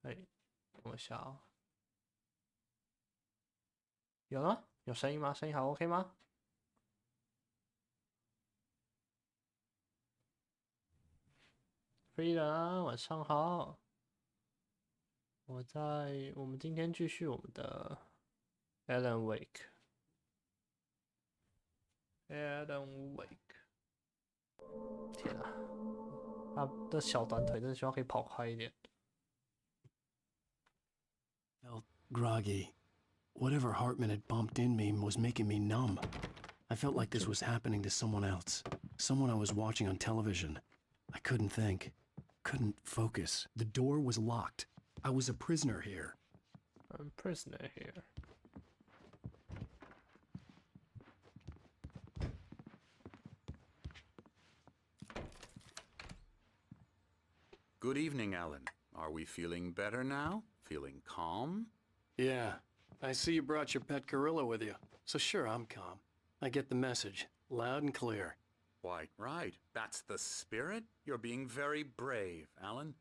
哎，等我一下哦。有了，有声音吗？声音还 OK 吗？飞人，晚上好。我们今天继续我们的 Alan Wake。Alan Wake， 天啊，他的小短腿真的希望可以跑快一点。Felt groggy. Whatever Hartman had bumped in me was making me numb. I felt like this was happening to someone else. Someone I was watching on television. I couldn't think. Couldn't focus. The door was locked. I was a prisoner here. I'm a prisoner here. Good evening, Alan. Are we feeling better now? Feeling calm? Yeah. I see you brought your pet gorilla with you. So sure, I'm calm. I get the message. Loud and clear. Quite right. That's the spirit. You're being very brave, Alan.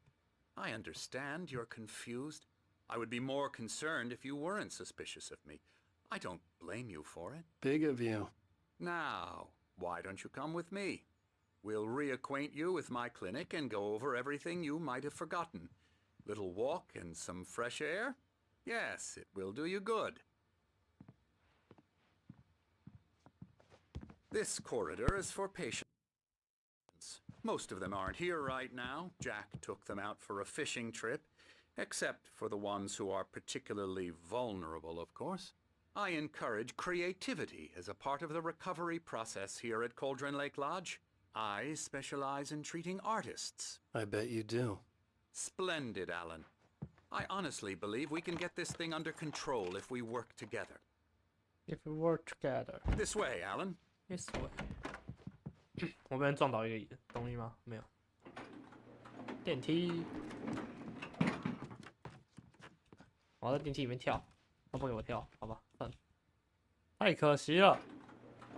I understand you're confused. I would be more concerned if you weren't suspicious of me. I don't blame you for it. Big of you. Now, why don't you come with me? We'll reacquaint you with my clinic and go over everything you might have forgotten. Little walk and some fresh air? Yes, it will do you good. This corridor is for patients. Most of them aren't here right now. Jack took them out for a fishing trip, except for the ones who are particularly vulnerable, of course. I encourage creativity as a part of the recovery process here at Cauldron Lake Lodge. I specialize in treating artists. I bet you do. Splendid, Alan. I honestly believe we can get this thing under control if we work together. If we work together. This way, Alan. This way. 我被人撞倒一个东西吗？没有。电梯。我在电梯里面跳，他不给我跳，好吧，算了。太可惜了。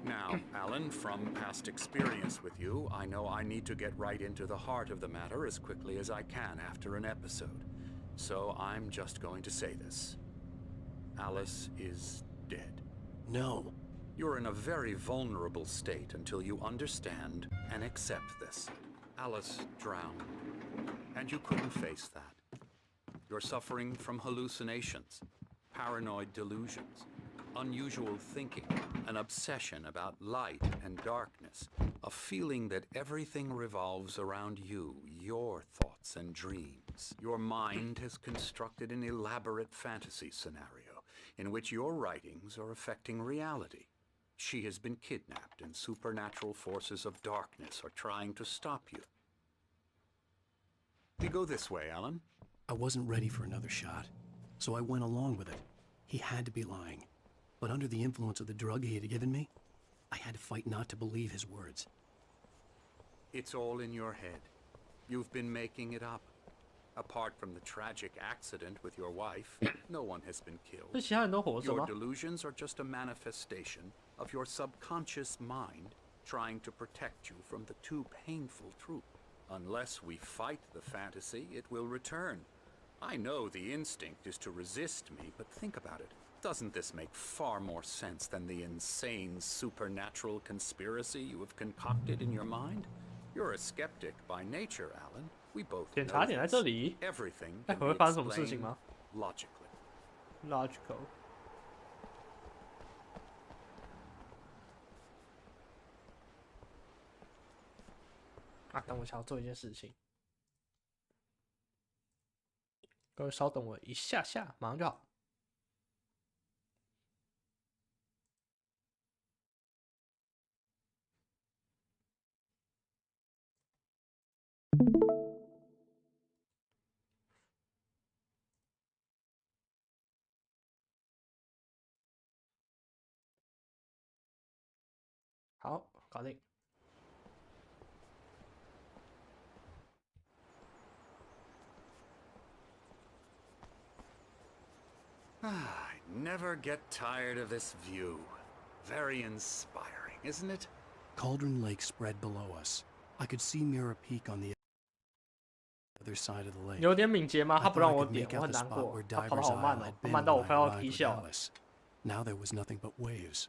Now, Alan, from past experience with you, I know I need to get right into the heart of the matter as quickly as I can after an episode. So I'm just going to say this. Alice is dead. No. You're in a very vulnerable state until you understand and accept this. Alice drowned, and you couldn't face that. You're suffering from hallucinations, paranoid delusions, unusual thinking, an obsession about light and darkness, a feeling that everything revolves around you, your thoughts and dreams. Your mind has constructed an elaborate fantasy scenario in which your writings are affecting reality. She has been kidnapped and supernatural forces of darkness are trying to stop you. We go this way, Alan. I wasn't ready for another shot, so I went along with it. He had to be lying. But under the influence of the drug he had given me, I had to fight not to believe his words. It's all in your head. You've been making it up. Apart from the tragic accident with your wife, no one has been killed. 那其他人都活着 Your 吗？ delusions are just a manifestation of your subconscious mind trying to protect you from the too painful truth. Unless we fight the fantasy, it will return. I know the instinct is to resist me, but think about it. Doesn't this make far more sense than the insane supernatural conspiracy you have concocted in your mind? You're a skeptic by nature, Alan. We both 检 know 查点在这 this. 里 Everything 哎 can 会 be 发生什么事情 explained 吗 logically. ？Logical。啊，等我想要做一件事情，各位稍等我一下下，马上就好。好，搞定。I never get tired of this view. Very inspiring, isn't it? Cauldron Lake spread below us. I could see Mirror Peak on the other side of the lake. 有点敏捷吗？ I 他不 thought 让 I 我 could 点， make 我 out 很 the 难 spot 过 where。他跑 Diver's 得好慢 Isle 哦 had，他 been 慢到 when 我 I 快要 arrived 啼 with 笑了。 Alice. Now there was nothing but waves.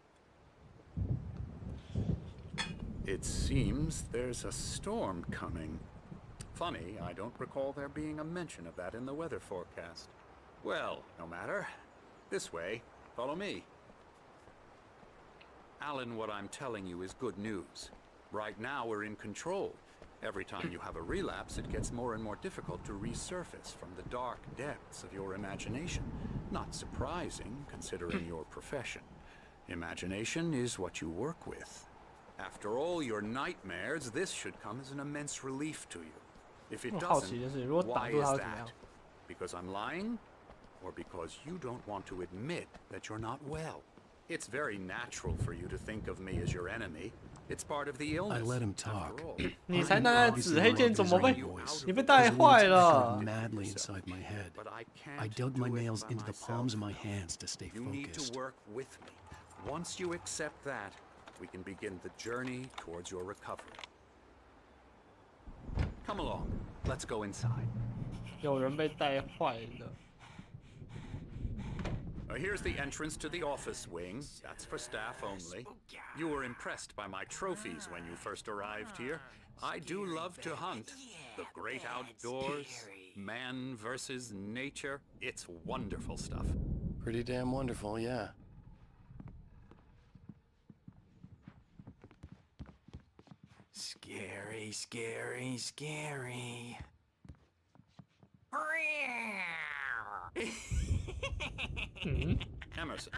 It seems there's a storm coming. Funny, I don't recall there being a mention of that in the weather forecast. Well, no matter. This way. Follow me. Alan, what I'm telling you is good news. Right now we're in control. Every time you have a relapse, it gets more and more difficult to resurface from the dark depths of your imagination. Not surprising, considering your profession. Imagination is what you work with. After all your nightmares, this should come as an immense relief to you. If it 我好奇 doesn't, 的是，如果挡 why 住 is 他会怎么样 that?？ Because I'm lying? Or because you don't want to admit that you're not well? It's very natural for you to think of me as your enemy. It's part of the illness. I let him after talk. all. 你才 I 那 obviously 紫黑剑 loved 怎 his 么 own 被 voice. 你被带 His 坏 words 了 echoed？ madly inside my head. But I can't I dug my do it nails by into the myself. palms of my hands to stay You need to focused. work with me. Once you accept that, we can begin the journey towards your recovery. Come along. Let's go inside. 有人被带坏了。 Here's the entrance to the office wing. That's for staff only. You were impressed by my trophies when you first arrived here. I do love to hunt. The great outdoors, man versus nature. It's wonderful stuff. Pretty damn wonderful, yeah. Scary, scary, scary. Emerson,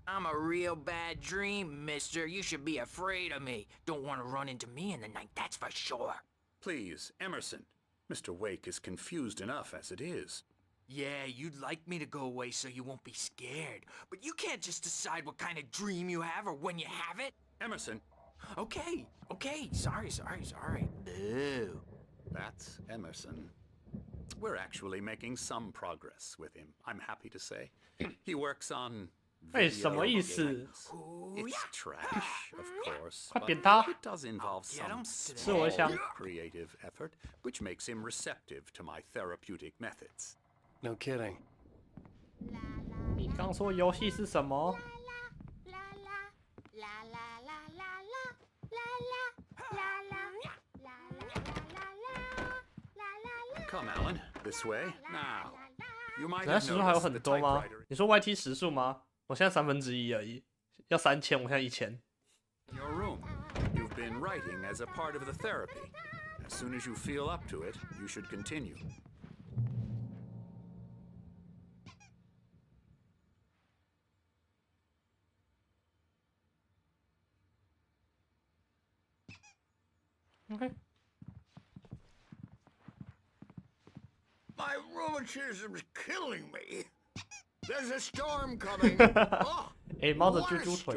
I'm a real bad dream, mister. You should be afraid of me. Don't want to run into me in the night, that's for sure. please, Emerson. Mr. Wake is confused enough as it is. Yeah, you'd like me to go away so you won't be scared. But you can't just decide what kind of dream you have or when you have it. Emerson, Okay, okay. Sorry. Boo. that's Emerson. We're actually making some progress with him, I'm happy to say. He works on 哎，什么意 video 思？ games. It's trash, of course, 快 but 扁他！ it does involve Get some him. 吃我一 small 箱。 creative effort, which makes him receptive to my therapeutic methods. No kidding. 你刚说游戏是什么？ Come, Alan, this way. Now, you might 人家 have 时速还有 noticed 很 the 多吗 typewriter？ 你说 YT 时速吗？我现在1/3而已，要3000，我现在1000。 In your room. You've been writing as a part of the therapy. As soon as you feel up to it, you should continue. OK， My rheumatism's killing me. There's a storm coming. Oh, 哎，猫的啾啾腿。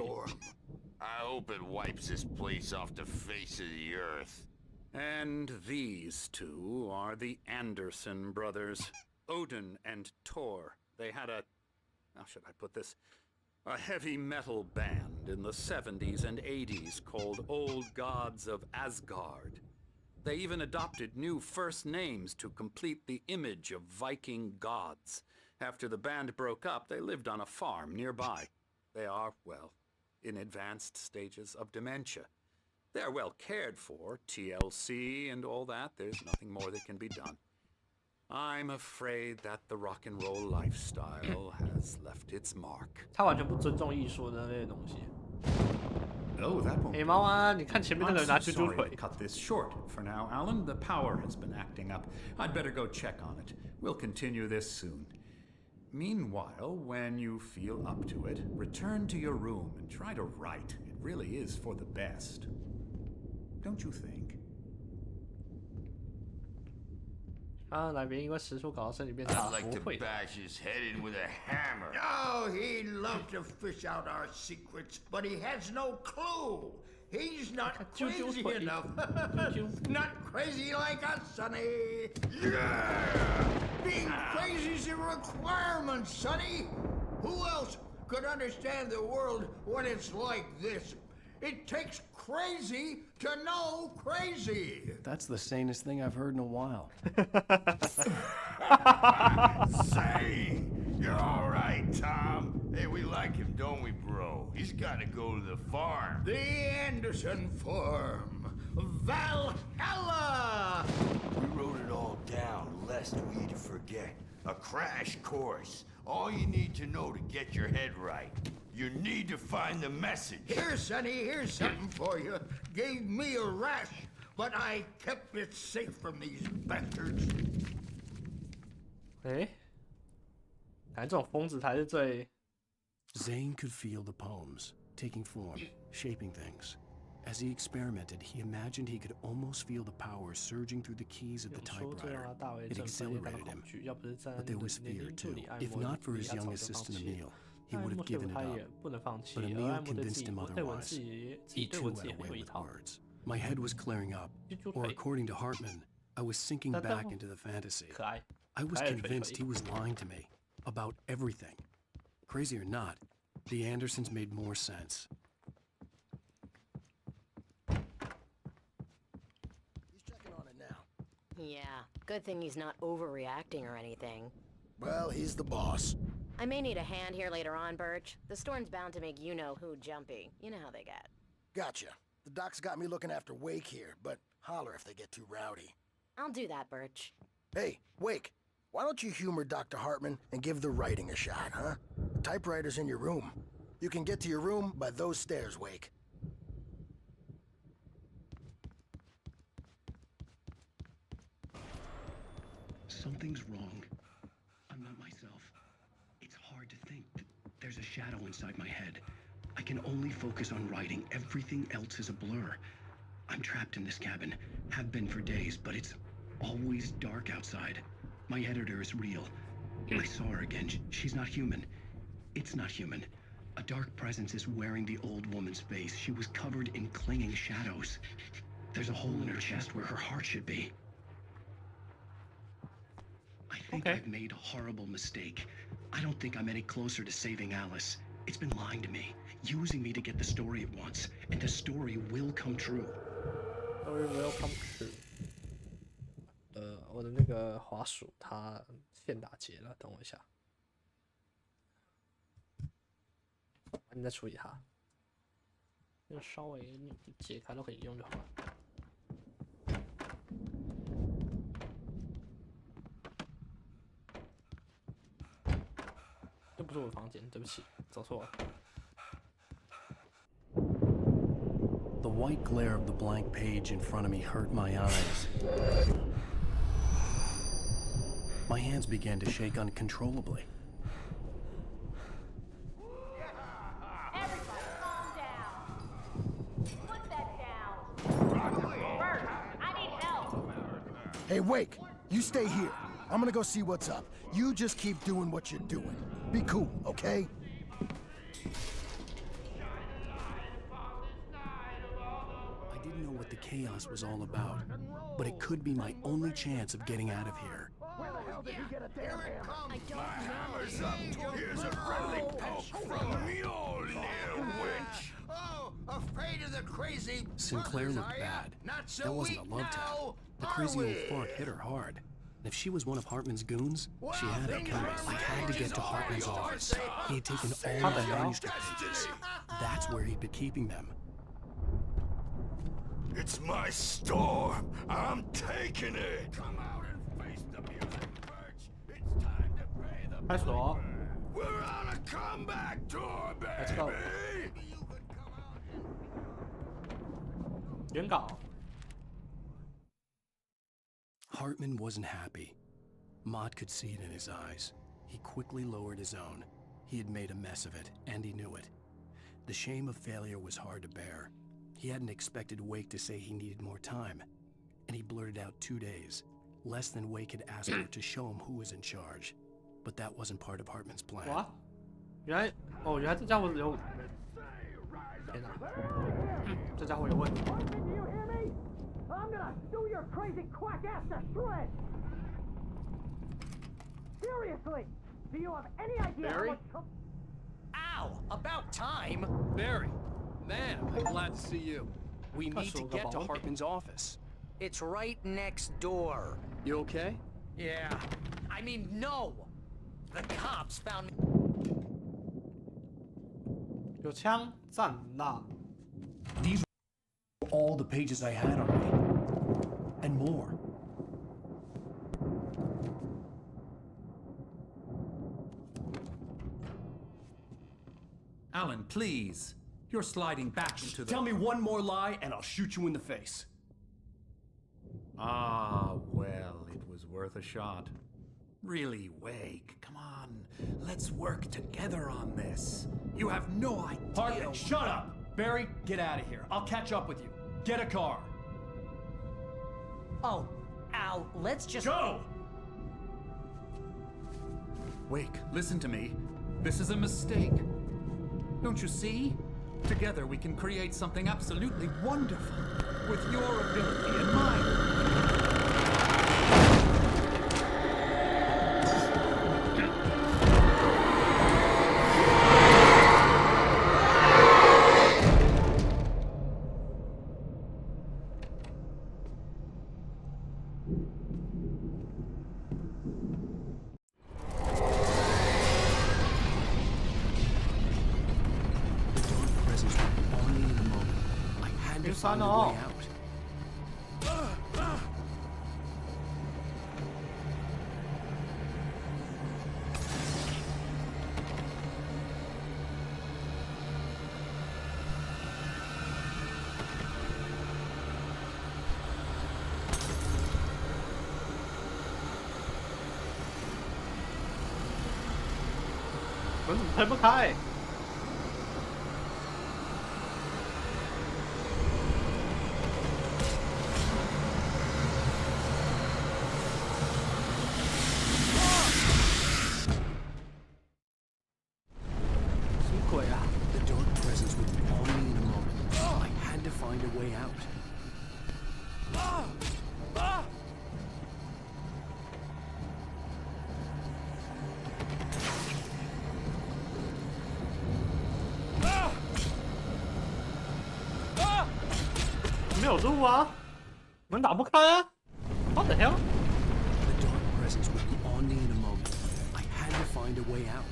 I hope it wipes this place off the face of the earth. And these two are the Anderson brothers, Odin and Thor. They had how should I put this? A heavy metal band in the 70s and 80s called Old Gods of Asgard. They even adopted new first names to complete the image of Viking gods. After the band broke up, they lived on a farm nearby. They are, well, in advanced stages of dementia. They're well cared for, TLC and all that. There's nothing more that can be done. I'm afraid that the rock and roll lifestyle has left its mark. 他完全不尊重艺术的那些东西。 Oh, that won't. 哎，猫啊，你看前面那个人拿 I'm 啾 so 啾 sorry 腿 to。cut this short for now, Alan. The power has been acting up. I'd better go check on it. We'll continue this soon. Meanwhile, when you feel up to it, return to your room and try to write. It really is for the best. Don't you think? 啊，来别因为食宿搞到身体变差， I'd like 不 to 会。 bash his head in with a hammer. Oh, he'd love to fish out our secrets, but he has no clue. He's not crazy enough. Not crazy like us, Sonny. Yeah! Being crazy's a requirement, Sonny. Who else could understand the world when it's like this? It takes crazy to know crazy. That's the sanest thing I've heard in a while. Say, you're all right, Tom. Hey, we like him, don't we, bro? He's got to go to the farm. The Anderson Farm. Valhalla! We wrote it all down, lest we forget. A crash course. All you need to know to get your head right. You need to find the message. Here, Sonny, here's something for you. Gave me a rash, but I kept it safe from these bastards. 哎，感觉这种疯子才是最 Zane could feel the poems, taking form, shaping things. As he experimented, he imagined he could almost feel the power surging through the keys of the 有说最让 typewriter. 他大为 It 振奋也感到 exhilarated 恐 him. 惧，要不是在 But there was 年 fear 龄助 too. 理爱 If 默 not for 离 his 他 young 早就放 assistant 弃了。 Emil, he 爱 would 默 have 说 given 服 it 他 up. 也不能放弃， But 而 Emil 爱默对自 convinced 己 him 对我 otherwise. 自己 He 对 too 我自己 went 也 away 会一 with 套。 words. My head was clearing up, 啾啾 or 腿 according to Hartman, I was sinking That back devil. into the fantasy. 可爱， I was 可爱的腿 convinced 腿 he was lying to me about everything. Crazy or not, the Andersons made more sense. He's checking on it now. Yeah, good thing he's not overreacting or anything. Well, he's the boss. I may need a hand here later on, Birch. The storm's bound to make you-know-who jumpy. You know how they get. Gotcha. The doc's got me looking after Wake here, but holler if they get too rowdy. I'll do that, Birch. Hey, Wake, why don't you humor Dr. Hartman and give the writing a shot, huh? The typewriter's in your room. You can get to your room by those stairs, Wake. Something's wrong. I'm not myself. It's hard to think. There's a shadow inside my head. I can only focus on writing. Everything else is a blur. I'm trapped in this cabin. Have been for days, but it's always dark outside. My editor is real. I saw her again. She's not human. It's not human. A dark presence is wearing the old woman's face. She was covered in clinging shadows. There's a hole in her chest where her heart should be. I think I've made a horrible mistake. I don't think I'm any closer to saving Alice. It's been lying to me, using me to get the story it wants, and the story will come true. Story will come true。我的那个滑鼠它线打结了，等我一下。你再处理它，就稍微解开都可以用就好了。这不是我的房间，对不起，走错了。 The white glare of the blank page in front of me hurt my eyes. My hands began to shake uncontrollably. Everybody, calm down. Put that down. Bert, I need help. Hey, Wake, you stay here. I'm gonna go see what's up. You just keep doing what you're doing. Be cool, okay? chaos was all about, but it could be my only chance of getting out of here. Where the hell did he get a damn hammer? I don't My know. hammer's up. Here's a friendly poke from Mjolnir, witch. Oh, afraid of the crazy Sinclair brothers, looked are ya? bad. Not so That wasn't a weak love now, tap. The are crazy old we? fart hit her hard. And if she was one of Hartman's goons, she had it things coming. are I had to get to Hartman's yours. office. He had taken all How the the hell? manuscript pages. That's where he'd been keeping them. It's my storm. I'm taking it. Come out and face the music, Birch. It's time to pay the 开始哦， We're on a comeback tour, Let's go. baby. 原稿。 Hartman wasn't happy. Mott could see it in his eyes. He quickly lowered his own. He had made a mess of it, and he knew it. The shame of failure was hard to bear. He hadn't expected Wake to say he needed more time, and he blurted out 2 days, less than Wake had asked for to show him who was in charge. But that wasn't part of Hartman's plan. 哇，原来这家伙有，天哪，这家伙有问题。 Do you hear me? I'm gonna do your crazy quack ass to shreds! Seriously, do you have any idea Barry? how much... Ow! About time! Barry! Man, I'm glad to see you. We need to get to Hartman's office. It's right next door. You okay? Yeah. I mean, no! The cops found me. 有枪，赞啦！ These were all the pages I had on me, and more. Alan, please. You're sliding back into the... Tell me one more lie, and I'll shoot you in the face. Ah, well, it was worth a shot. Really, Wake, come on. Let's work together on this. You have no idea... Hartman, shut up! Barry, get out of here. I'll catch up with you. Get a car. Oh, Al, let's just... Go! Wake, listen to me. This is a mistake. Don't you see? Together we can create something absolutely wonderful. With your ability and mine. Find a way out.门怎么推不开？ The dark presence would be on me in a moment. I had to find a way out. What the hell? The dark presence would be on me in a moment. I had to find a way out.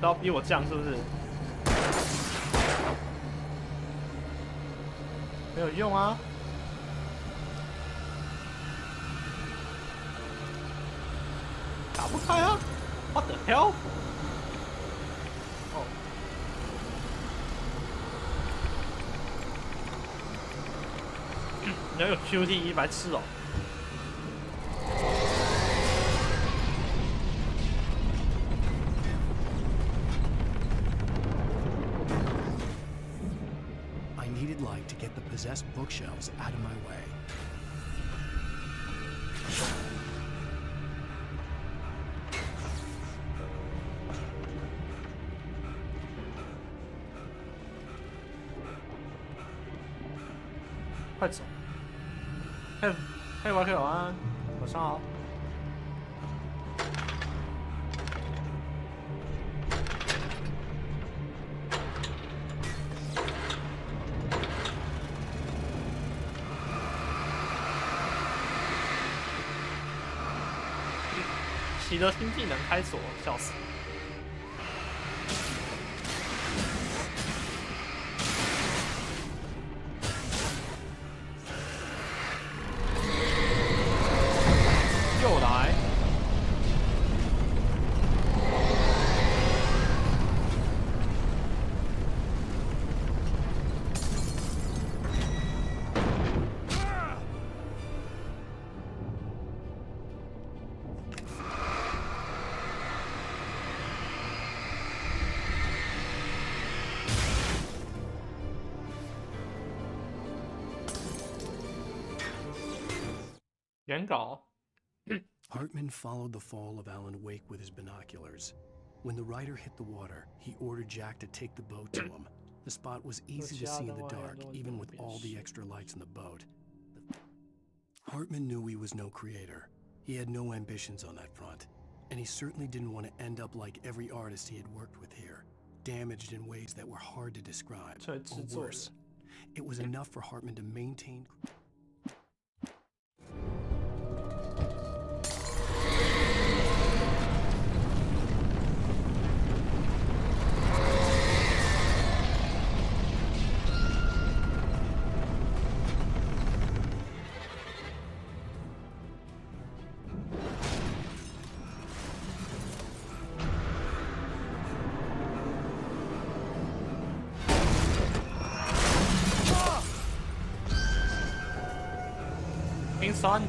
都要逼我降是不是？没有用啊！打不开啊 ！What the hell？ 哦，你要有 QTE 白痴哦！ Needed light to get the possessed bookshelves out of my way. 快走！嘿，我可以晚上好。习得新技能开锁，笑死！又来！原稿。Hartman followed the fall of Alan Wake with his binoculars. When the rider hit the water, he ordered Jack to take the boat to him. The spot was easy to see in the dark, even with all the extra lights in the boat. Hartman knew he was no creator. He had no ambitions on that front, and he certainly didn't want to end up like every artist he had worked with here, damaged in ways that were hard to describe, or worse. It was enough for Hartman to maintain... Son.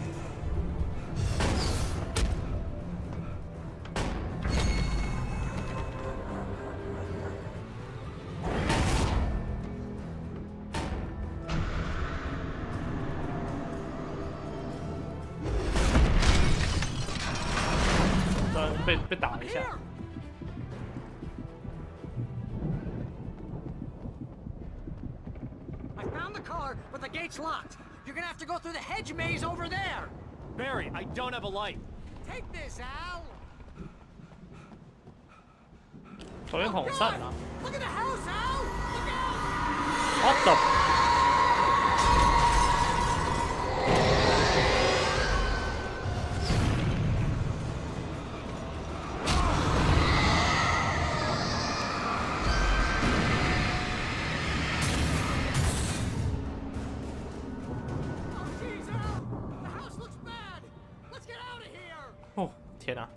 被打了一下。I found the car, but the gate's locked. You're gonna have to go through the hedge maze over there! Barry, I don't have a light. Take this, Al! 手电筒散了。Look at the house, Al! Look out! What the? 哦，天哪！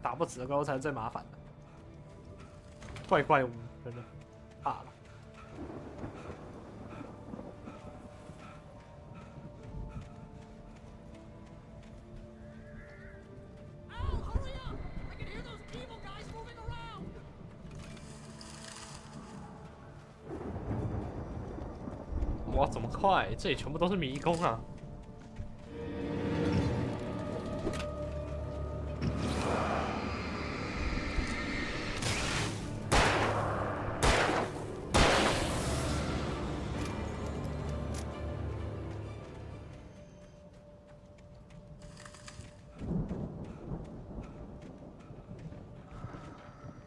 打不死的怪物才是最麻烦的。怪物真的怕了。哇，怎么快？这里全部都是迷宫啊！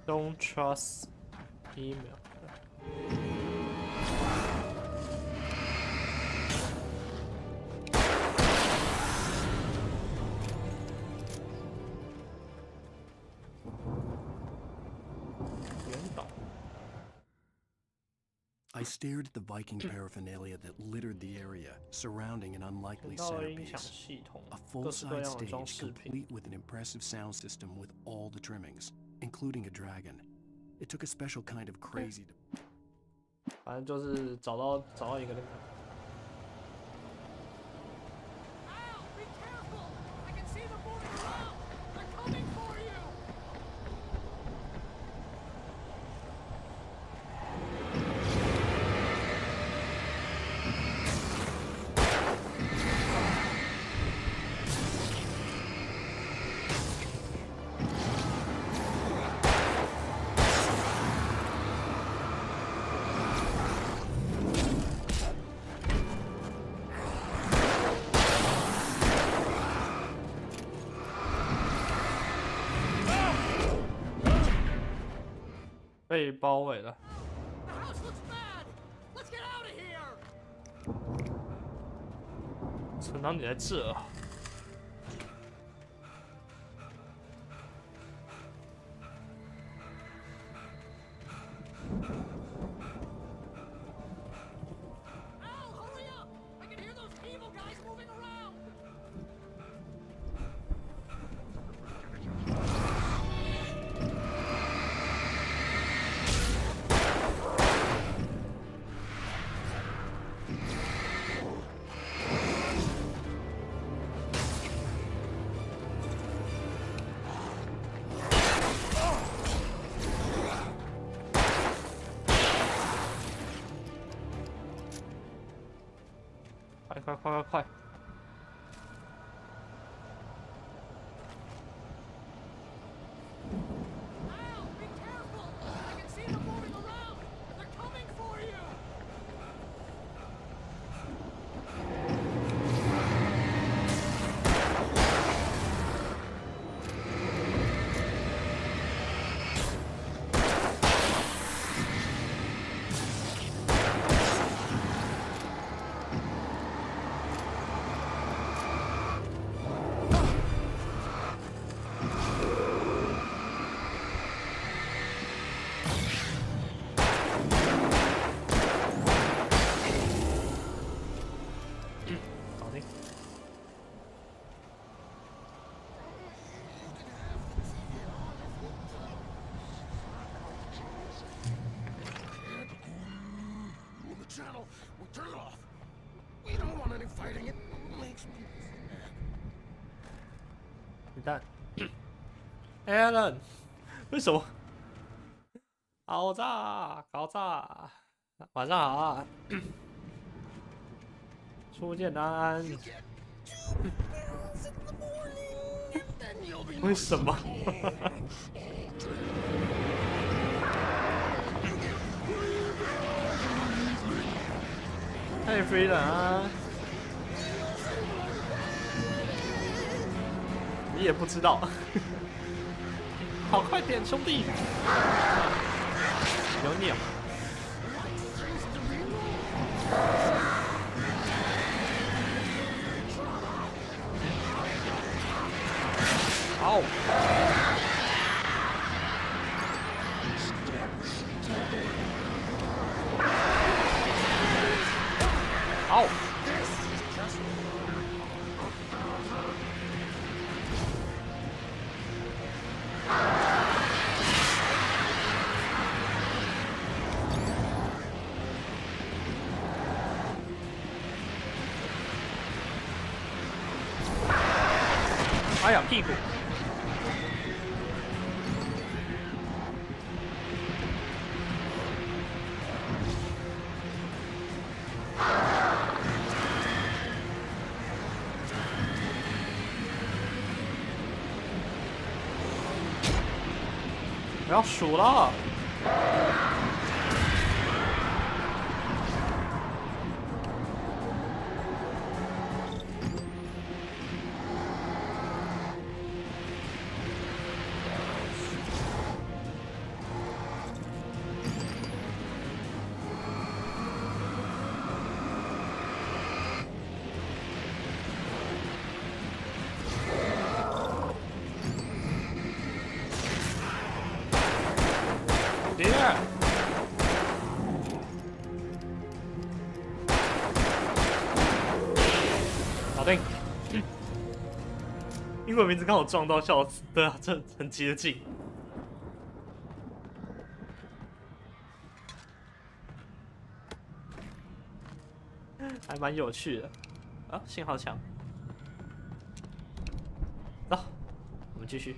Don't trust email. 原岛。 I stared at the Viking paraphernalia that littered the area, surrounding an unlikely centerpiece. A full-size stage complete with an impressive sound system with all the trimmings, including a dragon. It took a special kind of crazy to... 反正就是找到一个那个。 I 被包围了。存档你在这啊。快！蛋 ，Alan， 为什么？搞炸！晚上好啊！初见安。为什么？太 free 了啊！你也不知道，好，快点，兄弟！有鸟。好。好。哎呀，屁股！我要数了。搞定！英文名字刚好撞到，笑死！对啊，这很接近，还蛮有趣的。啊，信号墙。走，我们继续。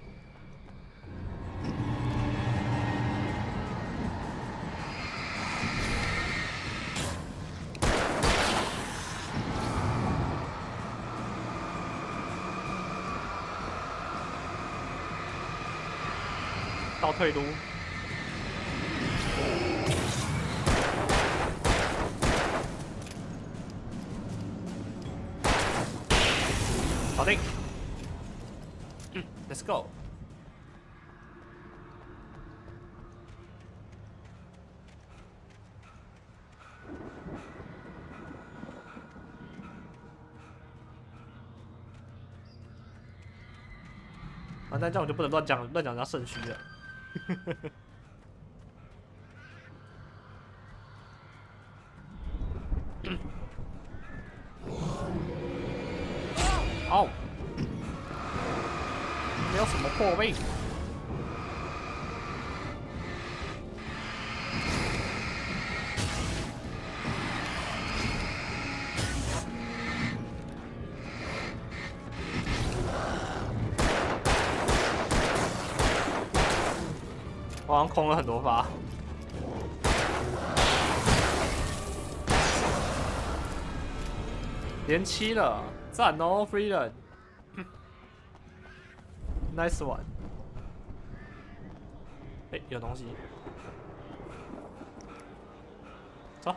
倒退路，搞定。Let's go。反正这样我就不能乱讲人家肾虚了。哦，没有什么破位。我好像空了很多发。连7了，赞哦 ，Free 人 ，Nice one。哎，有东西，走。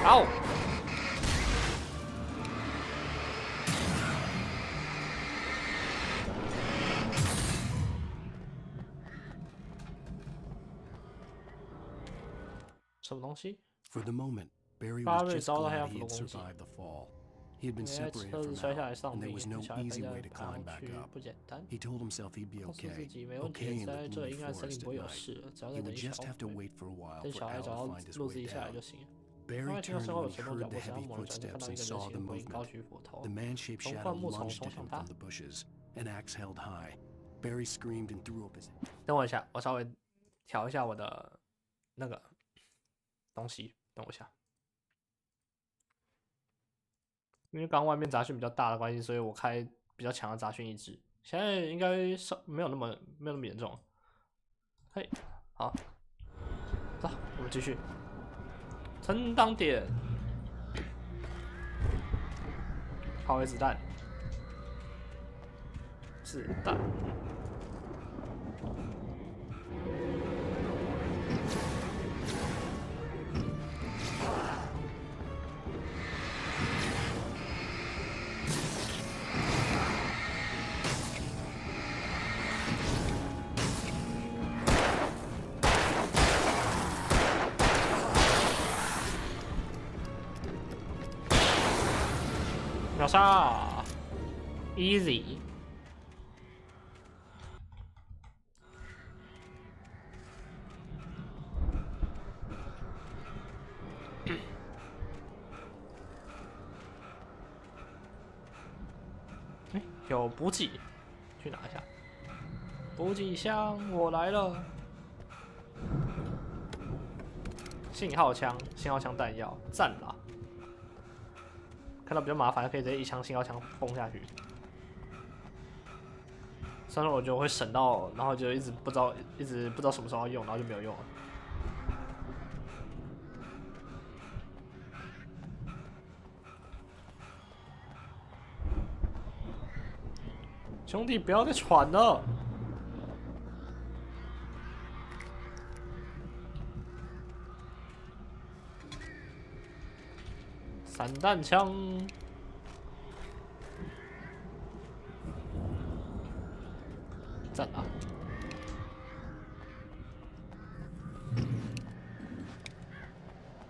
好。什么东西 For the moment, Barry was just glad he had survived the fall. He had been separated from Al, and there was no easy way to climb back up. He told himself he'd be okay, okay in the gloomy forest at night. He would just have to wait for a while for Al to find his way down. Barry turned when he heard the heavy footsteps and saw the movement. The man-shaped shadow lunged at him from the bushes, an axe held high. Barry screamed and threw up his head. 等我一下，我稍微调一下我的那个东西，等我一下。因为刚外面杂讯比较大的关系，所以我开比较强的杂讯抑制。现在应该没有那么严重。嘿，好，走，我们继续。存档点，好位子弹，子弹。秒杀 ，easy。哎，有补给，去拿一下。补给箱，我来了。信号枪弹药，赞啦！看到比较麻烦，可以直接一枪信号枪轰下去。虽然我觉得我会省到，然后就一直不知道什么时候要用，然后就没有用了。兄弟，不要再喘了！散弹枪，赞啊！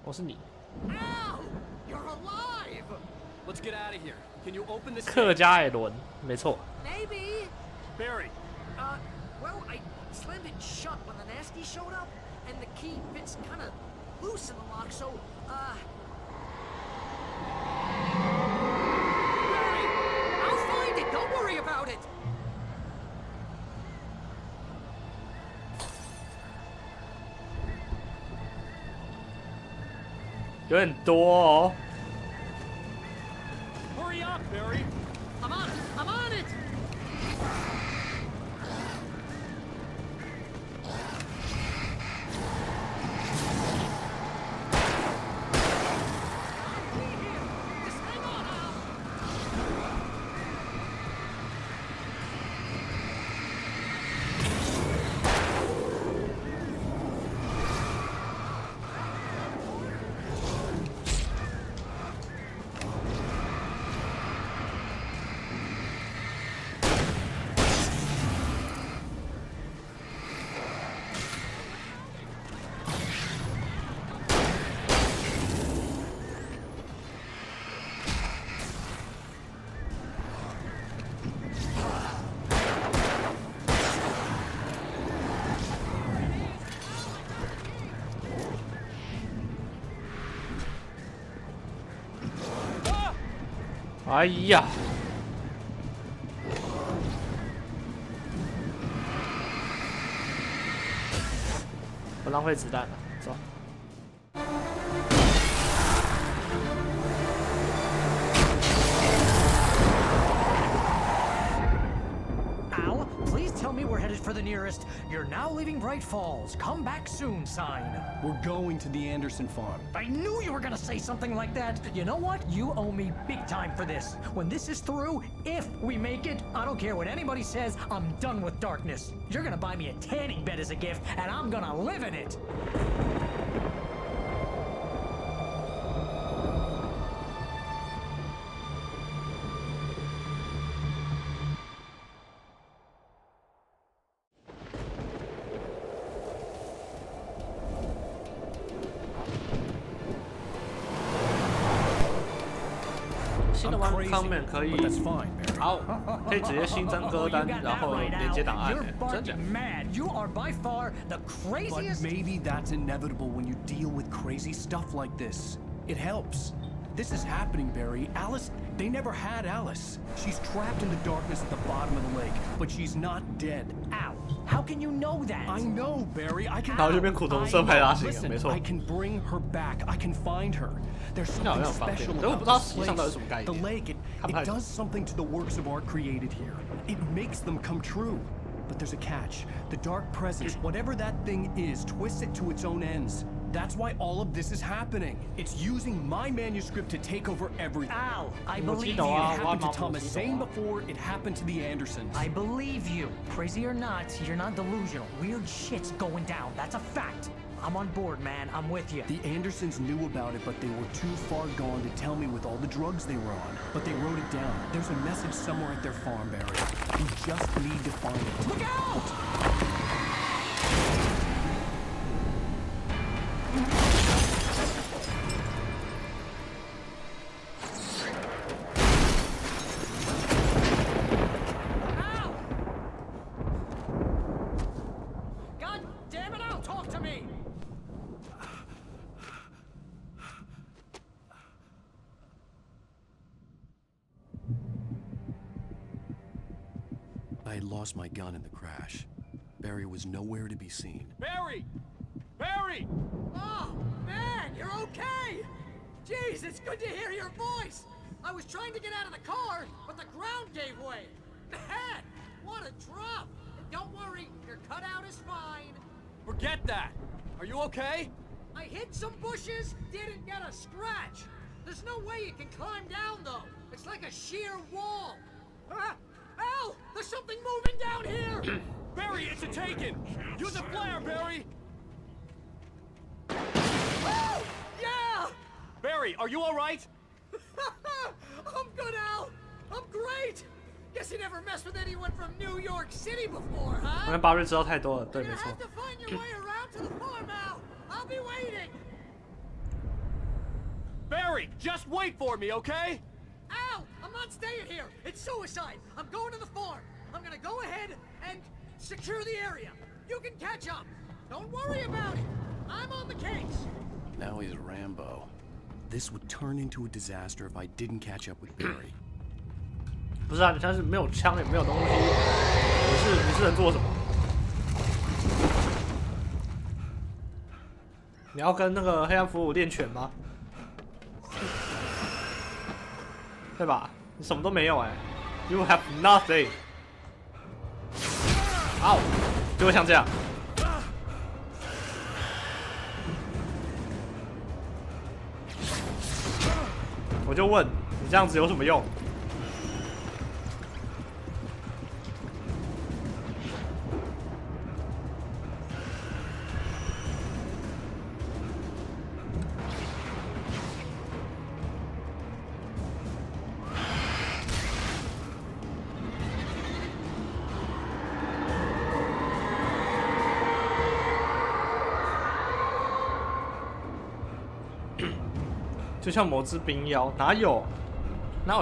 我是你。客家艾伦，没错。Maybe. Barry. Well, I slammed it shut when the nasty showed up, and the key fits kind of loose in the lock, so, Barry, I'll find it. Don't worry about it. 有点多哦。Hurry up, Barry. I'm on it. 哎呀！不浪费子弹了，走。 Tell me we're headed for the nearest "You're now leaving Bright Falls. Come back soon" sign. We're going to the Anderson farm. I knew you were gonna say something like that. You know what? You owe me big time for this. When this is through, if we make it, I don't care what anybody says, I'm done with darkness. You're gonna buy me a tanning bed as a gift, and I'm gonna live in it. comment 可以，好，可以直接新增歌单，然后连接档案。真假 ？You are by far the craziest. But maybe that's inevitable when you deal with crazy stuff like this. It helps. This is happening, Barry. Alice, they never had Alice. She's trapped in the darkness at the bottom of the lake, but she's not dead. Ow! How can you know that? I know, Barry. I can. 然后就变苦痛色派大型了，没错。 I can bring her back. I can find her. There's something special about this place. The lake, it does something to the works of art created here. It makes them come true. But there's a catch. The dark presence, whatever that thing is, twists it to its own ends. That's why all of this is happening. It's using my manuscript to take over everything. Al, I believe you. you. It happened to Thomas Zane before, it happened to the Andersons. I believe you. Crazy or not, you're not delusional. Weird shit's going down. That's a fact. I'm on board, man. I'm with you. The Andersons knew about it, but they were too far gone to tell me with all the drugs they were on. But they wrote it down. There's a message somewhere at their farm, Barry. We just need to find it. Look out! I had lost my gun in the crash. Barry was nowhere to be seen. Barry! Barry! Oh, man, you're okay! Jeez, it's good to hear your voice! I was trying to get out of the car, but the ground gave way. Man, what a drop! And don't worry, your cutout is fine. Forget that! Are you okay? I hit some bushes, didn't get a scratch. There's no way you can climb down, though. It's like a sheer wall. Al! There's something moving down here! Barry, it's a taken! Use a flare, Barry! Oh! Yeah! Barry, are you alright? I'm good, Al! I'm great! Guess you never messed with anyone from New York City before, huh? 我跟巴瑞知道太多了，对，没错。 You have to find your way around to the farm, Al! I'll be waiting! Barry, just wait for me, okay? Al! I'm not staying here! It's suicide! I'm going to the farm! I'm gonna go ahead and secure the area! You can catch up! Don't worry about it! I'm on the case! Now he's Rambo. This would turn into a disaster if I didn't catch up with Barry. 不是啊，你现在是没有枪也没有东西，你是能做什么？你要跟那个黑暗俘虏练拳吗？对吧？你什么都没有哎 ，You have nothing。好，就会像这样。我就问你这样子有什么用？就像某只冰妖，哪有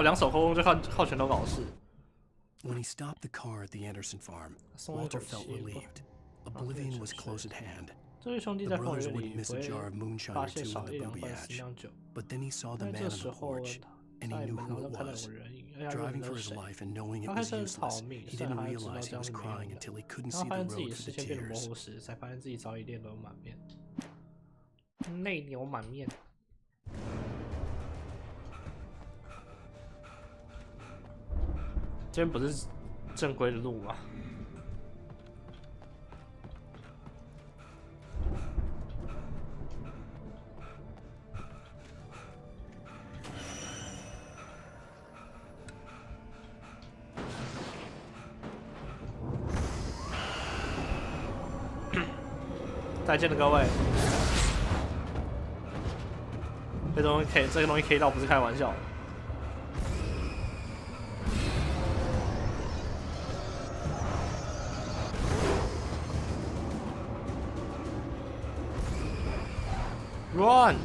两手空空就靠拳头搞事？ When he stopped the car at the Anderson farm, Walter felt relieved. Oblivion was close at hand. The brothers wouldn't miss a jar of moonshine or two with the booby hatch. But then he saw the man on the porch. and he knew who it was. Driving for his life and knowing it was useless, he didn't realize he was crying until he couldn't see the road for the tears. 才发现自己早已泪流满面，泪流满面。这边不是正规的路吗？再见了，各位。这个东西 K 到不是开玩笑的。Run！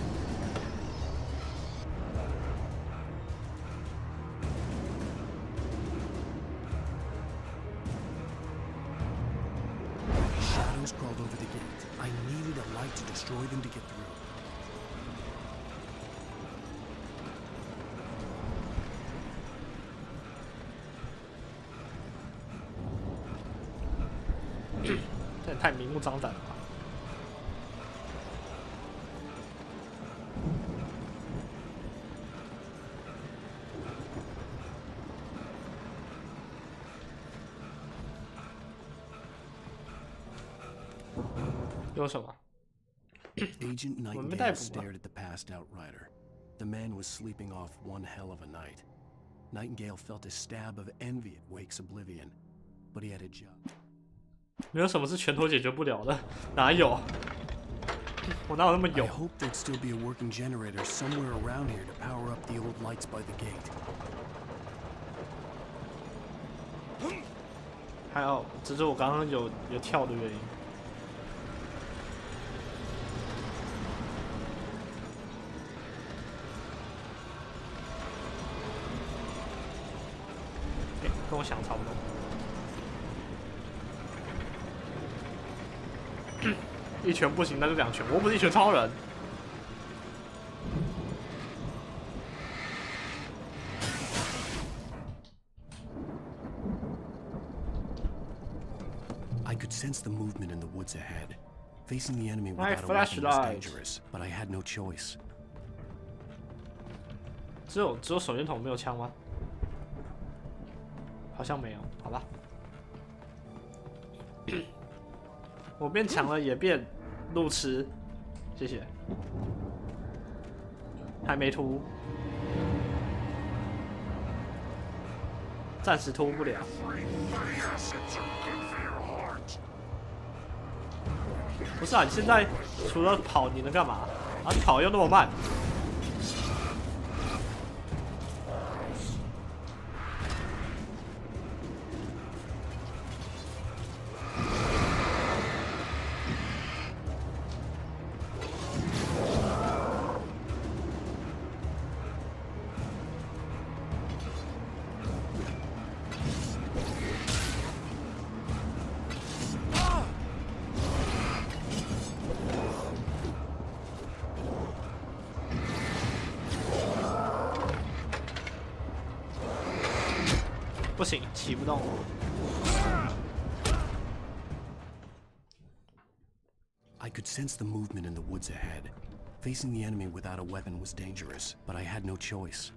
Shadows crawled over the gate. I needed a light to destroy them to get through. This 也太明目张胆了吧！有什么？ Agent Nightingale stared at the passed out rider. The man was sleeping off one hell of a night. Nightingale felt a stab of envy at Wake's oblivion, but he had a job. 没有什么是拳头解决不了的，哪有？我哪有那么勇？ I hoped there'd still be a working generator somewhere around here to power up the old lights by the gate. 还好，只是我刚刚有跳的原因。跟我想差不多。一拳不行，那就两拳。我不是一拳超人。I could sense the movement in the woods ahead. Facing the enemy without a weapon was dangerous, but I had no choice. 只有手电筒没有枪吗？好像没有，好吧。我变强了，也变路痴，谢谢。还没突，暂时突不了。不是啊，你现在除了跑，你能干嘛？啊，你跑又那么慢。不行，骑不动。I could sense the movement in the woods ahead. Facing the enemy without a weapon was dangerous, but I had no choice.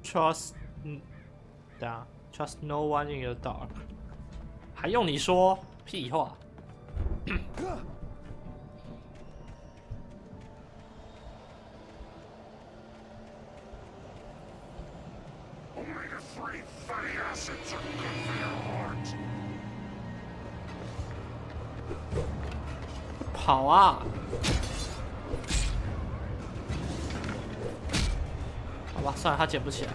Trust no one in the dark. 还用你说屁话？跑啊！好吧，算了，他捡不起来。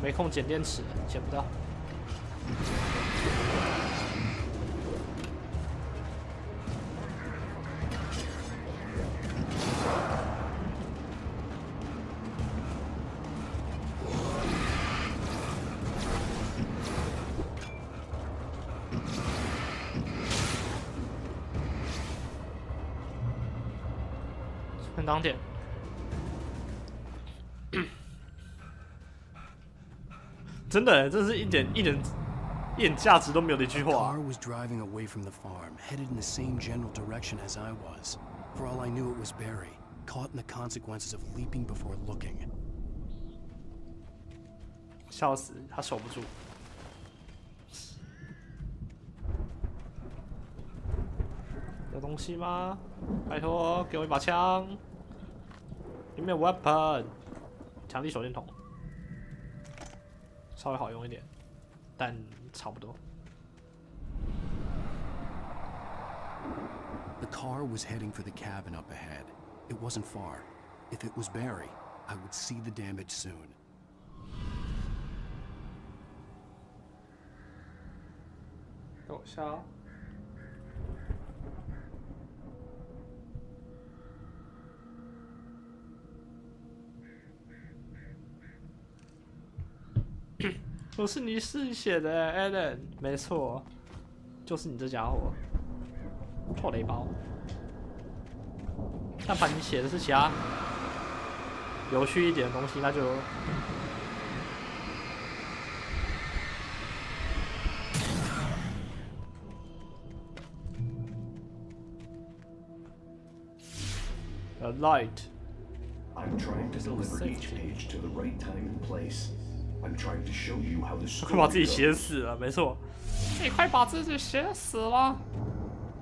没空捡电池，捡不到。看钢铁。真的，这是一点价值都没有的一句 The 话。 car was driving away from the farm, headed in the same general direction as I was. For all I knew, it was Barry, caught in the consequences of leaping before looking. 笑死，他守不住。有东西吗？拜托，给我一把枪。有没有 weapon？ 强力手电筒，稍微好用一点，但差不多。 The car was heading for the cabin up ahead. It wasn't far. If it was Barry, I would see the damage soon. 有效。不是你试写的 ，Alan， 没错，就是你这家伙，臭雷包。但凡你写的是其他有趣一点的东西，那就。 A light. I'm trying to deliver each page to the right time and place. I'm trying to show you how the 快把自己 story 写死了，没错。你快把自己写死了。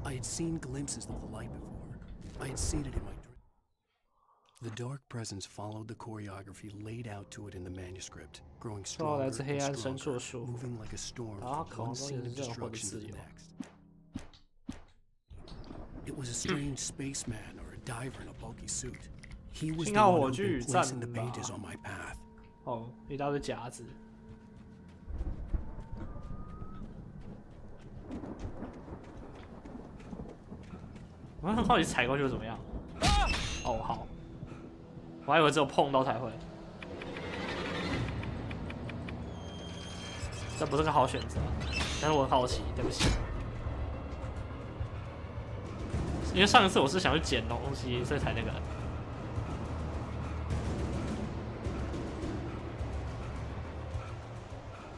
I had seen glimpses of the light before. I had seen it in my dream. The dark presence followed the choreography laid out to it in the manuscript, growing stronger and stronger, moving like a storm from one scene of destruction to the next. It was a strange spaceman or a diver in a bulky suit. He was the one who'd been placing the pages on my path. 哦，一大堆夹子。我很好奇踩过去会怎么样。哦，好。我还以为只有碰到才会。这不是个好选择，但是我很好奇，对不起。因为上一次我是想去捡东西，所以才那个。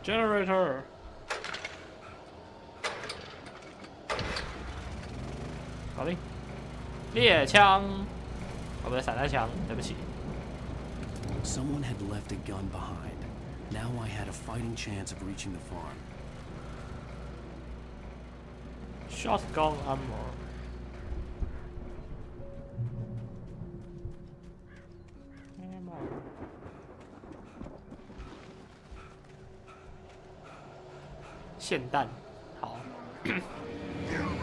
Generator， 搞定。猎枪，哦不对，散弹枪，对不起。Someone had left a gun behind. Now I had a fighting chance of reaching the farm. Shotgun ammo. 霰弹，好，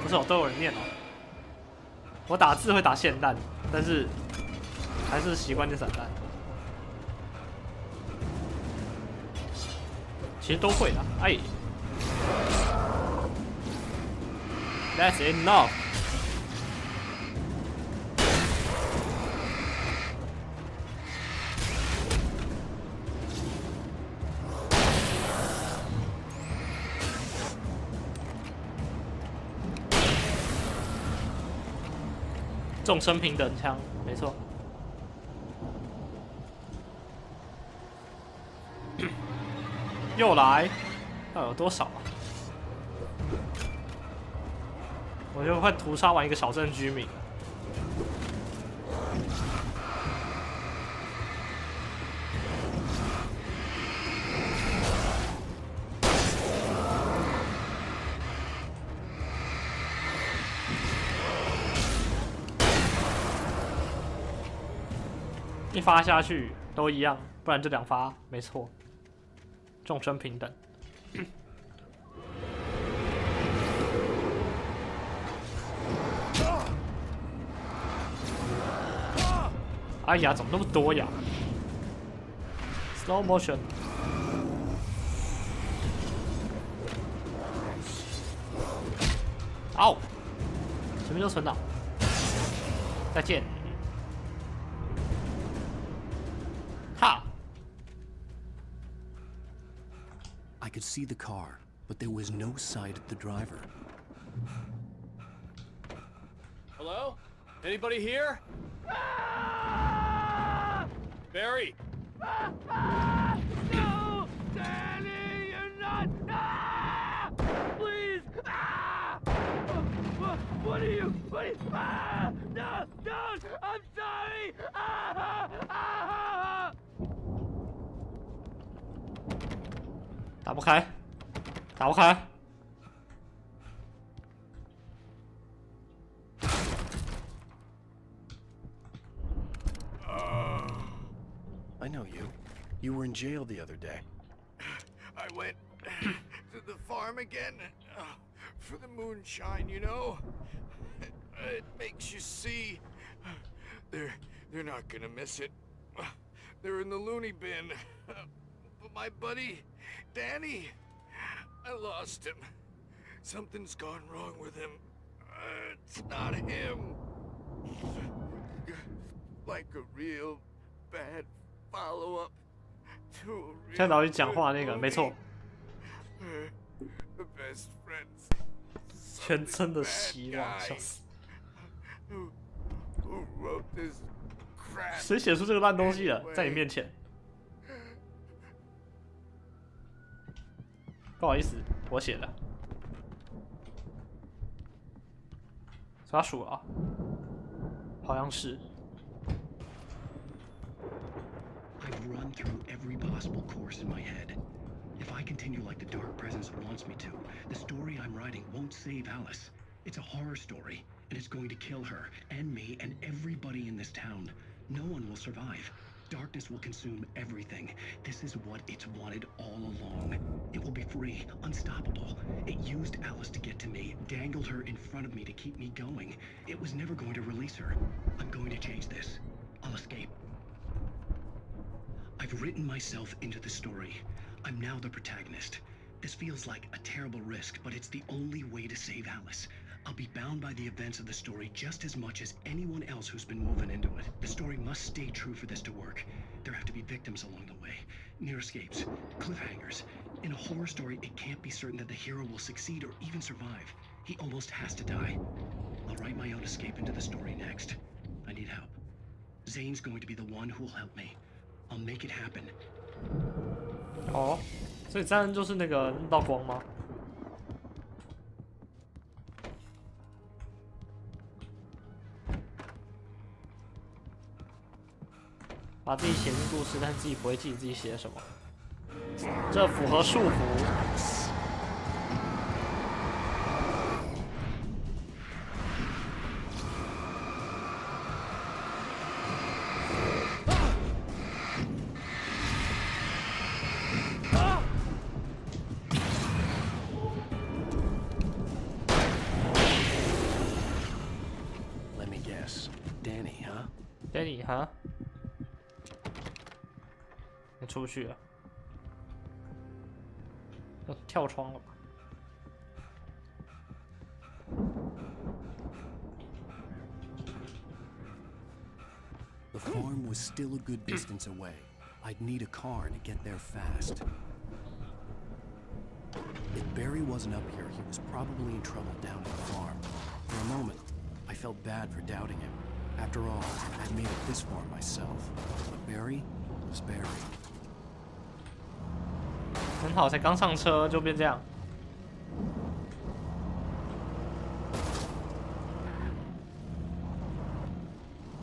不是我都有人念哦。我打字会打霰弹，但是还是习惯念散弹。其实都会的，哎 ，That's enough。众生平等枪，没错。又来，到底有多少啊？我就快屠杀完一个小镇居民了。一发下去都一样，不然就2发，没错。众生平等。哎呀，怎么那么多呀 ？Slow motion。嗷！前面就存档。再见。 Ha! I could see the car, but there was no sight of the driver. Hello? Anybody here? Barry! No! Danny, you're not! Please! What are you? No! Don't! I'm sorry! 打不开，打不开。I know you. You were in jail the other day. I went to the farm again for the moonshine, you know? It makes you see. They're not gonna miss it. They're in the loony bin. But my buddy, Danny, I lost him. Something's gone wrong with him. It's not him. Like a real bad follow-up to a real 现在老师讲话那个没错。 The best friends. 全真的希望，笑死！ Who wrote this crap? 谁写出这个烂东西了？在你面前。不好意思，我写的。他数了啊，好像是。 I've run through every possible course in my head. If I continue like the Dark Presence wants me to, the story I'm writing won't save Alice. It's a horror story, and it's going to kill her, and me, and everybody in this town. No one will survive. Darkness will consume everything. This is what it's wanted all along. It will be free, unstoppable. It used Alice to get to me, dangled her in front of me to keep me going. It was never going to release her. I'm going to change this. I'll escape. I've written myself into the story. I'm now the protagonist. This feels like a terrible risk, but it's the only way to save Alice. I'll be bound by the events of the story just as much as anyone else who's been woven into it. The story must stay true for this to work. There have to be victims along the way, near escapes, cliffhangers. In a horror story, it can't be certain that the hero will succeed or even survive. He almost has to die. I'll write my own escape into the story next. I need help. Zane's going to be the one who will help me. I'll make it happen. 哦，所以这样就是那个道光吗？把自己写进故事，但是自己不会记自己写了什么，这符合束缚。 Danny 哈，你出不去了，要跳窗了吧？ The farm was still a good distance away. I'd need a car to get there fast. If Barry wasn't up here, he was probably in trouble down at the farm. For a moment, I felt bad for doubting him. After all, I'd made it this far myself. But Barry was Barry. 很好，才刚上车就变这样。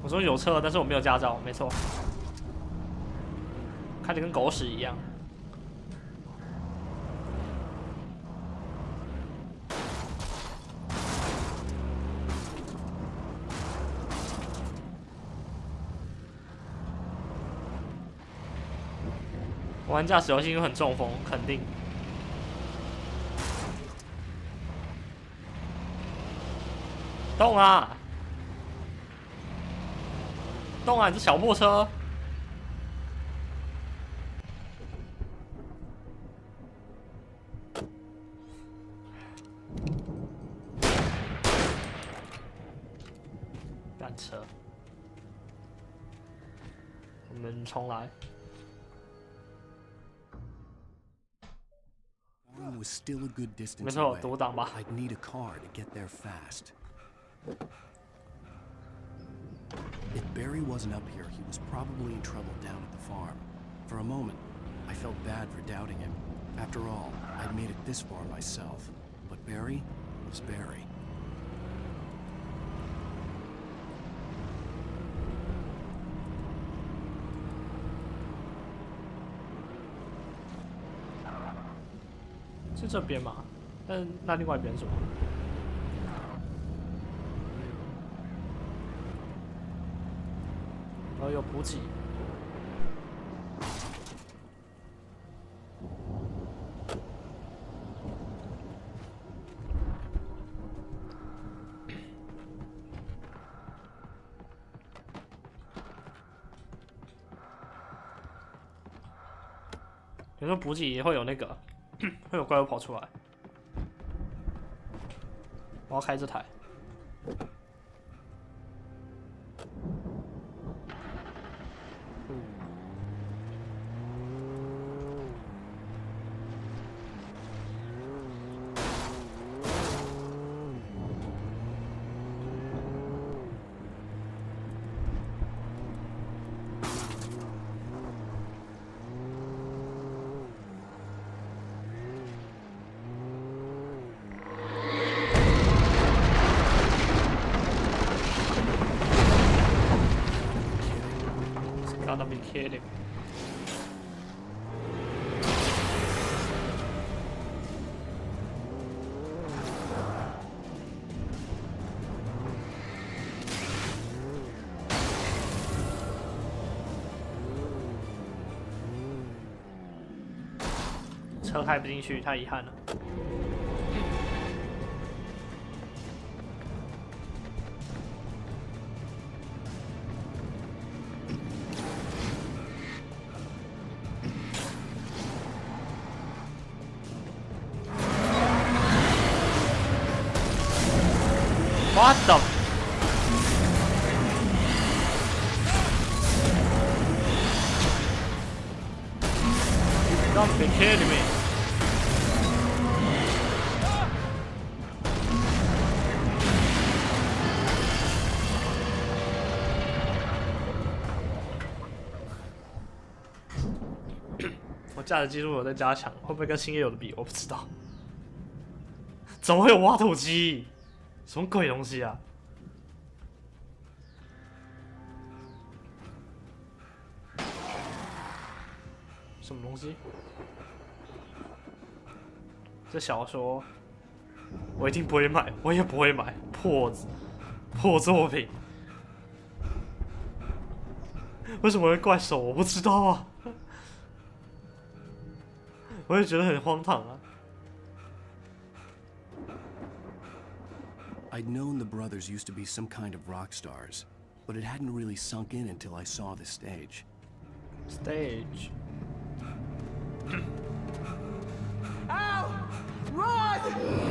我说有车，但是我没有驾照，没错，开得跟狗屎一样。玩驾驶游戏又很中风，肯定。动啊！动啊！你这小破车！赶车！我们重来。 Was still a good distance 没错， away. 独挡吧。 I'd need a car to get there fast. If Barry wasn't up here, he was probably in trouble down at the farm. For a moment, I felt bad for doubting him. After all, I'd made it this far myself. But Barry was Barry. "是这边吗？但那另外一边是什么？然后有补给。有时候补给也会有那个，会有怪物跑出来。我要开这台。Gotta be kidding. "车开不进去，太遗憾了。What the? You gotta be kidding me. 我驾驶技术有在加强，会不会跟星夜有的比？我不知道。怎么会有挖土机？什么鬼东西啊！什么东西？这小说我一定不会买，我也不会买，破作品。为什么会怪手？我不知道啊。我也觉得很荒唐啊。I'd known the brothers used to be some kind of rock stars, but it hadn't really sunk in until I saw the stage. Stage. Ow! Run!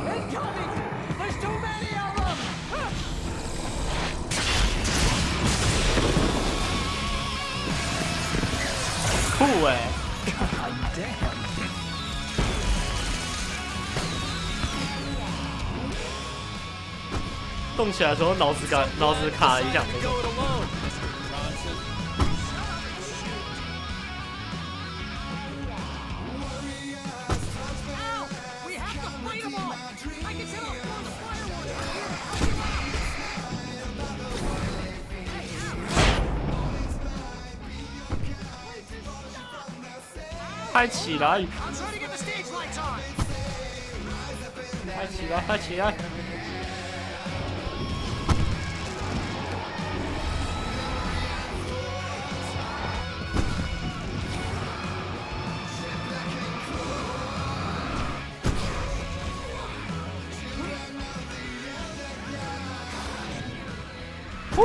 Incoming! There's too many of them! Cool 哎、God damn. 动起来的时候脑子卡了一下。拍起来！拍起来！拍起来！呼！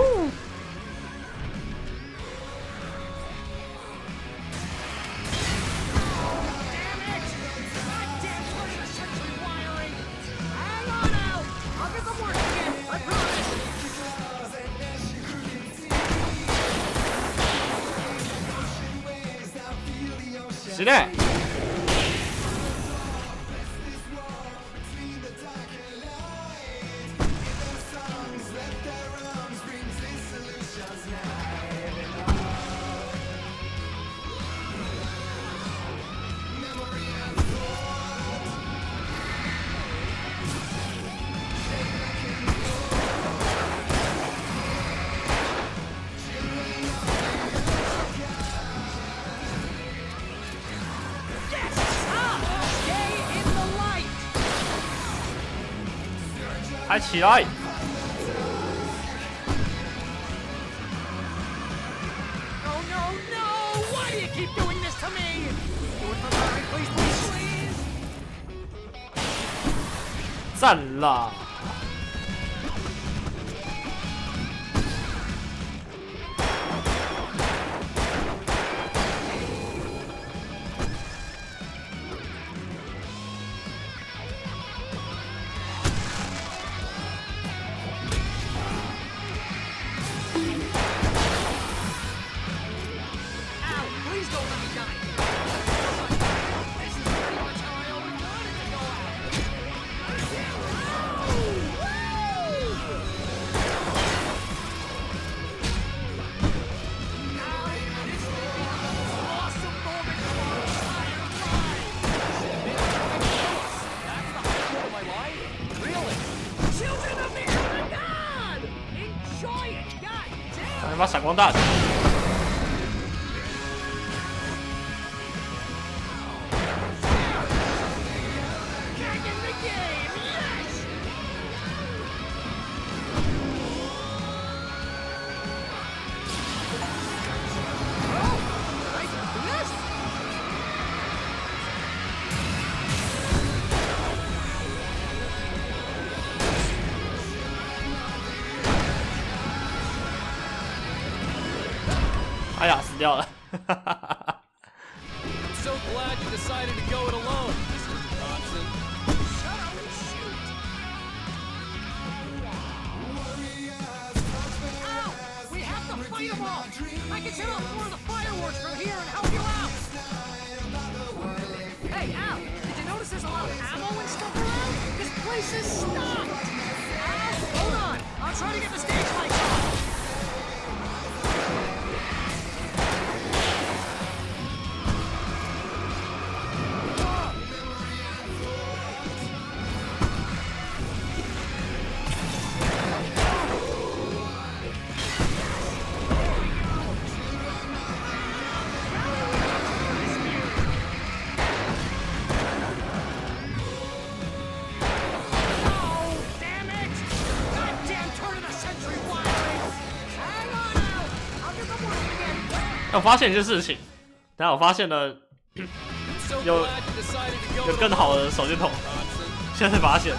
是的。抬起来！ Keep doing this to me! Do it for Barry, please, please, please! 赞啦！把闪光弹。哎呀，死掉了！ So glad you decided to go it alone, Mr. Johnson. Shut up and shoot! Ow! We have to fight them all! I can set off more of the fireworks from here and help you out! Hey, Al! Did you notice there's a lot of ammo and stuff around? This place is stocked! Al, hold on! I'll try to get the stage lights on!我发现一件事情，等下我发现了有更好的手电筒，现在才发现。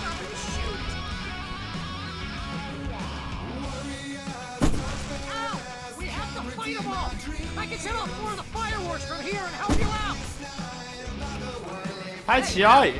拍起来！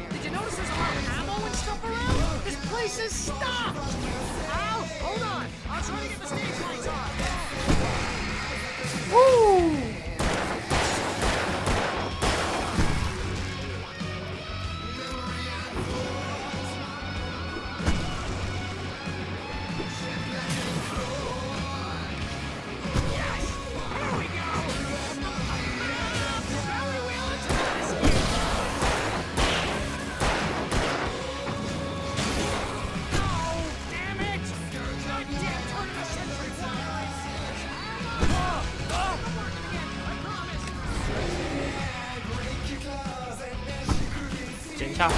捡一下。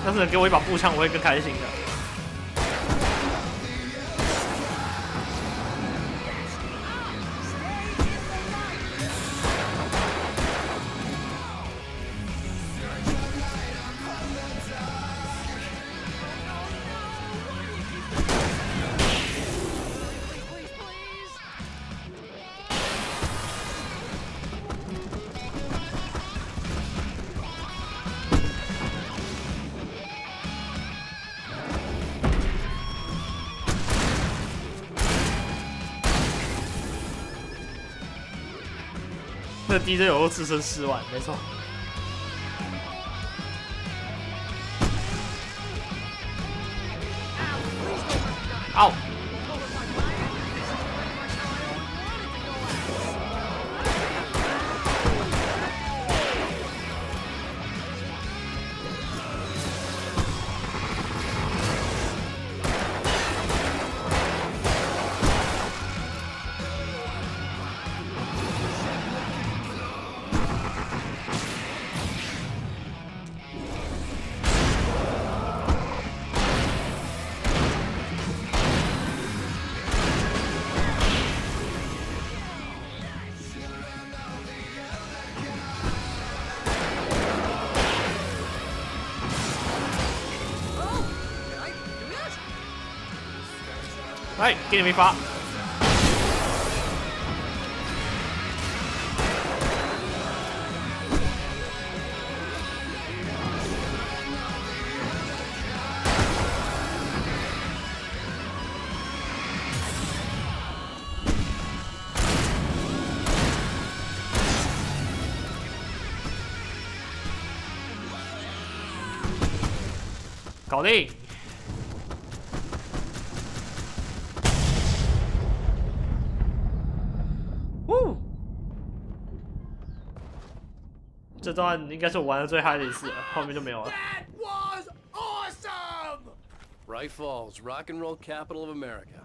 要是能给我一把步枪，我会更开心的。 这 DJ 有自身4万，没错。嗷！哎，给你们一发。搞定！呜！这段应该是我玩的最嗨的一次了，后面就没有了。 That was awesome! Bright Falls, rock and roll capital of America.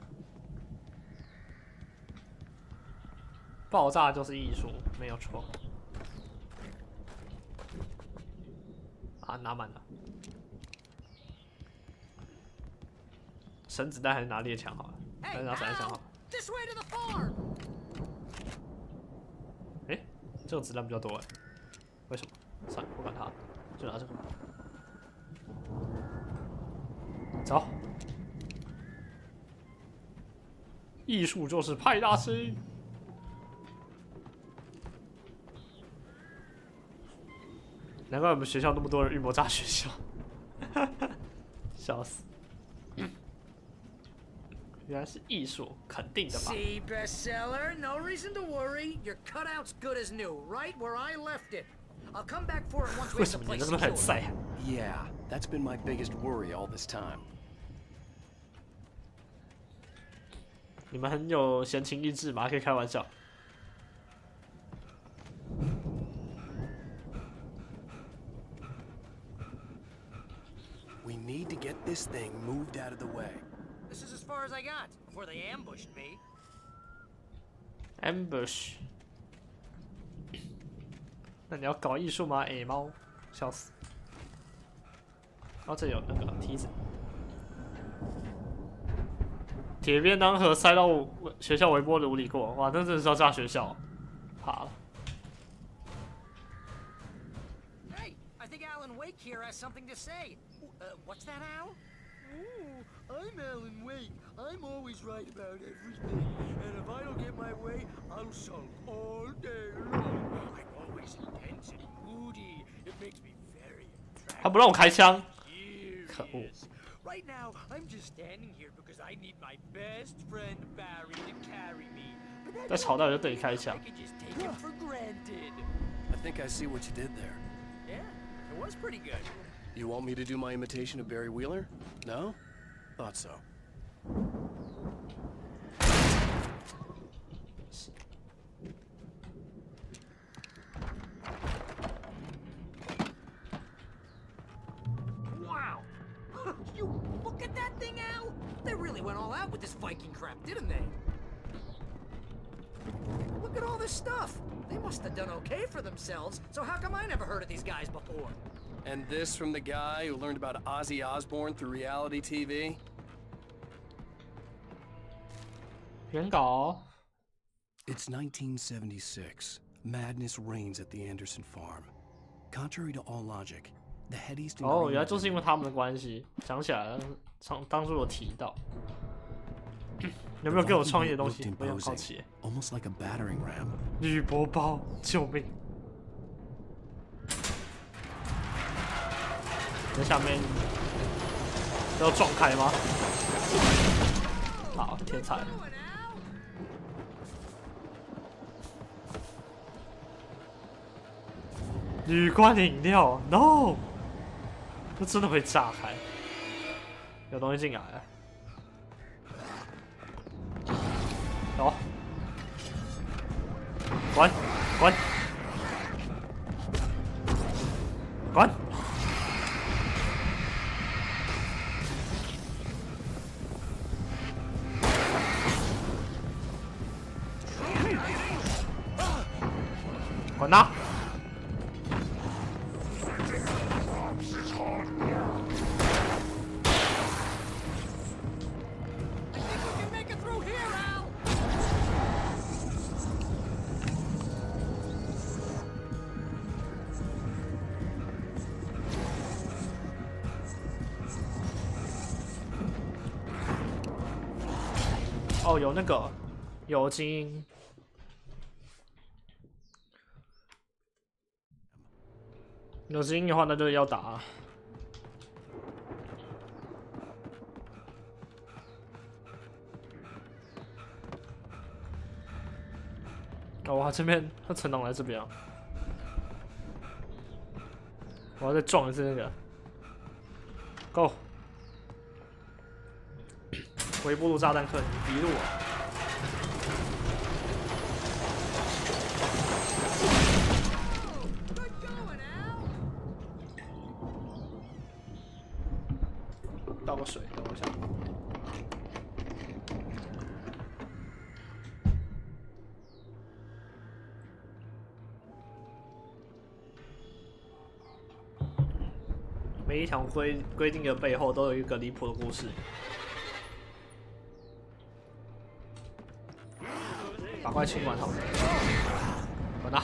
爆炸就是艺术，没有错。啊，拿满了。 神子弹还是拿猎枪好了，还是拿散弹枪好了。哎，这种子弹比较多哎，为什么？算了，不管它，就拿这个。走。艺术就是派大星。难怪我们学校那么多人预谋炸学校，笑死。 原来是艺术，肯定的吧 See, bestseller, no reason to worry. Your cutout's good as new, right where I left it. I'll come back for it once we have the place secured. Yeah, that's been my biggest worry all this time. 你们很有闲情逸致嘛，可以开玩笑。We need to get this thing moved out of the way. This is as far as I got before they ambushed me. Ambush 那你要搞艺术吗？哎，猫，笑死！哦，这有那个梯子，铁便当盒塞到学校微波炉里过，哇，那真的是要炸学校！怕了。 Hey, I think Alan Wake here has something to say. What's that, Al? Oh, I'm Alan Wake. I'm always right about everything. And if I don't get my way, I'll sulk all day long. I'm always intense and moody. It makes me very attractive. 他不让我开枪，可恶！ Right now, I'm just standing here because I need my best friend Barry to carry me. 在吵到就对你开枪。 I can just take him for granted. I think I see what you did there. Yeah, it was pretty good. You want me to do my imitation of Barry Wheeler? No? Thought so. Wow! You look at that thing, Al! They really went all out with this Viking crap, didn't they? Look at all this stuff! They must have done okay for themselves, so how come I never heard of these guys before? And this from the guy who learned about Ozzy Osbourne through reality TV? 原稿。 It's 1976. Madness reigns at the Anderson farm. Contrary to all logic, the head Eastern. 哦，原来就是因为他们的关系，想起来了，当初有提到。有没有给我创意的东西？我也好奇。 Almost like a battering ram. 铝箔包，救命！在下面要撞开吗？好，天才！铝罐饮料 ，no， 这真的会炸开，有东西进来了。走，滚，滚，滚！滚呐！哦，有那个有精英。有精英的话，那就要打啊。哦，哇，这边他存档在这边啊！我要再撞一次那个 ，Go！ 微波炉炸弹客，你逼路啊！倒个水，等我一下。每一条规定的背后都有一个离谱的故事。赶快清完好了，滚啊！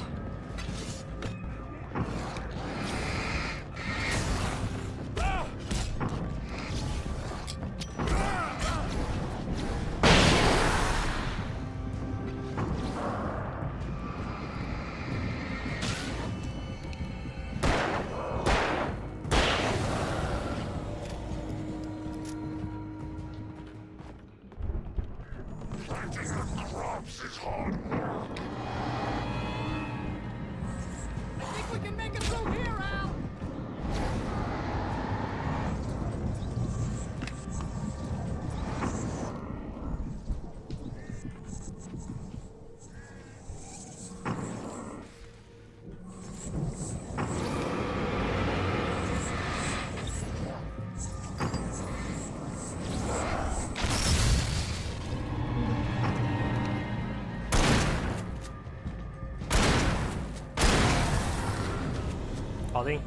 搞定！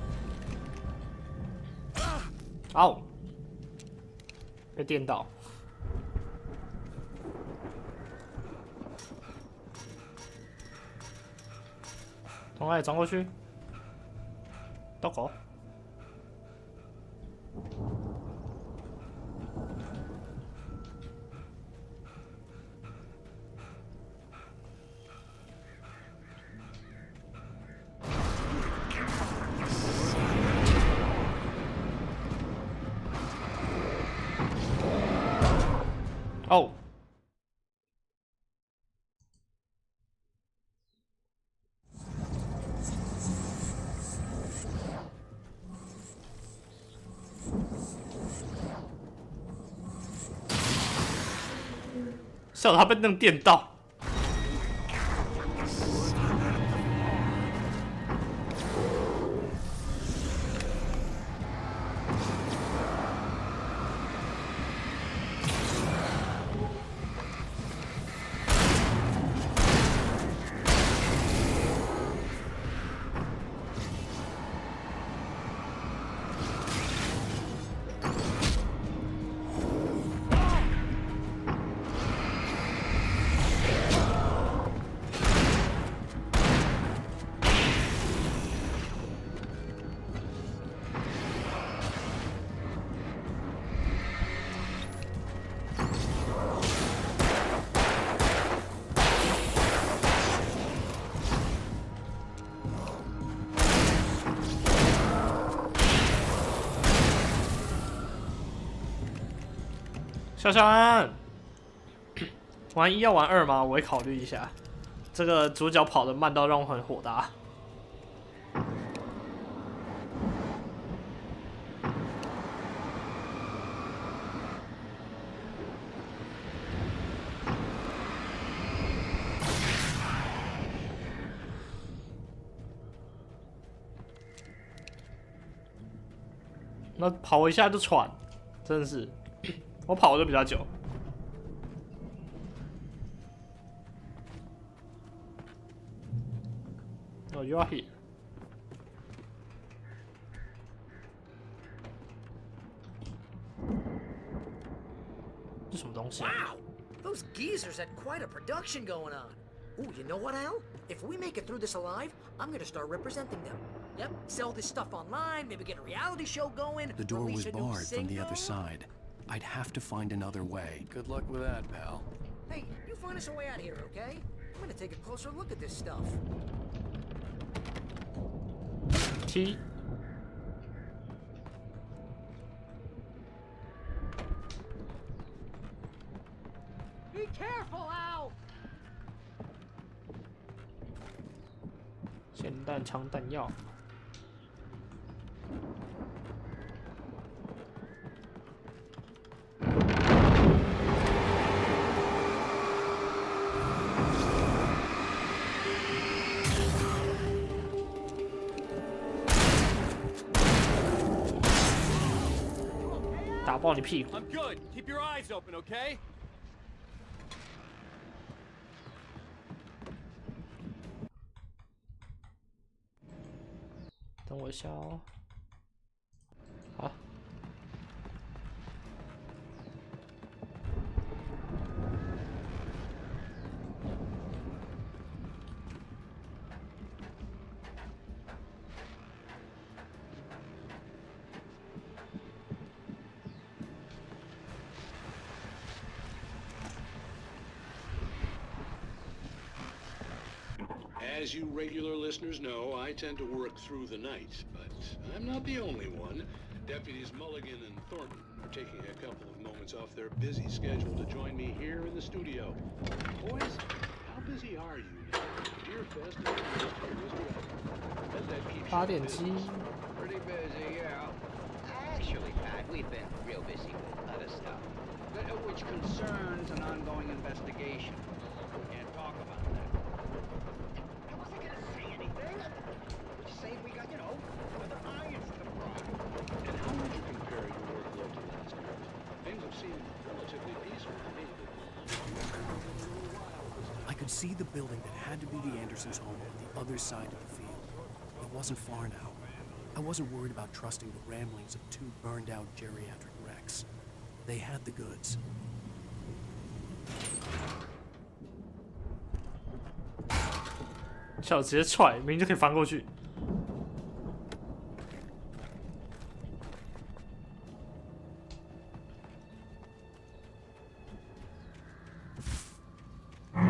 哦，被电到。从哪里钻过去？刀口。哦，幸好他被那个电到。小小安，玩1要玩2吗？我会考虑一下。这个主角跑得慢到让我很火大。那跑一下就喘，真的是。我跑的比较久。Oh, you are here. 这什么东西啊 Wow, those geezers had quite a production going on. Ooh, you know what, Al? If we make it through this alive, I'm gonna start representing them. Yep, sell this stuff online, maybe get a reality show going. The door was release a new barred from the other single. side. I'd have to find another way. Good luck with that, pal. Hey, you find us a way out of here, okay? I'm gonna take a closer look at this stuff. T. Be careful, Al! 霰弹枪弹药。打爆你屁股！ I'm good. Keep your eyes open, okay? 等我一下哦。好。As you regular listeners know, I tend to work through the night, but I'm not the only one. Deputies Mulligan and Thornton are taking a couple of moments off their busy schedule to join me here in the studio. Boys, how busy are you now? Deer Fest is almost here as well. Bet that keeps you busy. Pretty busy, yeah. Actually, Pat, we've been real busy with other stuff, which concerns an ongoing investigation. Can't talk about that. I wasn't gonna say anything. Just saying we got, other irons to the fire. And how would you compare your workload to last month? Things have seemed relatively peaceful to me. I could see the building that had to be the Andersons' home on the other side of the field. It wasn't far now. I wasn't worried about trusting the ramblings of two burned-out geriatric wrecks. They had the goods. 小直接踹，明明就可以翻过去。我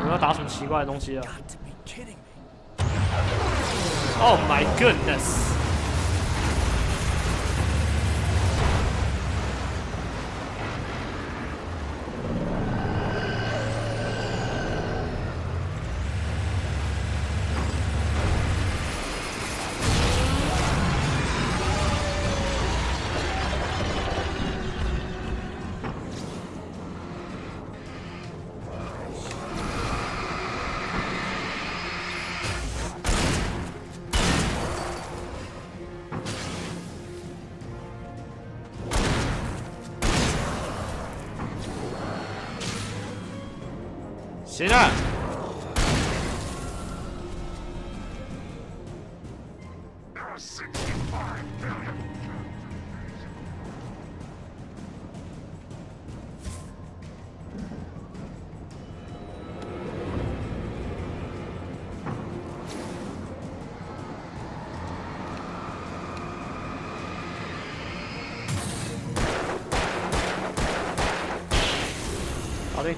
要打什么奇怪的东西了 ？Oh my goodness！ 行了。搞定。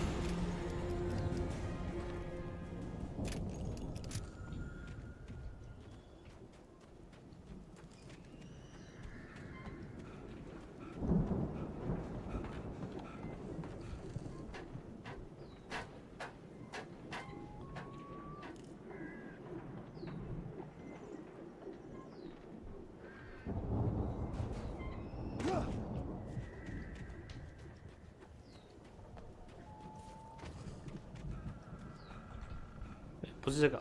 不是这个，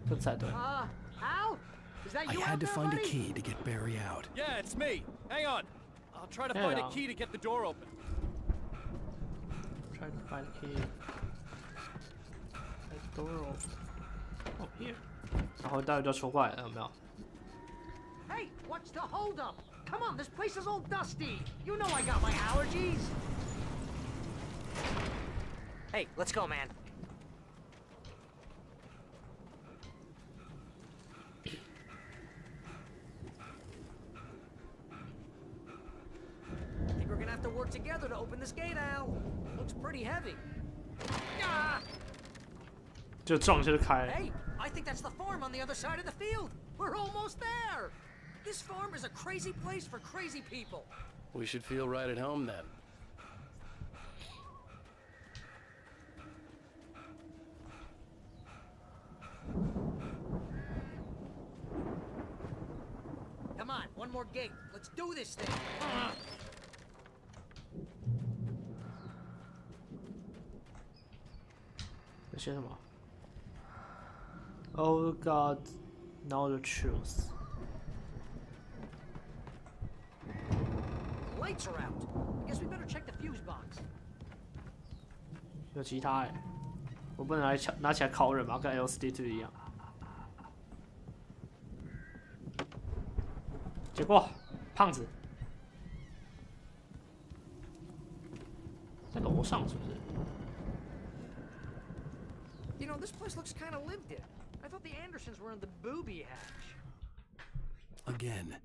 这才对。 Al? Is that you I had to out there, find a buddy? key to get Barry out. Yeah, it's me. Hang on. I'll try to find a key to get the door open. Try to find a key. The door open. Oh, here. 然后待会就出怪了，有没有？ Hey, what's the holdup? Come on, this place is all dusty. You know I got my allergies. Hey, let's go, man. Think we're gonna have to work work together to open this gate, Al. Looks pretty heavy. Ah! 就撞就是开。 Hey, I think that's the farm on the other side of the field. We're almost there. This farm is a crazy place for crazy people. We should feel right at home then. Come on, one more gate. Let's do this thing. 这些什么 ？Oh God, know the truth. Lights are out. I guess we better check the fuse box. 有其他哎，我不能拿起来烤人吧？跟 LCD2 一样。结果胖子在楼上是不是？ You know, this place looks kind of lived in. I thought the Andersons were in the booby hatch. Again,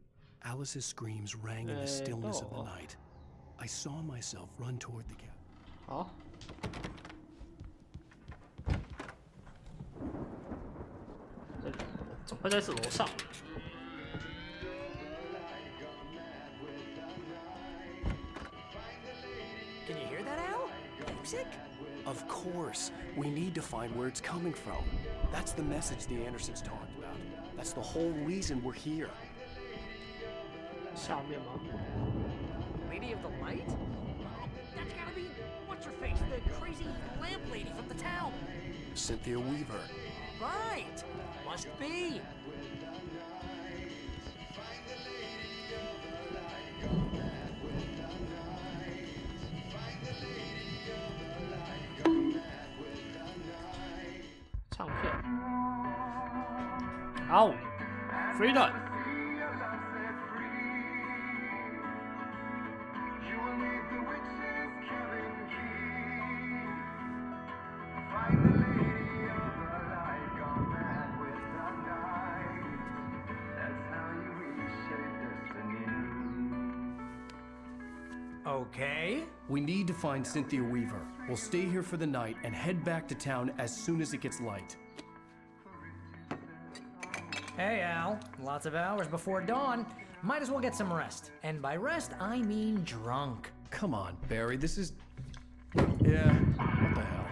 Alice's screams rang in the stillness of the night. I saw myself run toward the gate. 好。怎么会在这楼上？ Can you hear that, Al? Music? Of course. We need to find where it's coming from. That's the message the Andersons talked about. That's the whole reason we're here. 下面吗 Lady of the Light? Oh, that's gotta be what's her face, the crazy lamp lady from the town. Cynthia Weaver. Right. Must be. 唱片。好 ，Freedom。 Okay. We need to find Cynthia Weaver. We'll stay here for the night and head back to town as soon as it gets light. Hey, Al. Lots of hours before dawn. Might as well get some rest. And by rest, I mean drunk. Come on, Barry, this is... Yeah, what the hell?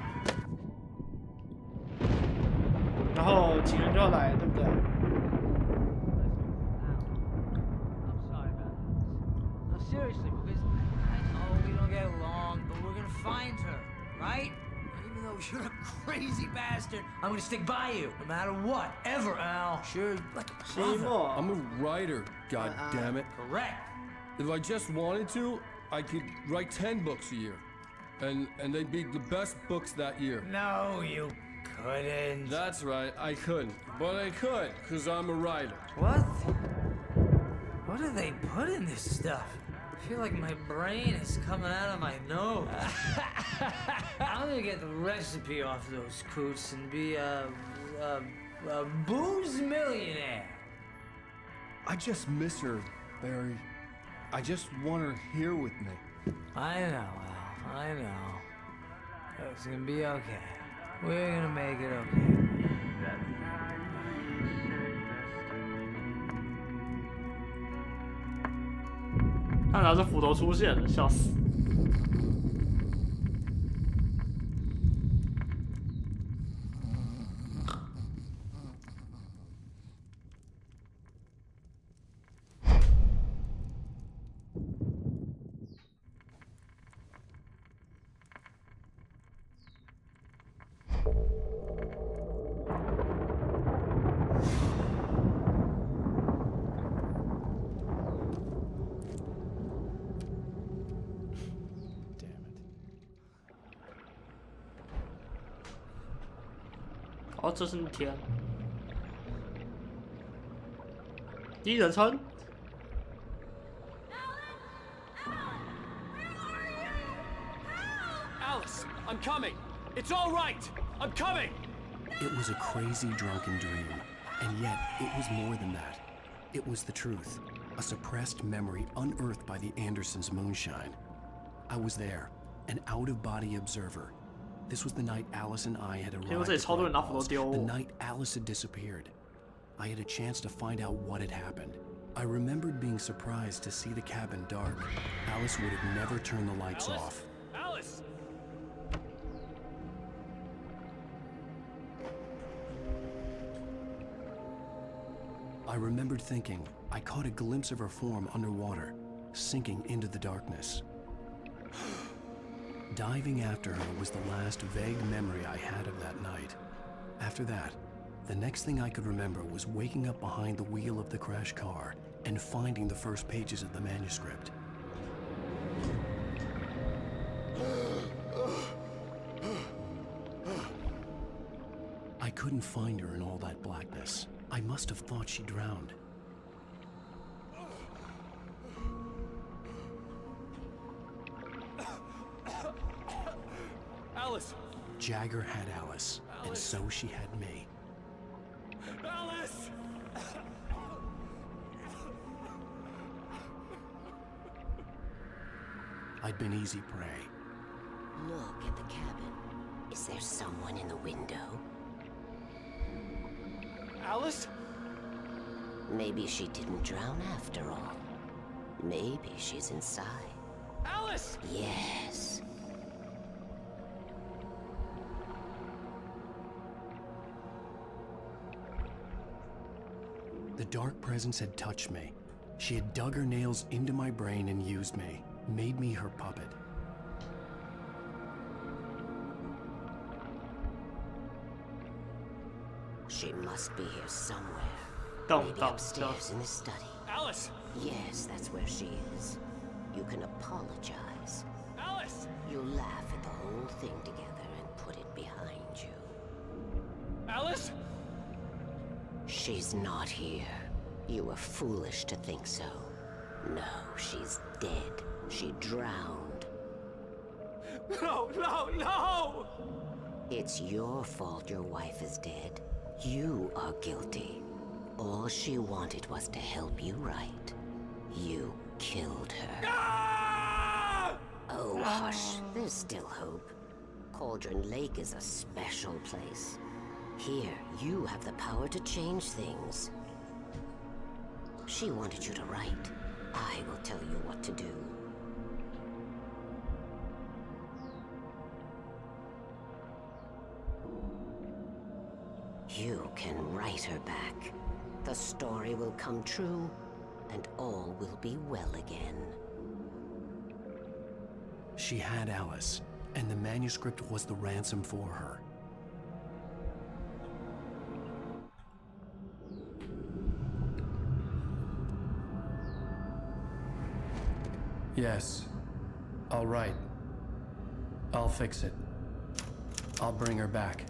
然后情人就要来，对不对？ I'm sorry about this. No, seriously, because I know we don't get along, but we're gonna find her, right? Even though you're a crazy bastard, I'm gonna stick by you, no matter what, ever, Al. Sure, like a brother. I'm a writer, God damn it. Correct. If I just wanted to, I could write 10 books a year. And they'd be the best books that year. No, you couldn't. That's right, I couldn't. But I could, because I'm a writer. What? What do they put in this stuff? I feel like my brain is coming out of my nose. I'm gonna get the recipe off those coots and be a booze millionaire. I just miss her, Barry. I just want her here with me. I know, Al. I know. It's gonna be okay. We're gonna make it okay. 他拿着斧头出现了，笑死！哦，这是天，第一人称。 Alice, I'm coming. It's all right. I'm coming. It was a crazy drunken dream, and yet it was more than that. It was the truth, a suppressed memory unearthed by the Andersons' moonshine. I was there, an out-of-body observer. This was the night Alice and I had arrived. 因为这里超多人拿斧头丢。 The night Alice had disappeared. I had a chance to find out what had happened. I remembered being surprised to see the cabin dark. Alice would have never turned the lights off. Alice! I remembered thinking I caught a glimpse of her form underwater, sinking into the darkness. Diving after her was the last vague memory I had of that night. After that, the next thing I could remember was waking up behind the wheel of the crashed car and finding the first pages of the manuscript. I couldn't find her in all that blackness. I must have thought she drowned. Alice! Jagger had Alice, and so she had me. Alice! I'd been easy prey. Look at the cabin. Is there someone in the window? Alice? Maybe she didn't drown after all. Maybe she's inside. Alice! Yes. The dark presence had touched me. She had dug her nails into my brain and used me, made me her puppet. She must be here somewhere. Maybe upstairs in the study. Alice! Yes, that's where she is. You can apologize. Alice! You laugh at the whole thing together and put it behind you. Alice? She's not here. You were foolish to think so. No, she's dead. She drowned. No, no, no! It's your fault your wife is dead. You are guilty. All she wanted was to help you right. You killed her. Ah! Oh, hush. There's still hope. Cauldron Lake is a special place. Here, you have the power to change things. She wanted you to write. I will tell you what to do. You can write her back. The story will come true, and all will be well again. She had Alice, and the manuscript was the ransom for her. Yes. I'll write. I'll fix it. I'll bring her back.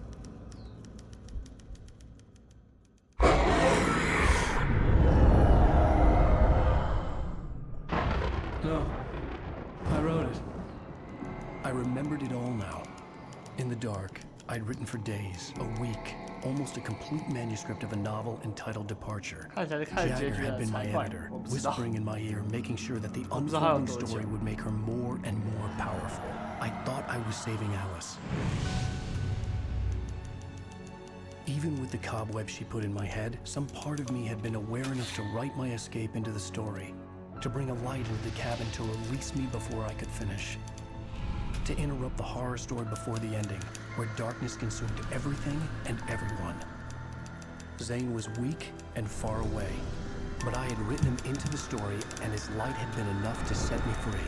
No. I wrote it. I remembered it all now. In the dark, I'd written for days, a week, almost a complete manuscript of a novel entitled Departure. Jagger had been my editor, whispering in my ear, making sure that the unfolding story would make her more and more powerful. I thought I was saving Alice. Even with the cobwebs she put in my head, some part of me had been aware enough to write my escape into the story, to bring a light into the cabin to release me before I could finish. To interrupt the horror story before the ending, where darkness consumed everything and everyone. Zane was weak and far away, but I had written him into the story, and his light had been enough to set me free.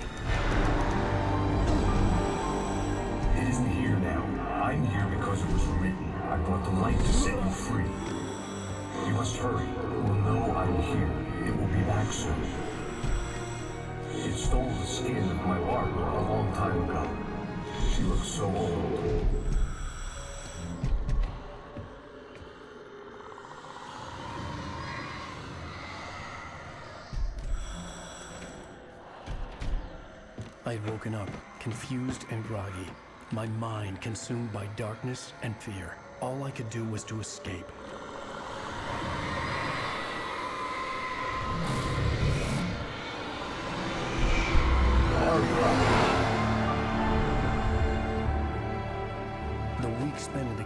It isn't here now. I'm here because it was written. I brought the light to set you free. You must hurry. We'll know I'm here. It will be back soon. It stole the skin of my Barbara a long time ago. She looks so old. I had woken up, confused and groggy, my mind consumed by darkness and fear. All I could do was to escape.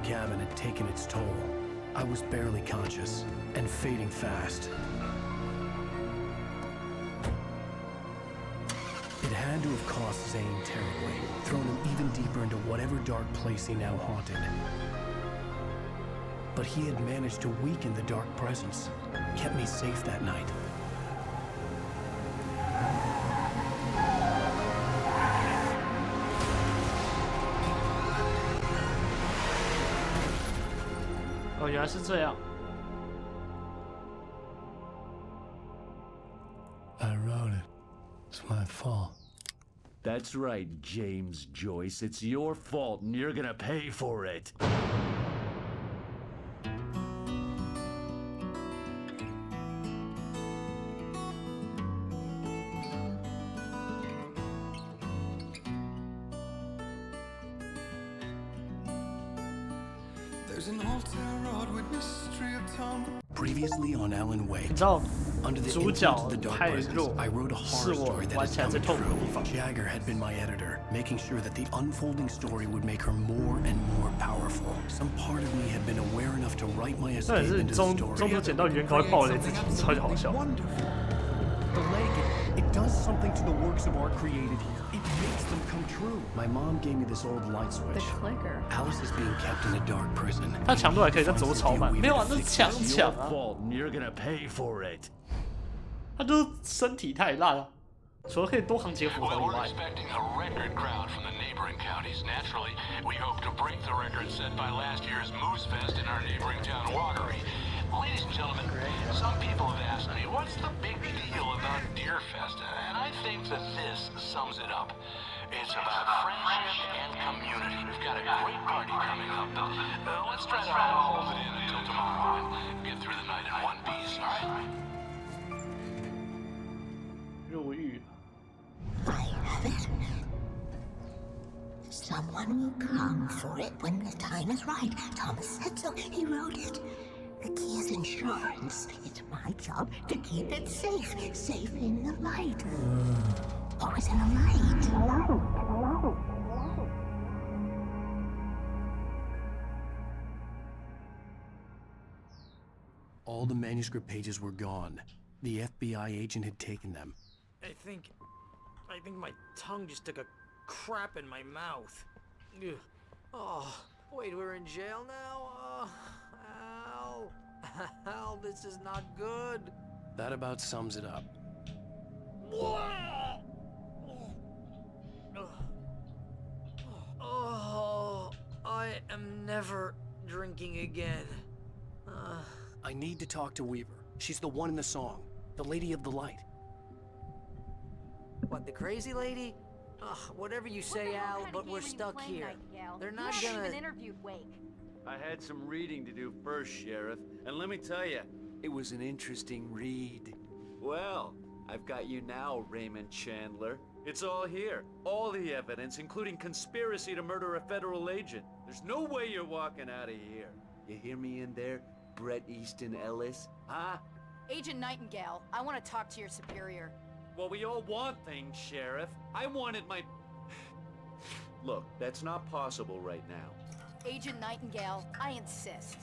cabin had taken its toll. I was barely conscious and fading fast. It had to have cost Zane terribly, thrown him even deeper into whatever dark place he now haunted. But he had managed to weaken the dark presence, kept me safe that night. Oh, 原来是这样。 I wrote it. It's my fault. That's right, James Joyce. It's your fault, and you're gonna pay for it. There's an altar wrought with mystery of tongue. Previously on Alan Wake, 你知道 under the 主 influence 角 of the dark 太 presence, 弱， I wrote a 是 horror 我 story that 玩 is 起来最 coming 痛苦的 true. 地方。 Jagger had been my editor, making sure that the unfolding story would make her more and more powerful. Some part of me had been aware enough to write my 但 escape 是 into the 中 story. 途捡到原稿会爆雷，这超级好笑。 The lake, it does something to the works of art created here. It makes them come true. My mom gave me this old light switch. The clicker. Alice is being kept in a dark prison. 它强度还可以，但走超慢。没有啊，那是强 It's 抢 your 啊！ fault, and you're gonna pay for it. 他就是身体太烂了，除了可以多扛几个斧头以 Well, we're 外， expecting a record crowd from the neighboring counties. Naturally, we hope to break the record set by last year's Moose Fest in our neighboring town, Watery. Ladies and gentlemen, some people have asked me, what's the big deal about Deer Fest? And I think that this sums it up. It's about friendship and community. We've got a great party coming up. Let's try to hold it in until tomorrow and get through the night in one piece, all right? 入狱。 I have it. Someone will come for it when the time is right. Thomas said so. He wrote it. The key is insurance. It's my job to keep it safe. Safe in the light. Always in the light. All the manuscript pages were gone. The FBI agent had taken them. I think my tongue just took a crap in my mouth. Ugh. Oh, wait, we're in jail now? Ow. Ow, this is not good. That about sums it up. Oh, I am never drinking again. I need to talk to Weaver. She's the one in the song. The Lady of the Light. What, the crazy lady? Ugh, whatever you say, Al, but we're stuck here. They're not gonna... interviewed Wake. I had some reading to do first, Sheriff, and let me tell you, it was an interesting read. Well, I've got you now, Raymond Chandler. It's all here. All the evidence, including conspiracy to murder a federal agent. There's no way you're walking out of here. You hear me in there, Bret Easton Ellis? Huh? Agent Nightingale, I want to talk to your superior. Well, we all want things, Sheriff. I wanted my... Look, that's not possible right now. Agent Nightingale, I insist.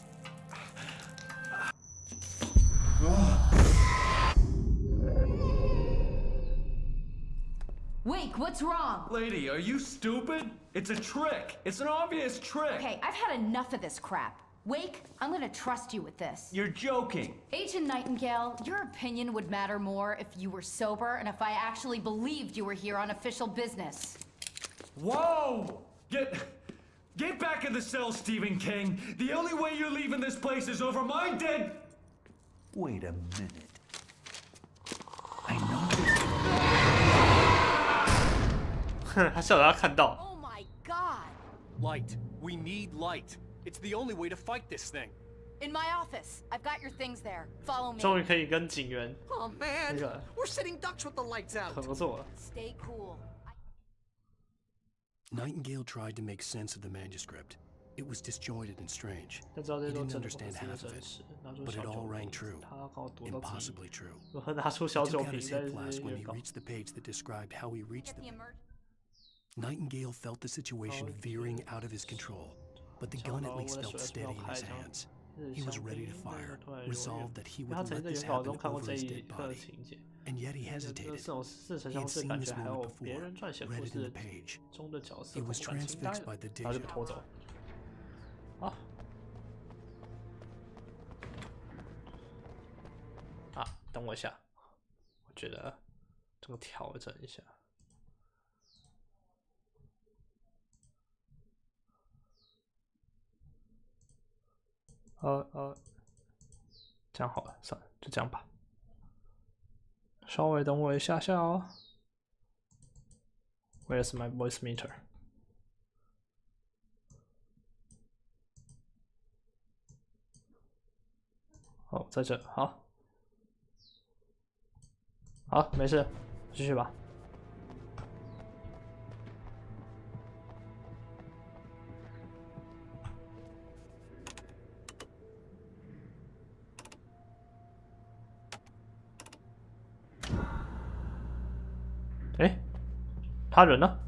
Wake, what's wrong? Lady, are you stupid? It's a trick. It's an obvious trick. Okay, I've had enough of this crap. Wake, I'm gonna trust you with this. You're joking. Agent Nightingale, your opinion would matter more if you were sober and if I actually believed you were here on official business. Whoa! Get back in the cell, Stephen King. The only way you're leaving this place is over my dead... Wait a minute. I know this... 他笑着要看到。 Oh my god! Light. We need light. It's the only way to fight this thing. In my office. I've got your things there. Follow me. 终于可以跟警员 Oh man, 那个 we're sitting ducks with the lights out. 合作了。 Stay cool. Nightingale tried to make sense of the manuscript. It was disjointed and strange. 他知道这 He 些都 didn't 真的 understand 不 half 是 of 真 it, 实，拿出 but 小 it 酒 all 瓶 rang true. 他要靠多到自己 Impossibly true. 如何拿出小 He 酒 took out 瓶 his 在 hip 这 flask 些 when 原 he 稿？ reached the page that described how he reached the... Nightingale felt the situation veering out of his control. but the gun at least felt steady in his hands. He was ready to fire, resolved that he wouldn't let this happen over his dead body. And yet he hesitated. He had seen this moment before, read it in the page. He was transfixed by the deja vu. 好。啊，等我一下，我觉得这个调整一下。这样好了，算了，就这样吧。稍微等我一下下哦。Where's my voice meter？ 哦，在这，好，好，没事，继续吧。哎，他人呢？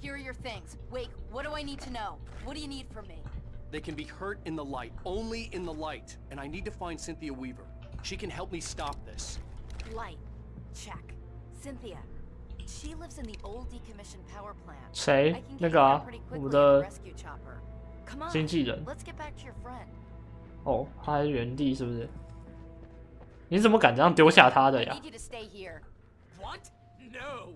Here are your things. Wait, what do I need to know? What do you need from me? They can be hurt in the light, only in the light. And I need to find Cynthia Weaver. She can help me stop this. Light. Check. Cynthia. She lives in the old decommissioned power plant. 谁？那个啊，我们的经纪人。 Let's get back to your friend. 哦，他还原地是不是？你怎么敢这样丢下他的呀 I need you to stay here. What? No.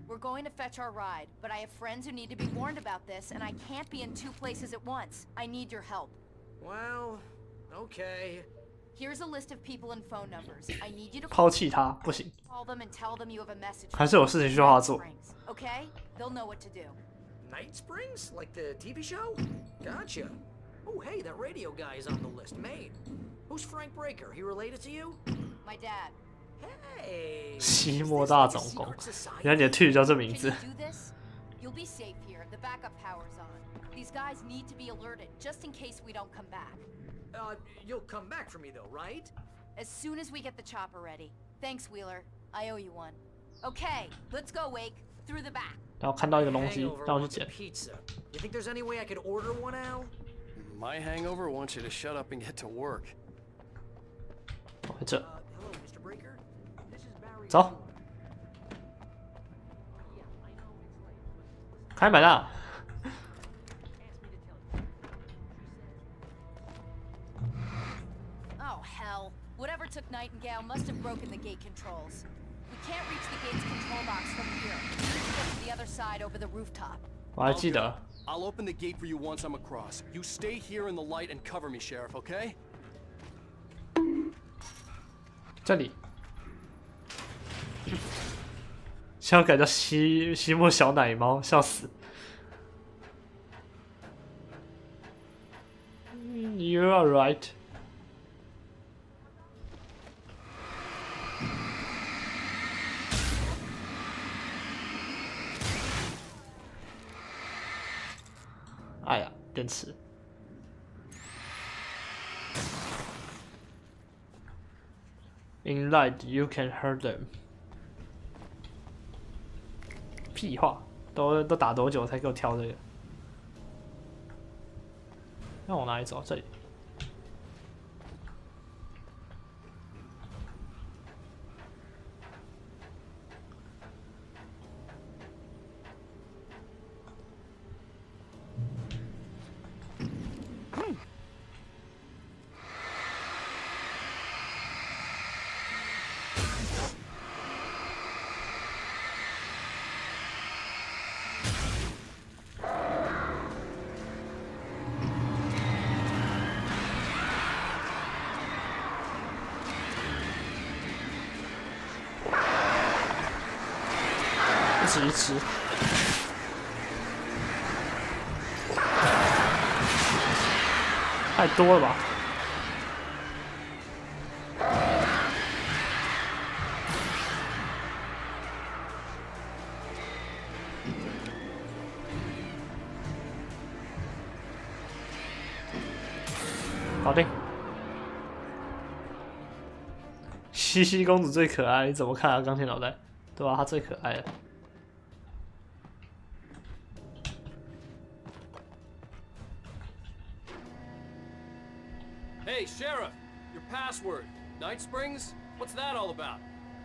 We're going to fetch our ride, but I have friends who need to be warned about this, and I can't be in 2 places at once. I need your help. Well, okay. Here's a list of people and phone numbers. I need you to 抛弃他不行， call them and tell them you have a message. 还是有事情需要他做。 Okay? They'll know what to do. Night Springs? Like the TV show? Gotcha. Oh, hey, that radio guy is on the list. Maine. Who's Frank Breaker? He related to you? My dad. Hey. 西莫大总攻，原来你的剧叫这名字。 Can you do this? You'll be safe here. The backup power's on. These guys need to be alerted, just in case we don't come back. You'll come back for me though, right? As soon as we get the chopper ready. Thanks, Wheeler. I owe you one. Okay, let's go, Wake. Through the back. 然后看到一个东西，让我去捡。 Pizza. You think there's any way I could order one, Al? My hangover wants you to shut up and get to work. 哦，在这。 Hello, Mr. Breaker. This is Barry. 走。开门啊！ Oh, hell. Whatever took Nightingale must have broken the gate controls. We can't reach the gate's control box from here. We need to get to the other side over the rooftop. 我还记得。 I'll open the gate for you once I'm across. You stay here in the light and cover me, Sheriff, okay? 这里。现在改叫西莫小奶猫，笑死。You are right. 哎呀，电池。In light, you can hurt them. 屁话，都打多久才给我挑这个？那往哪里走？这里。吃一吃，太多了吧？搞定。西西公主最可爱，你怎么看啊？钢铁脑袋，对吧、她最可爱了。Hey, Sheriff, your password. Night Springs? What's that all about?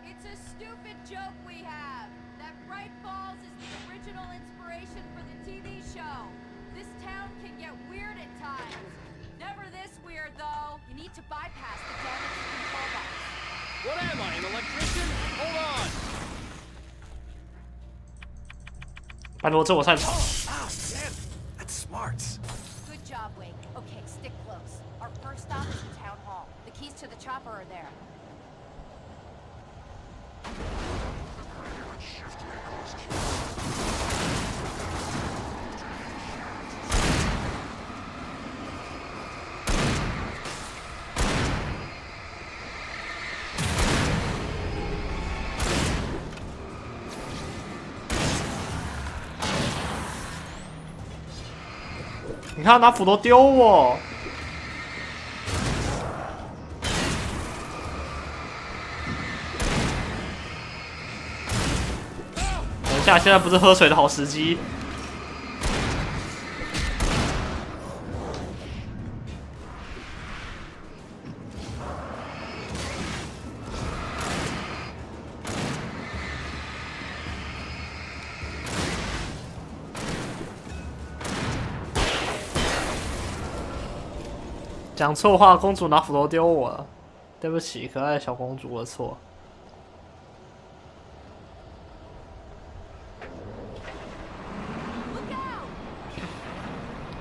It's a stupid joke we have. That Bright Falls is the original inspiration for the TV show. This town can get weird at times. Never this weird, though. You need to bypass the damaged control box. What am I, an electrician? Hold on. 拜托，这我擅长。Oh, damn. That's smart. Good job, Wake. Okay, stick close. Our first stop is the town hall. The keys to the chopper are there. 你看他拿斧头丢我。等一下，现在不是喝水的好时机。讲错话，公主拿斧头丢我了，对不起，可爱的小公主，我的错。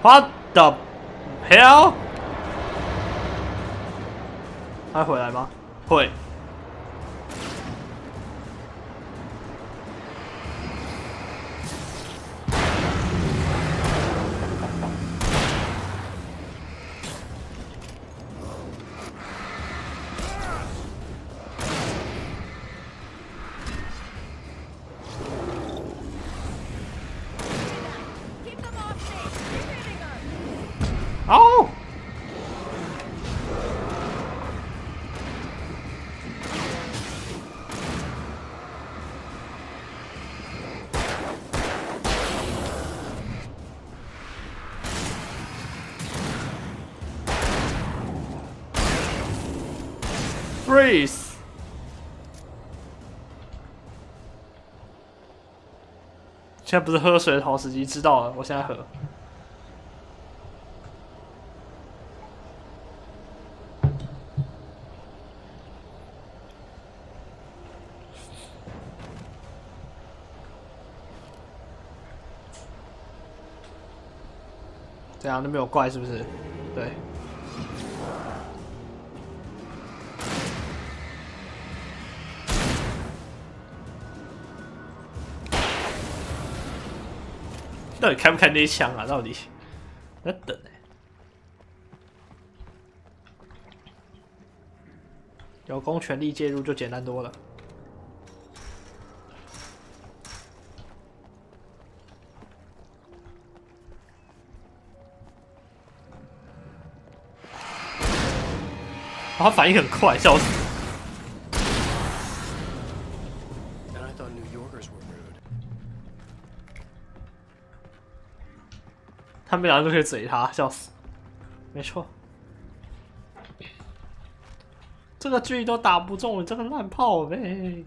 What the hell？ 他会回来吗？会。哦！ Freeze！ 现在不是喝水的好时机，知道了，我现在喝。这样都没有怪是不是？对。到底开不开那一枪啊？到底在等欸。有公权力介入就简单多了。他反应很快，笑死！他们两个都可以嘴他，笑死！没错，这个狙都打不中，你这个烂炮呗！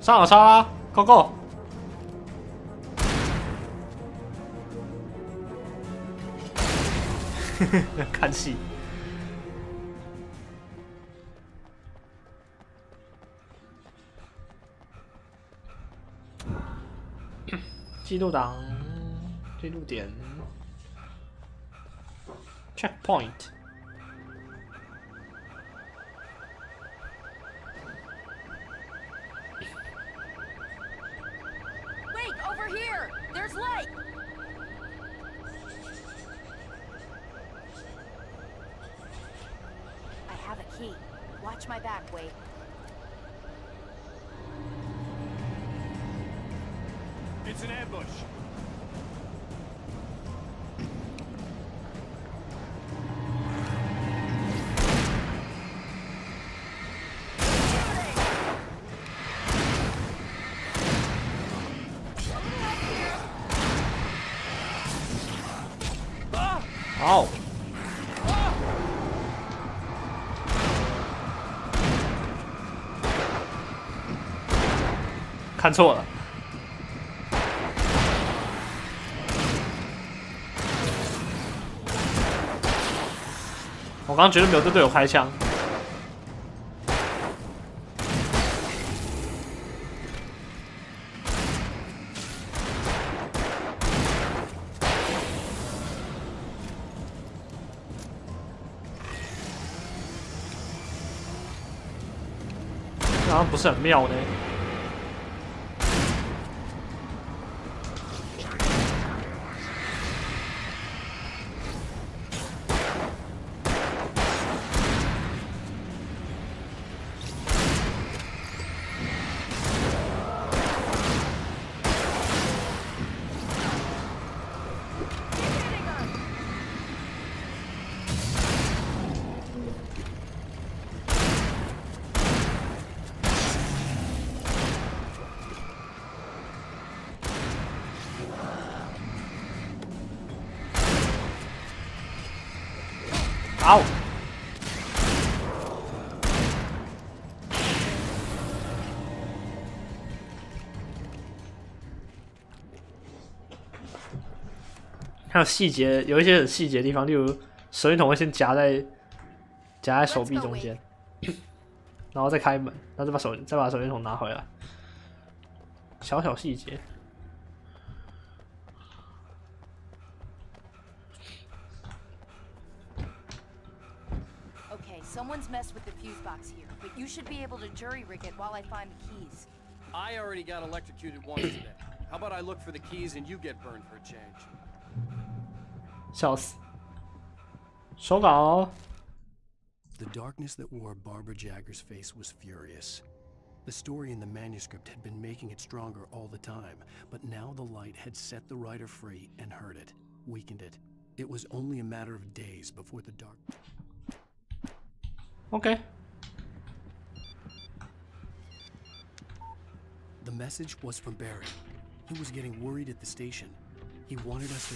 上好杀啦 ，Go Go！ 看戏。记录档，记录点 ，checkpoint。 Over here! There's light! key. Watch my back, Wade. It's an ambush. Oh. 看错了。我刚刚绝对没有对队友开枪。好像不是很妙呢。好。还有细节，有一些很细节的地方，例如手电筒会先夹在手臂中间，然后再开门，然后再把手电筒拿回来，小小细节。 Someone's messed with the fuse box here, but you should be able to jury rig it while I find the keys. I already got electrocuted once today. How about I look for the keys and you get burned for a change? 笑死！手稿。 The darkness that wore Barbara Jagger's face was furious. The story in the manuscript had been making it stronger all the time, but now the light had set the writer free and hurt it, weakened it. It was only a matter of days before the dark. Okay. The message was from Barry. He was getting worried at the station. He wanted us to...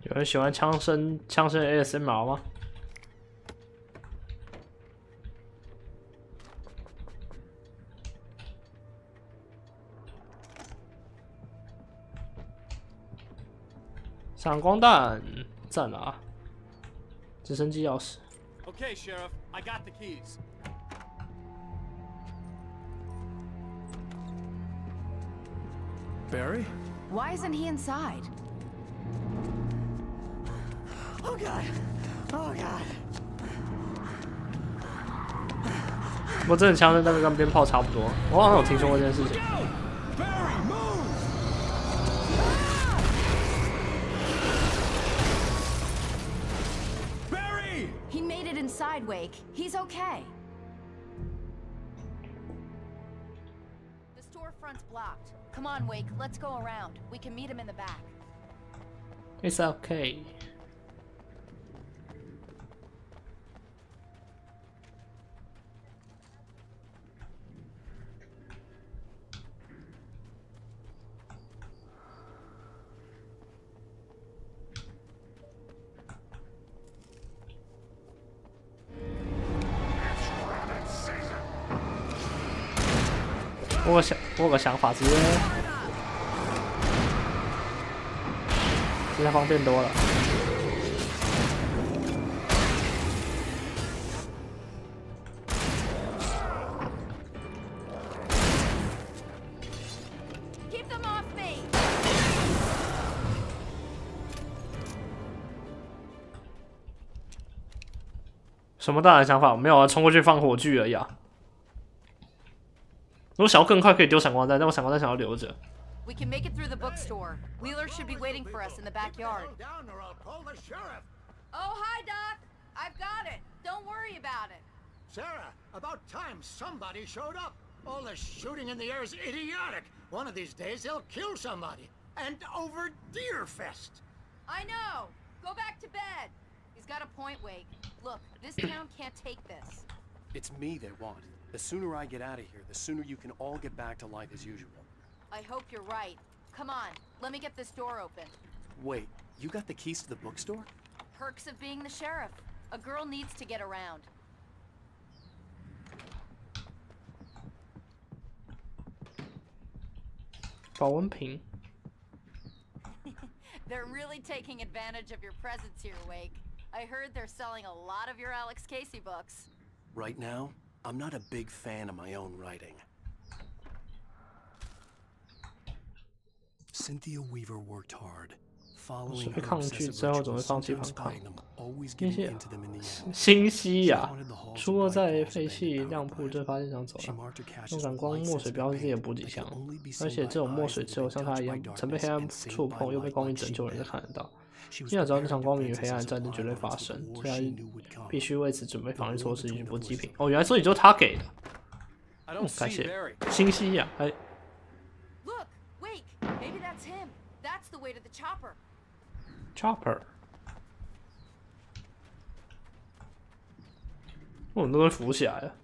有人喜欢枪声 ASMR 吗？闪光弹，赞啊！直升机钥匙。 Okay, Sheriff, I got the keys. Barry? Why isn't he inside? Oh God! Oh God! 不过真的枪声大概跟鞭炮差不多，我好像有听说过这件事情。 He made it inside, Wake. He's okay. The storefront's blocked. Come on, Wake. Let's go around. We can meet him in the back. It's okay. 我有个想法，直接方便多了。什么大胆想法？没有啊，冲过去放火炬而已啊。如果想要更快，可以丢闪光弹，但我闪光弹想要留着。 We can make it through the bookstore. Wheeler should be waiting for us in the backyard. Down or I'll call the sheriff. Oh, hi, Doc. I've got it. Don't worry about it. Sarah, about time somebody showed up. All the shooting in the air is idiotic. One of these days they'll kill somebody. And over Deerfest. I know. Go back to bed. He's got a point, Wake. Look, this town can't take this. It's me they want. The sooner I get out of here, the sooner you can all get back to life as usual. I hope you're right. Come on, let me get this door open. Wait, you got the keys to the bookstore? Perks of being the sheriff. A girl needs to get around. 保温瓶。They're really taking advantage of your presence here, Wake. I heard they're selling a lot of your Alex Casey books. Right now, I'm not a big fan of my own writing. Cynthia Weaver worked hard. Following her obsessive rituals, sometimes fighting them, always getting into them in the end. 新西亚出没在废弃酿铺这发现上走了，用感光墨水标记自己的补给箱，而且这种墨水只有像他一样曾被黑暗触碰又被光明拯救的人才看得到。既然知道这场光明与黑暗战争绝对发生，所以他必须为此准备防御措施以及补给品。哦，原来所以就是他给的。感谢新西亚，哎。 Look, Wake, maybe that's him. That's the way to the chopper. Chopper。哦，都会浮起来了。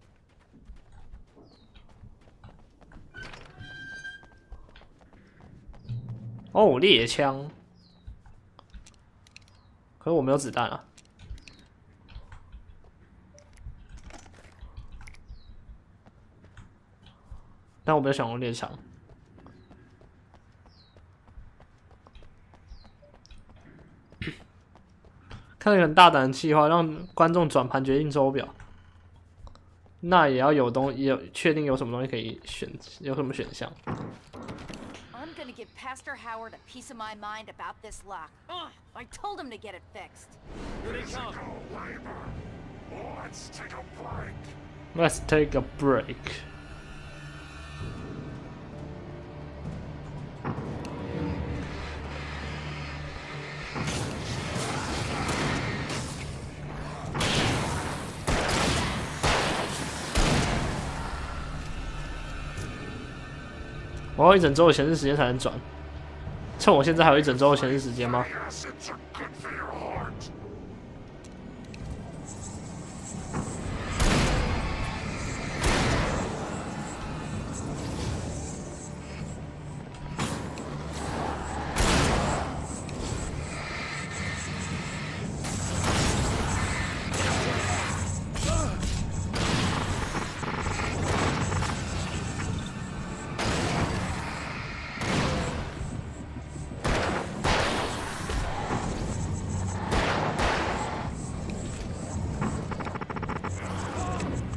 哦，猎枪。可是我没有子弹啊。但我比较想用猎枪。 看了一个很大胆的计划，让观众转盘决定周表。那也要有确定有什么东西可以选，有什么选项。I'm gonna give Pastor Howard a piece of my mind about this lock. I told him to get it fixed. Here they come. Let's take a break. 我要一整周的闲置时间才能转，趁我现在还有一整周的闲置时间吗？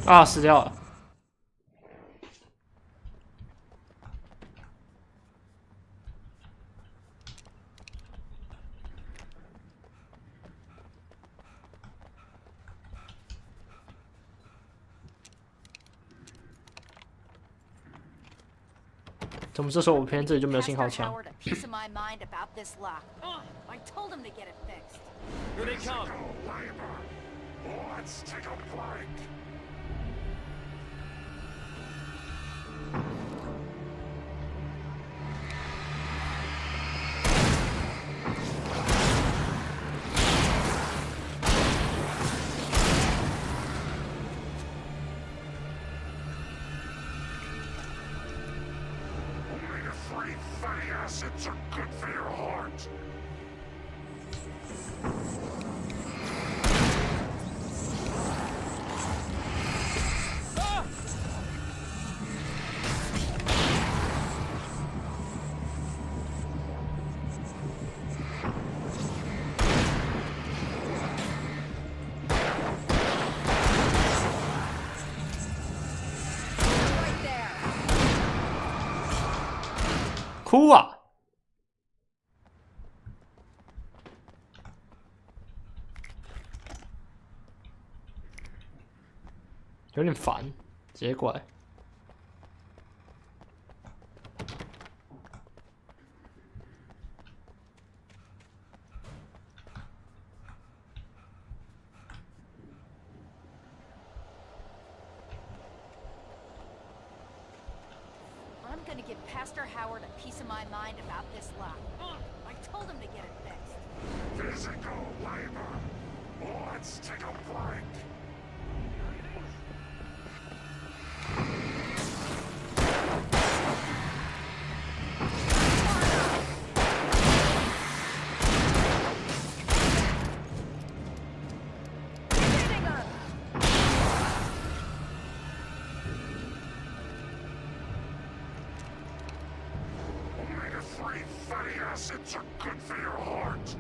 啊，死掉了！怎么这时候我偏这里就没有信号枪？ Acids are good for your heart. Right there. 哭啊！有点烦，直接过来。I'm gonna give Pastor Howard a piece of my mind about this lock. I told him to get it fixed. Physical labor. Let's take a break. Omega-3 fatty acids are good for your heart.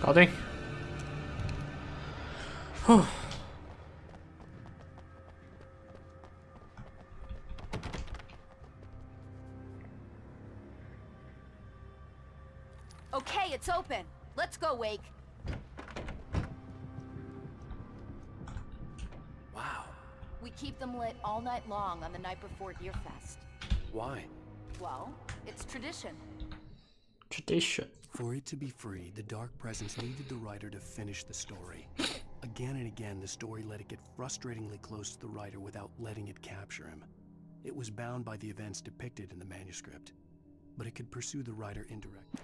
搞定。呼。Okay, it's open. Let's go, Wake. Wow. We keep them lit all night long on the night before Deerfest. Why? Well, it's tradition. Tradition. For it to be free, the Dark Presence needed the writer to finish the story. Again and again, the story let it get frustratingly close to the writer without letting it capture him. It was bound by the events depicted in the manuscript, but it could pursue the writer indirectly.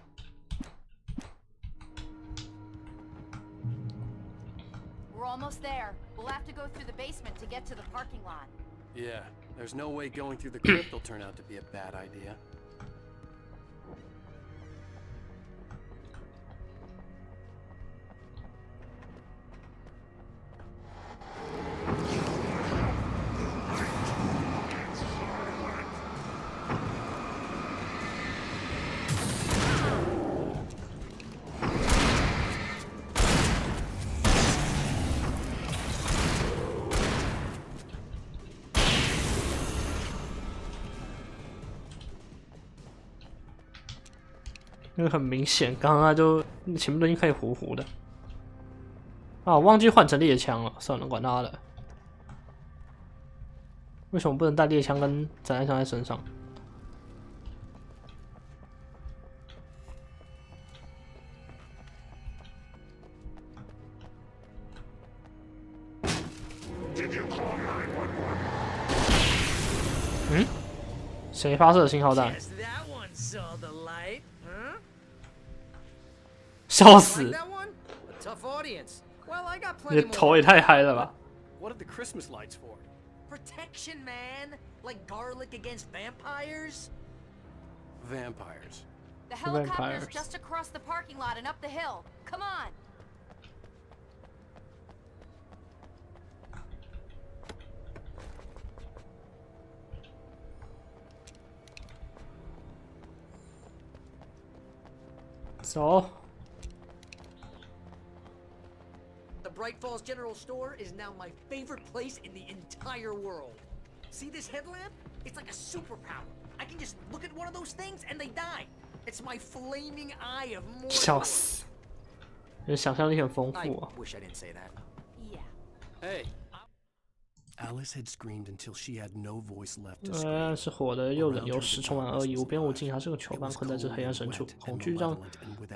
We're almost there. We'll have to go through the basement to get to the parking lot. Yeah, there's no way going through the crypt will turn out to be a bad idea. 因为很明显，刚刚他就前面都已经开始糊糊的。啊，我忘记换成猎枪了，算了，管他的。为什么不能带猎枪跟散弹枪在身上？嗯？谁发射信号弹？ 笑死！你的头也太嗨了吧 ！What are the Christmas lights for? Protection, man. Like garlic against vampires. Vampires. The helicopter's just across the parking lot and up the hill. Come on. So. The Bright Falls General Store is now my favorite place in the entire world. See this headlamp? It's like a superpower. I can just look at one of those things and they die. It's my flaming eye of more. 笑死！你的想象力很丰富啊。 Wish I didn't say that. Yeah. Hey. Alice had screamed until she had no voice left to scream. 是火的诱人，有时充满恶意，无边无尽。他是个囚犯，困在这黑暗深处，恐惧让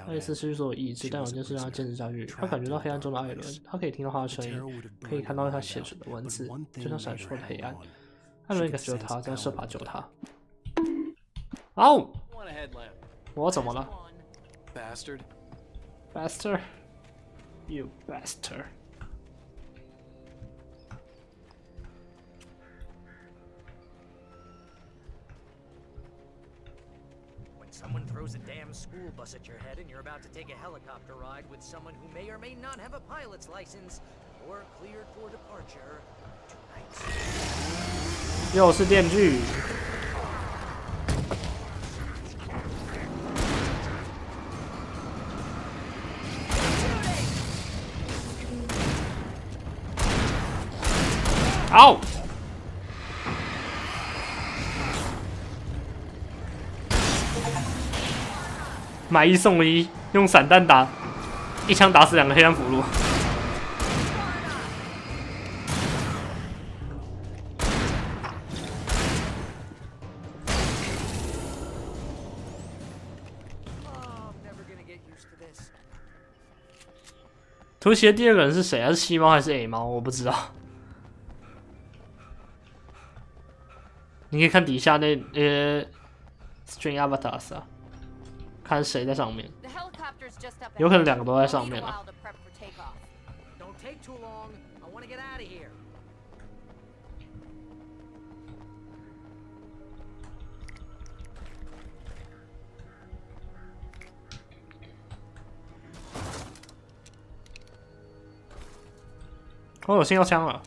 爱丽丝失去所有意志，但有件事让她坚持下去。她感觉到黑暗中的艾伦，她可以听到他的声音，可以看到他写着的文字，就像闪烁的黑暗。艾伦感觉到他，在设法救他。哦，我怎么了 ？Bastard. Bastard, you bastard. When someone throws a damn school bus at your head and you're about to take a helicopter ride with someone who may or may not have a pilot's license or cleared for departure, tonight's 又是电锯。嗷！买一送一，用散弹打，一枪打死2个黑暗俘虏。突袭的第2个人是谁啊？是西猫还是 A 猫？我不知道。你可以看底下那string avatars 啊，看谁在上面。有可能2个都在上面啊。Don't take too long. I want to get out of here. 我有信号枪了。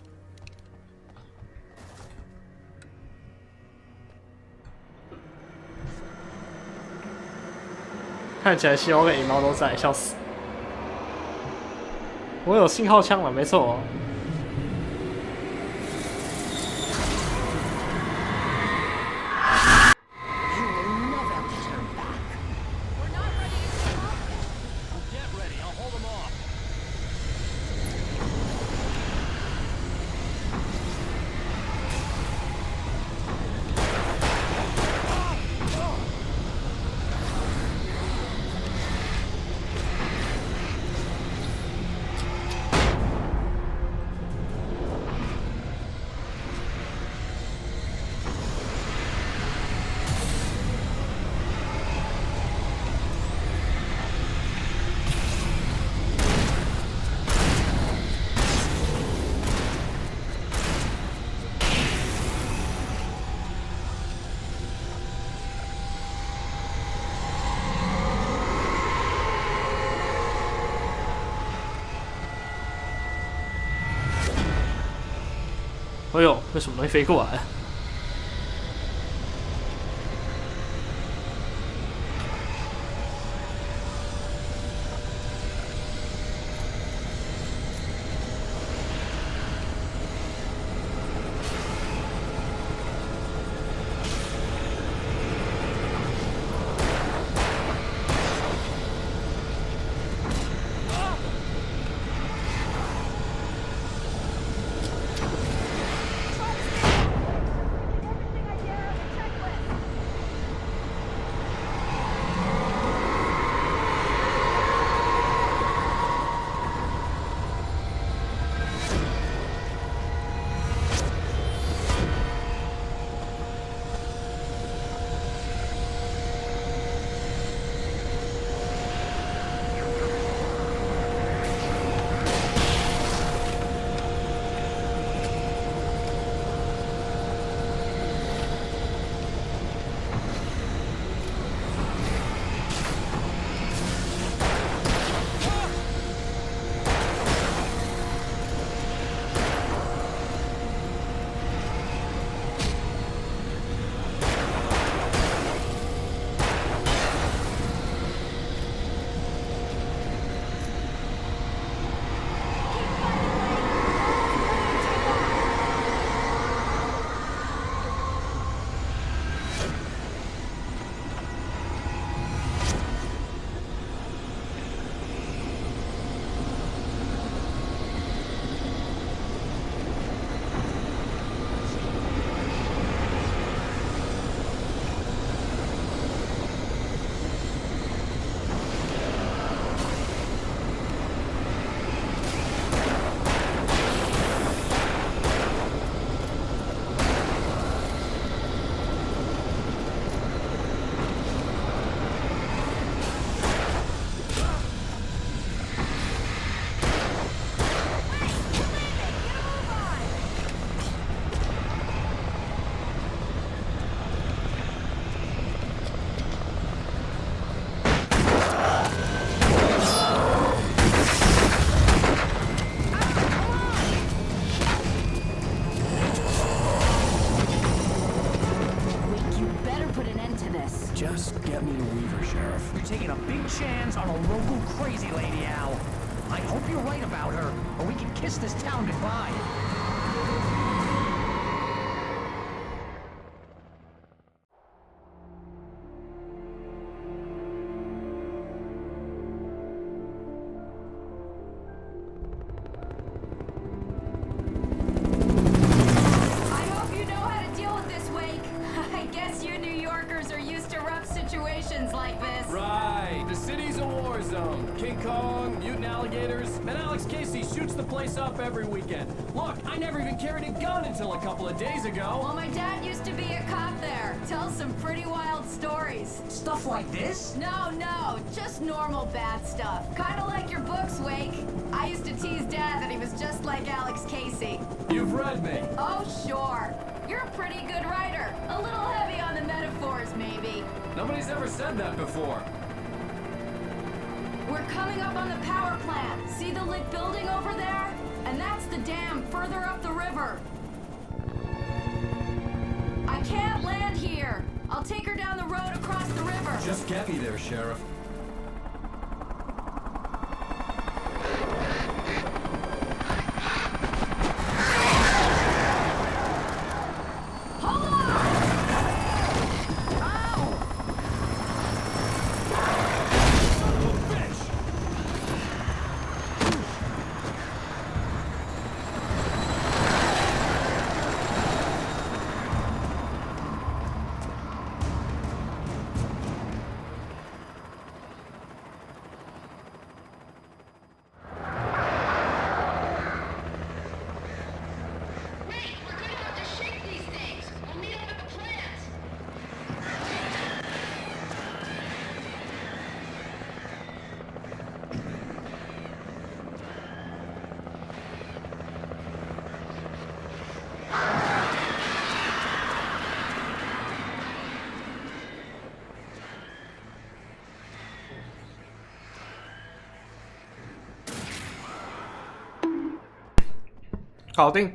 看起来西欧跟野猫都在，笑死！我有信号枪了，没错哦。哎呦，为什么东西飞过来？ cuckoo crazy Lady Owl. I hope you're right about her, or we can kiss this town goodbye. Like this. Right, the city's a war zone. King Kong, mutant alligators, and Alex Casey shoots the place up every weekend. Look, I never even carried a gun until a couple of days ago. Well, my dad used to be a cop there. Tells some pretty wild stories. Stuff like this? No, just normal bad stuff. Kinda like your books, Wake. I used to tease Dad that he was just like Alex Casey. You've read me. Oh, sure. You're a pretty good writer. A little heavy on the metaphors, maybe. Nobody's ever said that before. We're coming up on the power plant. See the lit building over there? And that's the dam further up the river. I can't land here. I'll take her down the road across the river. Just get me there, Sheriff.搞定，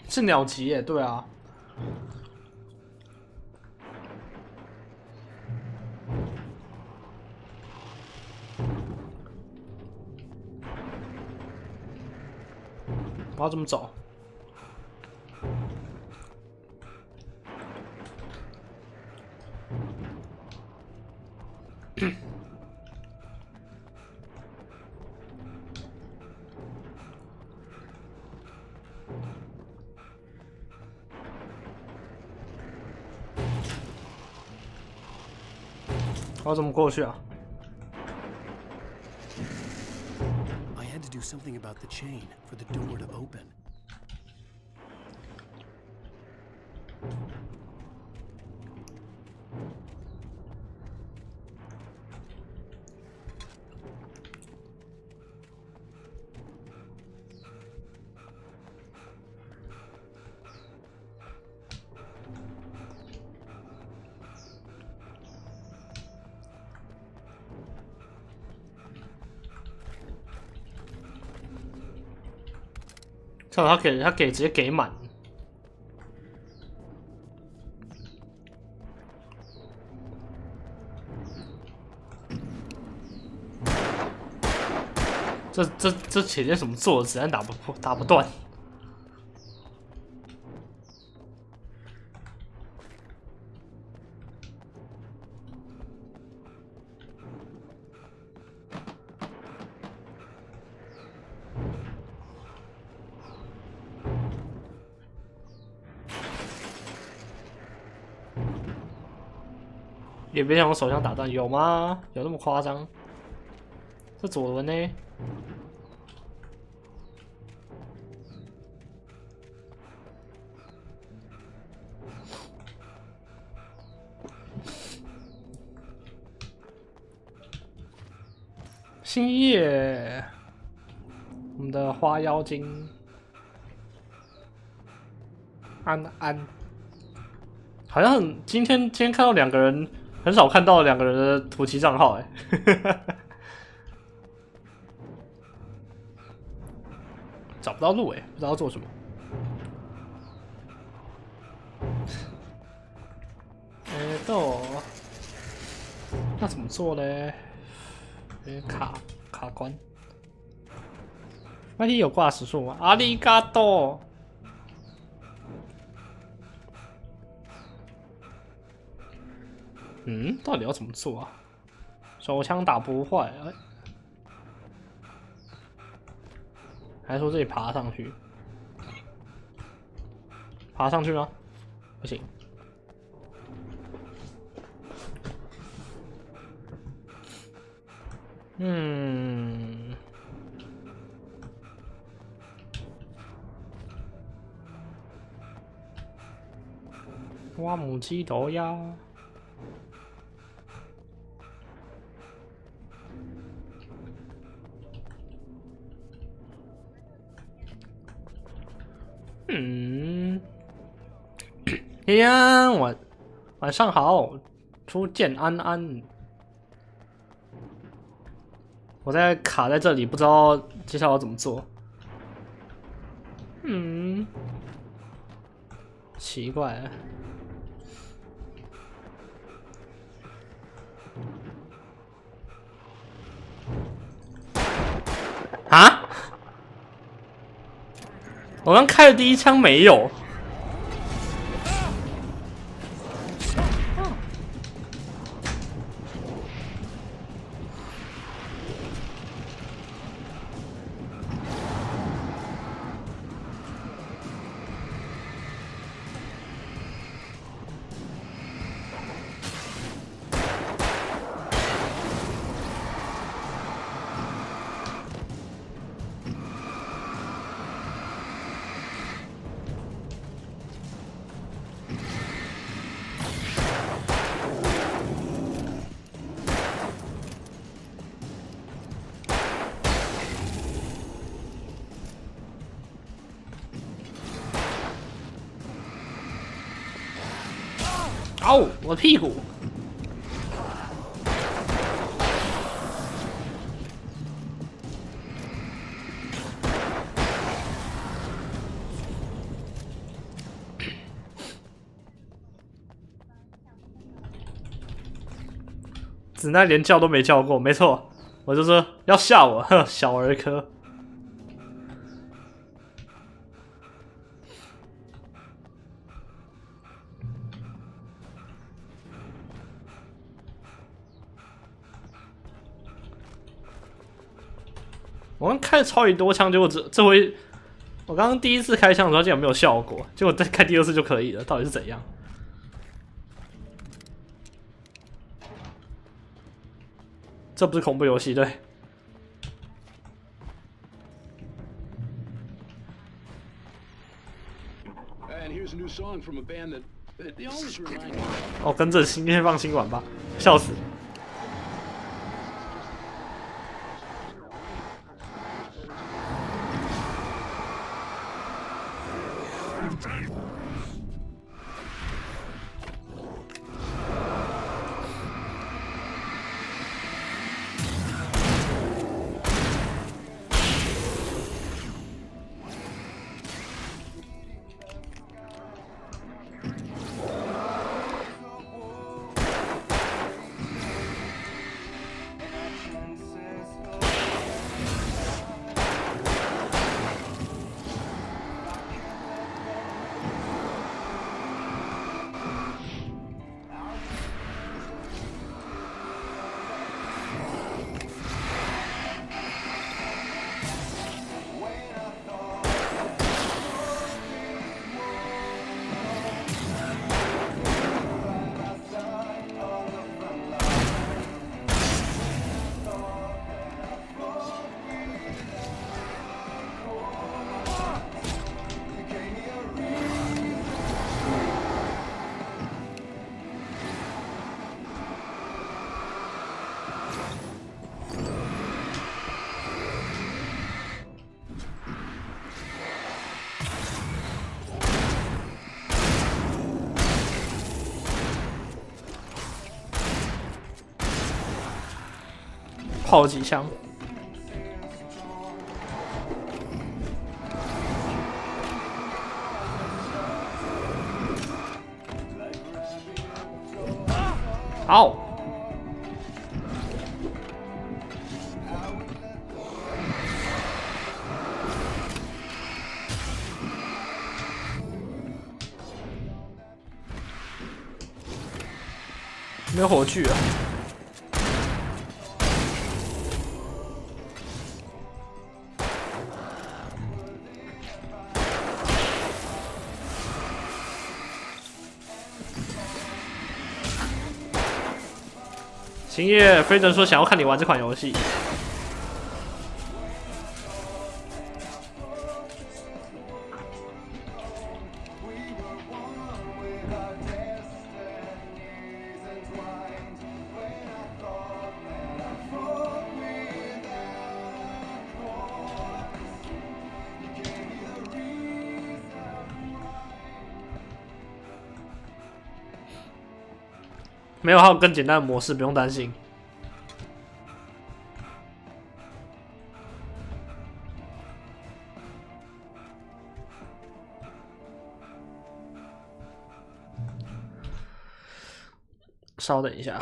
是鸟集耶，对啊。我要怎么走？我要怎么过去啊 I had to do something about the chain for the door to open.像他给直接给满，这铁链怎么做的？子弹打不断。也别想用手枪打断，有吗？有那么夸张？这左轮呢？新叶，我们的花妖精安安，好像今天看到两个人。很少看到两个人的图奇账号，找不到路，不知道要做什么。那怎么做呢？有点卡关。外地有挂时速吗？阿里嘎多。到底要怎么做啊？手枪打不坏，还说这里爬上去，爬上去吗？不行。挖母鸡头呀！呀，晚上好，初见安安。我在卡在这里，不知道接下来要怎么做。奇怪了。啊！我刚开的第一枪没有。哦，我的屁股！子奈连叫都没叫过，没错，我就说要吓我，呵，小儿科。我刚开了超级多枪，结果这回我刚刚第一次开枪的时候竟然没有效果，结果再开第二次就可以了，到底是怎样？这不是恐怖游戏，对。哦，跟着今天放新闻吧，笑死！炮击枪。好。没有火炬啊。星夜飞人说想要看你玩这款游戏。没有，还有更简单的模式，不用担心。稍等一下。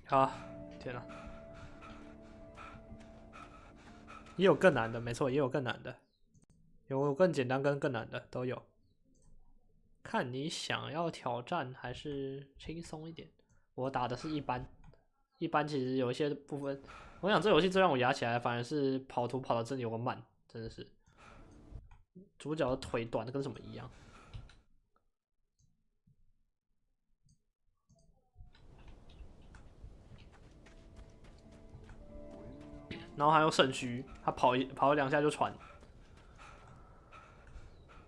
好，天哪！也有更难的，没错，也有更难的。有更简单跟更难的都有，看你想要挑战还是轻松一点。我打的是一般，一般其实有一些部分，我想这游戏最让我压起来，反而是跑图跑到这里有个慢，真的是主角的腿短的跟什么一样。然后还有肾虚，他跑2下就喘。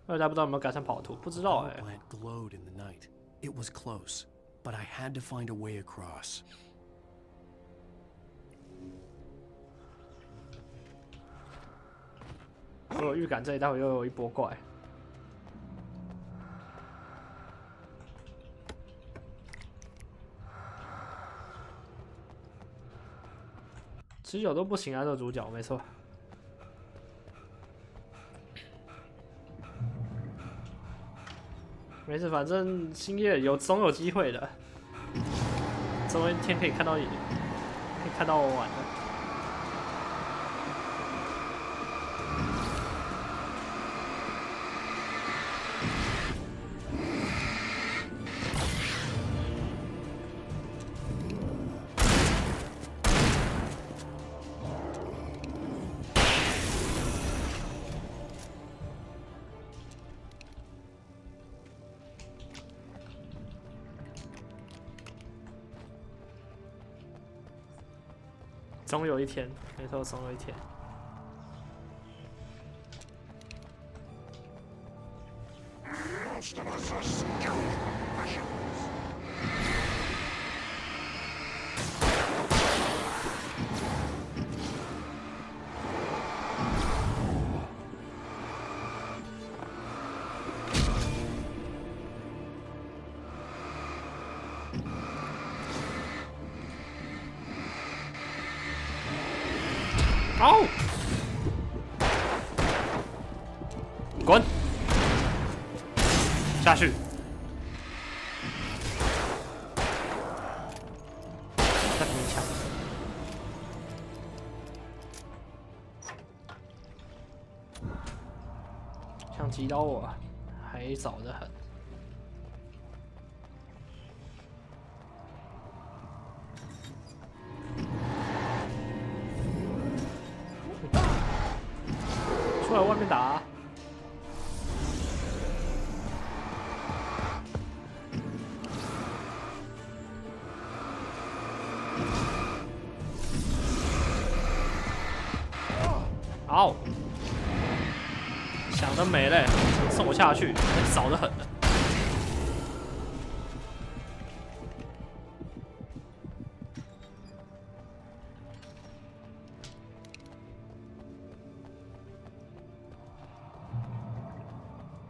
大家不知道有没有改善跑图，不知道哎。glowed in the night. It was close, but I had to find a way across. 我有预感这里待会又有一波怪。持久都不行啊，这个主角没错。没事，反正星夜总有机会的，总有一天可以看到你，可以看到我玩的。总有一天，没错，总有一天。哦！滚！下去！再给你抢！想击倒我，还早得很。出来外面打啊！嗷！想得美嘞，送我下去，早得很了。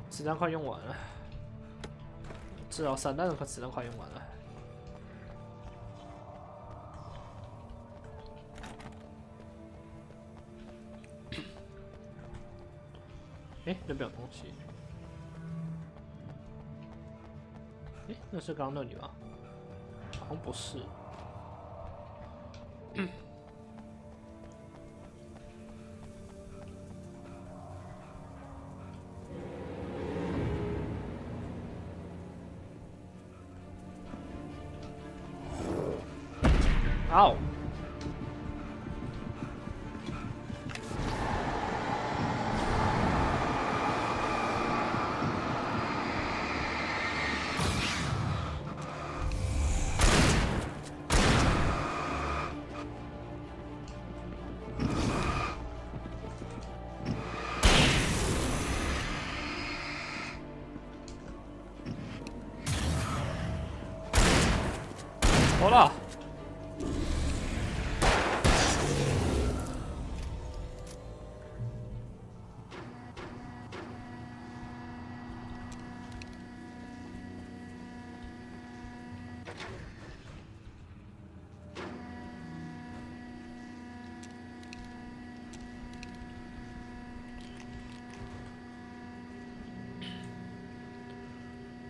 子弹快用完了，至少散弹的子弹快用完了。哎，那边有东西。哎，那是刚刚那里吗？好像不是。哦。好了，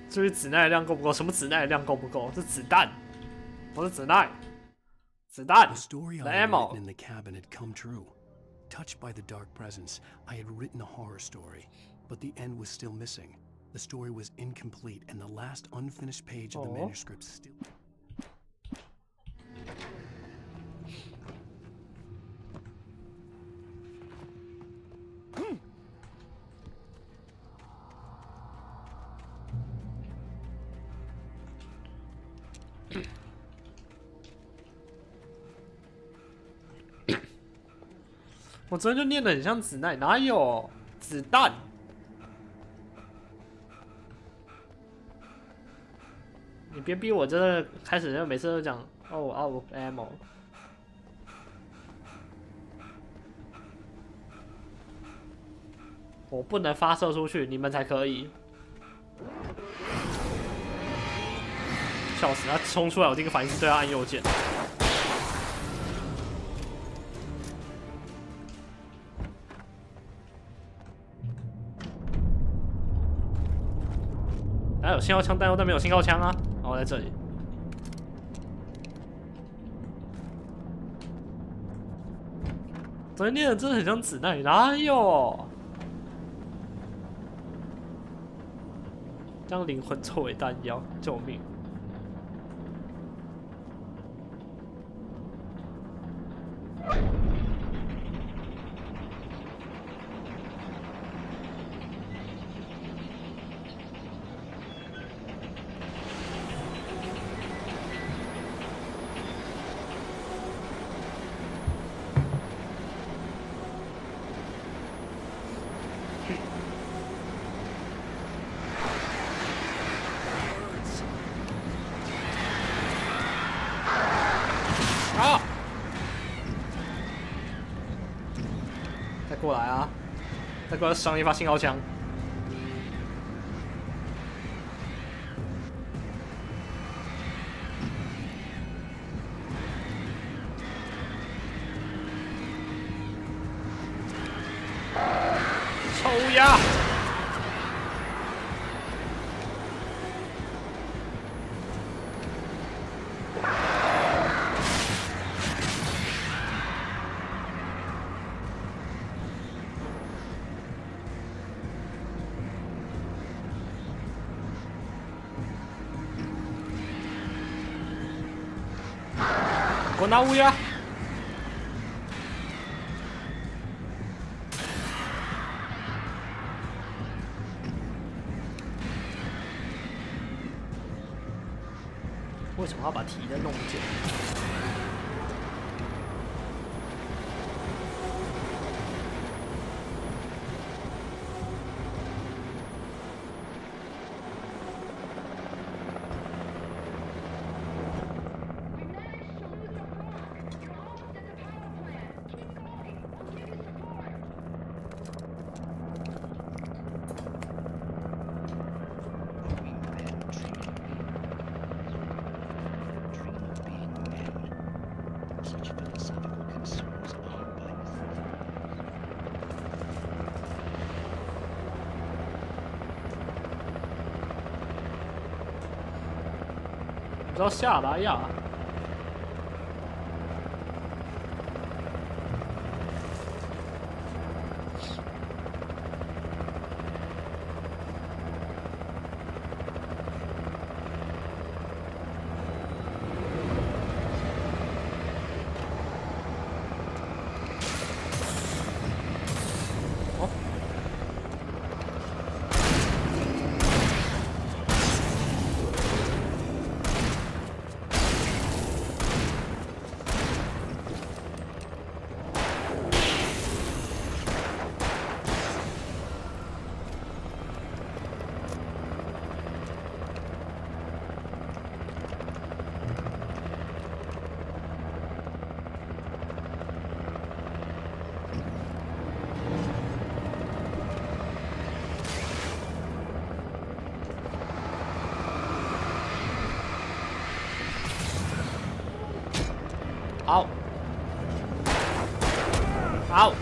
至于子奈的量够不够？什么子奈的量够不够？是子弹，我是子奈。子弹 The story ，the I had ammo written in the cabin had come true. Touched by the dark presence, I had written a horror story, but the end was still missing. The story was incomplete, and the last unfinished page of the manuscript still. 我昨天就念得很像子奈，哪有子弹？你别逼我，真的开始就每次都讲哦 out of ammo。我不能发射出去，你们才可以。笑死！他冲出来，我第一个反应是对他按右键。还有信号枪弹药，但没有信号枪啊！哦，在这里。昨天念的真的很像子奈，哪有？将灵魂作为弹药，救命！再过来啊！再过来上一发信号枪。抽呀！我拿乌鸦。为什么要把提灯弄不见？不知道下来呀。嗷！嗷！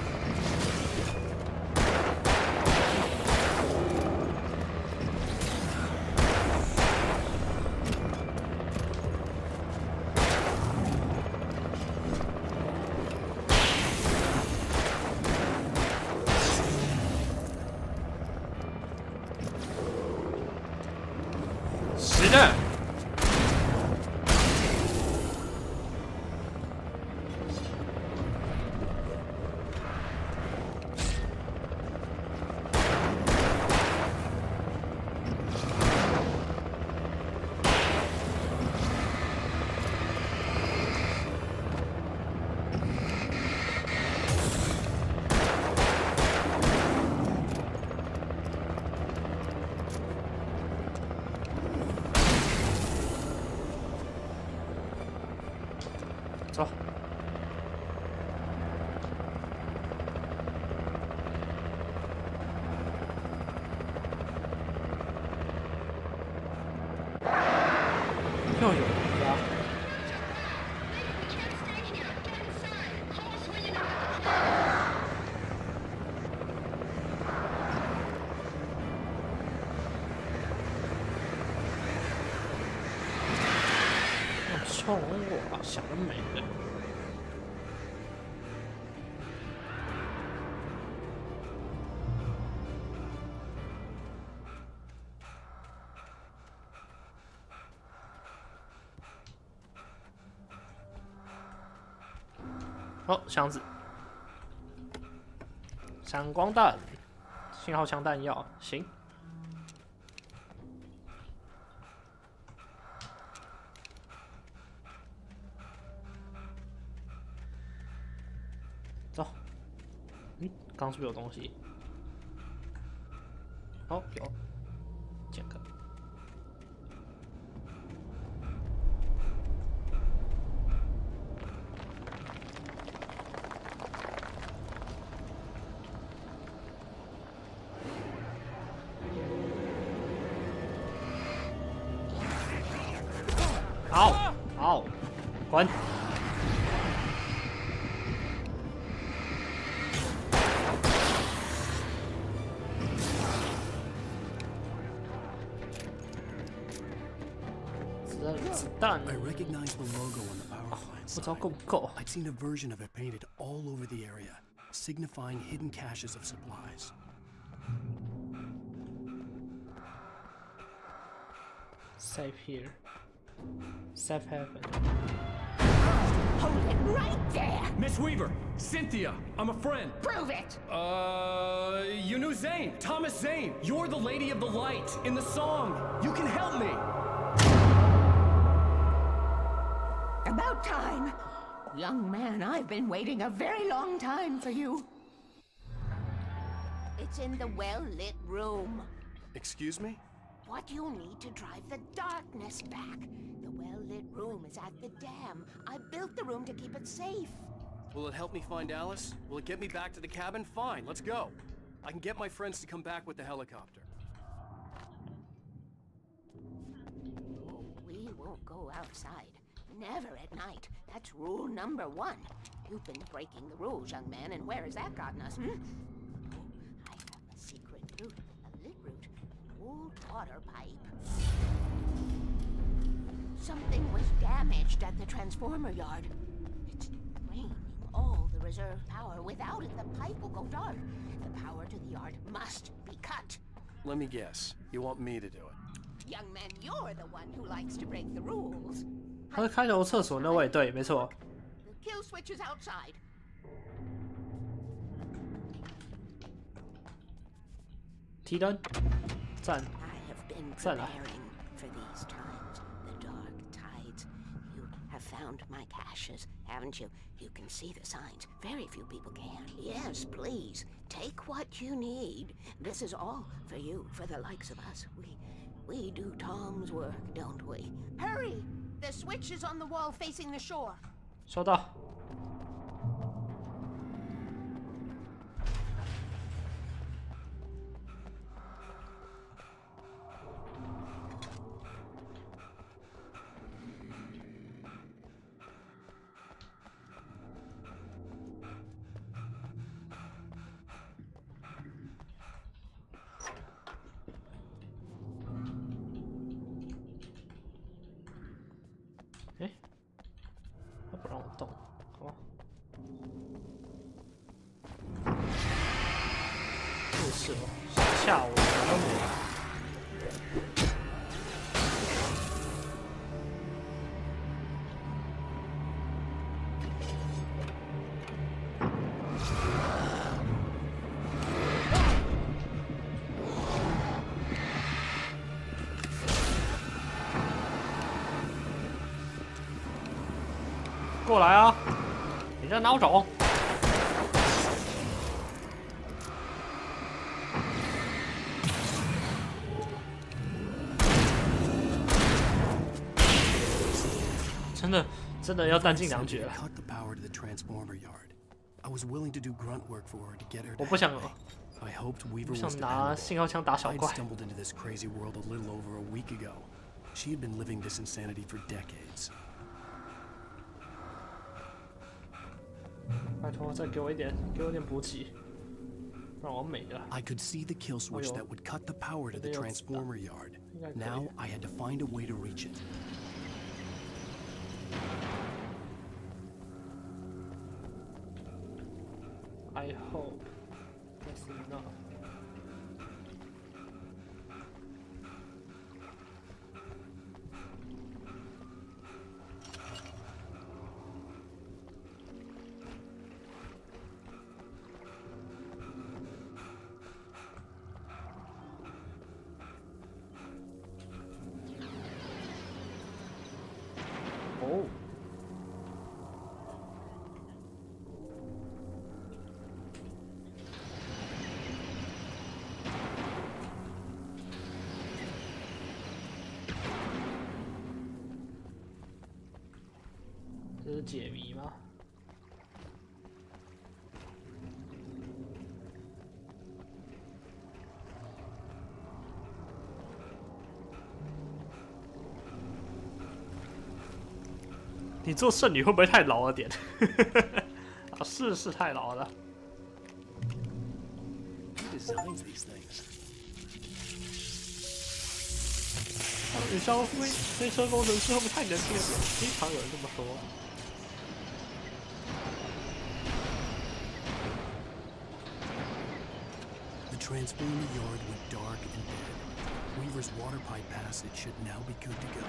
是的。走。又有人呀！冲我想得美的。哦，箱子，闪光弹，信号枪弹药，行。走，刚是不是有东西？哦，有，捡个。好，好，滚！子弹。I recognized the logo on the power plant sign. 不知道够不够。 I'd seen a version of it painted all over the area, signifying hidden caches of supplies. Safe here. Safe haven. Hold it right there! Miss Weaver, Cynthia, I'm a friend. Prove it! You knew Zane, Thomas Zane. You're the Lady of the Light in the song. You can help me. About time. Young man, I've been waiting a very long time for you. It's in the well-lit room. Excuse me? What you need to drive the darkness back. The well-lit room is at the dam. I built the room to keep it safe. Will it help me find Alice? Will it get me back to the cabin? Fine, let's go. I can get my friends to come back with the helicopter. Oh, we won't go outside. Never at night. That's rule number 1. You've been breaking the rules, young man, and where has that gotten us, Oh, I have a secret route, a lit route, an old water pipe. Something was damaged at the transformer yard. It's draining all the reserve power. Without it, the pipe will go dark. The power to the yard must be cut. Let me guess. You want me to do it? Young man, you're the one who likes to break the rules. 他是开头厕所那位，对，没错。The kill switch is outside. 提灯，站， I have been 站来。 preparing for these times, the dark tides. You have found my caches, haven't you? You can see the signs. Very few people can. Yes, please, take what you need. This is all for you, for the likes of us. We do Tom's work, don't we? Hurry! The switch is on the wall facing the shore. 收到。哎，他不让我动，好吧？就是哦，吓我，啥都没有。 过来啊！你这孬种！真的要弹尽粮绝了。我不想拿信号枪打小怪。 She had been living this insanity for decades. 拜托，再给我一点补给，让我美了。I could see the kill switch that would cut the power to the transformer yard. Now I had to find a way to reach it. I hope that's enough. Oh. 这是解谜吗？你做圣女会不会太老了点？啊，是太老了。女校飞车工程师会不会太年轻了点？经常有人这么说。 The transformer yard went dark and dead. Weaver's water pipe passage should now be good to go.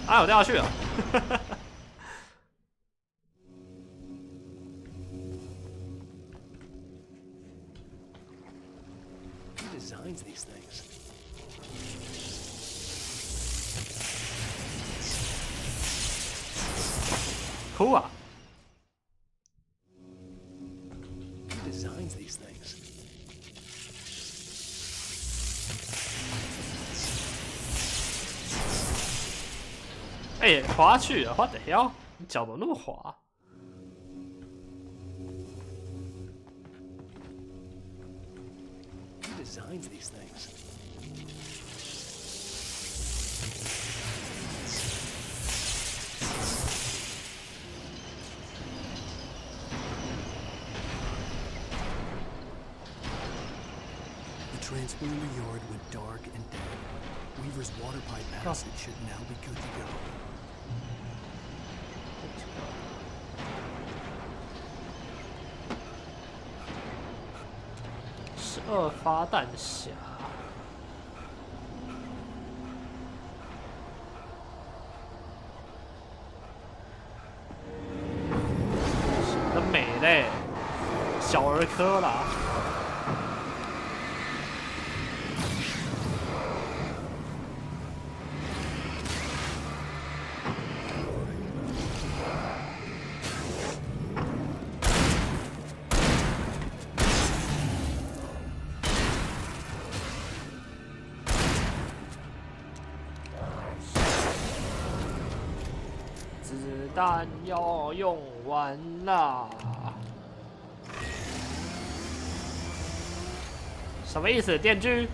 啊，我掉下去了。Who designs these things? Cool 啊！ Who designs these things? 哎，滑去了，what the hell？你脚怎么那么滑？ Who designs these things? The transformer yard went dark and dead. Weaver's water pipe passage should now be good to go. 12发弹匣。写得美嘞，小儿科啦。子弹要用完啦！什么意思？电锯？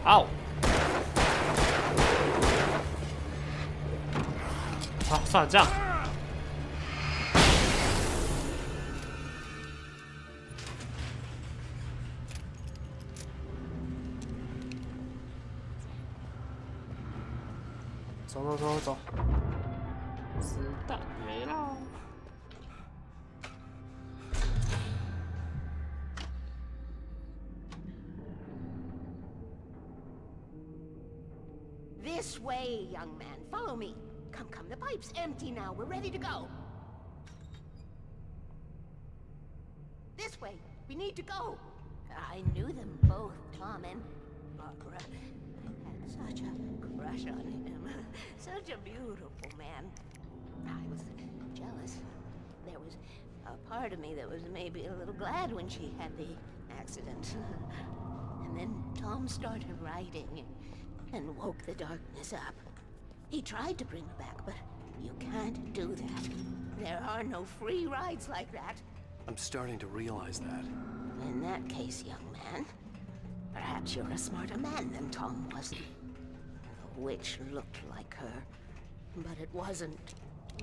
嗷！好，算了，这样。走，子弹没了。This way, young man. Follow me. Come, the pipe's empty now. We're ready to go. This way. We need to go. I knew them both, Tom and Barbara. I had such a crush on him. Such a beautiful man. I was jealous. There was a part of me that was maybe a little glad when she had the accident. And then Tom started writing and woke the darkness up. He tried to bring her back, but you can't do that. There are no free rides like that. I'm starting to realize that. In that case, young man, perhaps you're a smarter man than Tom was. The witch looked like her, but it wasn't.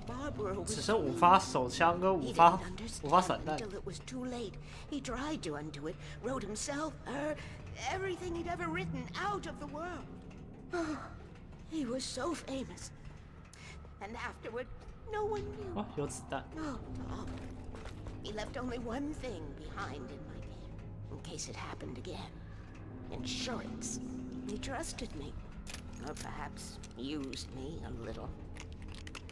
Barbara was 只剩5发手枪跟5发散弹。 Until it was too late. He tried to undo it, wrote himself, her, everything he'd ever written out of the world. He was so famous. And afterward, no one knew. 哦，有子弹。 Oh, Tom. He left only one thing behind in my game, in case it happened again. Insurance. He trusted me. Or perhaps used me a little.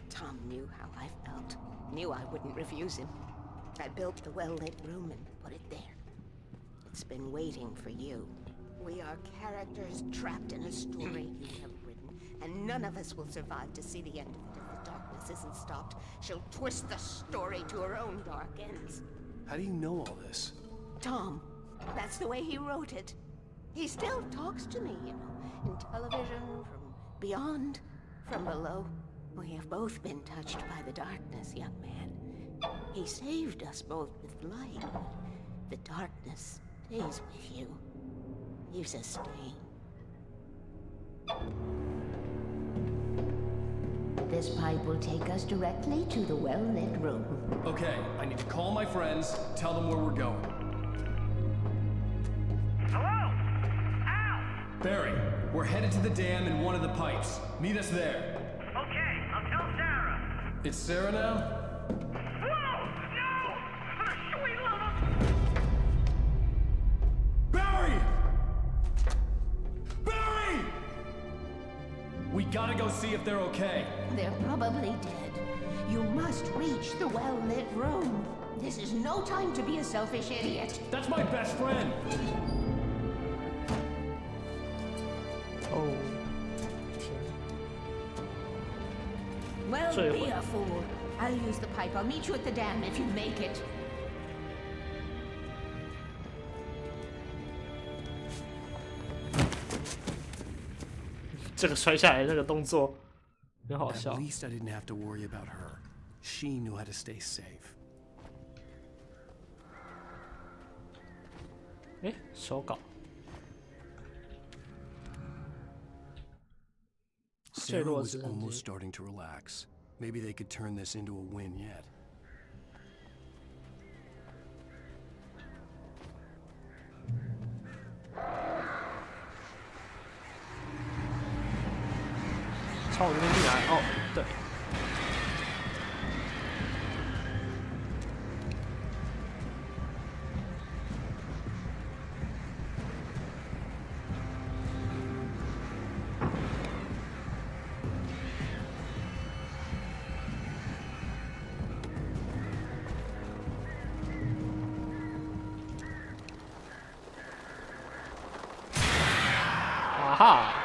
Tom knew how I felt. Knew I wouldn't refuse him. I built the well-lit room and put it there. It's been waiting for you. We are characters trapped in a story you have written, and none of us will survive to see the end of it if the darkness isn't stopped. She'll twist the story to her own dark ends. How do you know all this? Tom, that's the way he wrote it. He still talks to me, you know, in television, from beyond, from below. We have both been touched by the darkness, young man. He saved us both with light. The darkness stays with you. Leaves a stain. This pipe will take us directly to the well-lit room. Okay, I need to call my friends, tell them where we're going. Hello? Al! Barry, we're headed to the dam in one of the pipes. Meet us there. Okay, I'll tell Sarah. It's Sarah now? Whoa! No! Sweet love! Barry! Barry! We gotta go see if they're okay. They're probably dead. You must reach the well-lit room. This is no time to be a selfish idiot. That's my best friend. Oh. Well, be a fool. I'll use the pipe. I'll meet you at the dam if you make it. 这个摔下来那个动作很好 At 笑。 least I didn't have to worry about her. She knew how to stay safe. 哎，手稿。 Sarah was almost starting to relax. Maybe they could turn this into a win yet. "从我这边进来，哦，对。 Aha!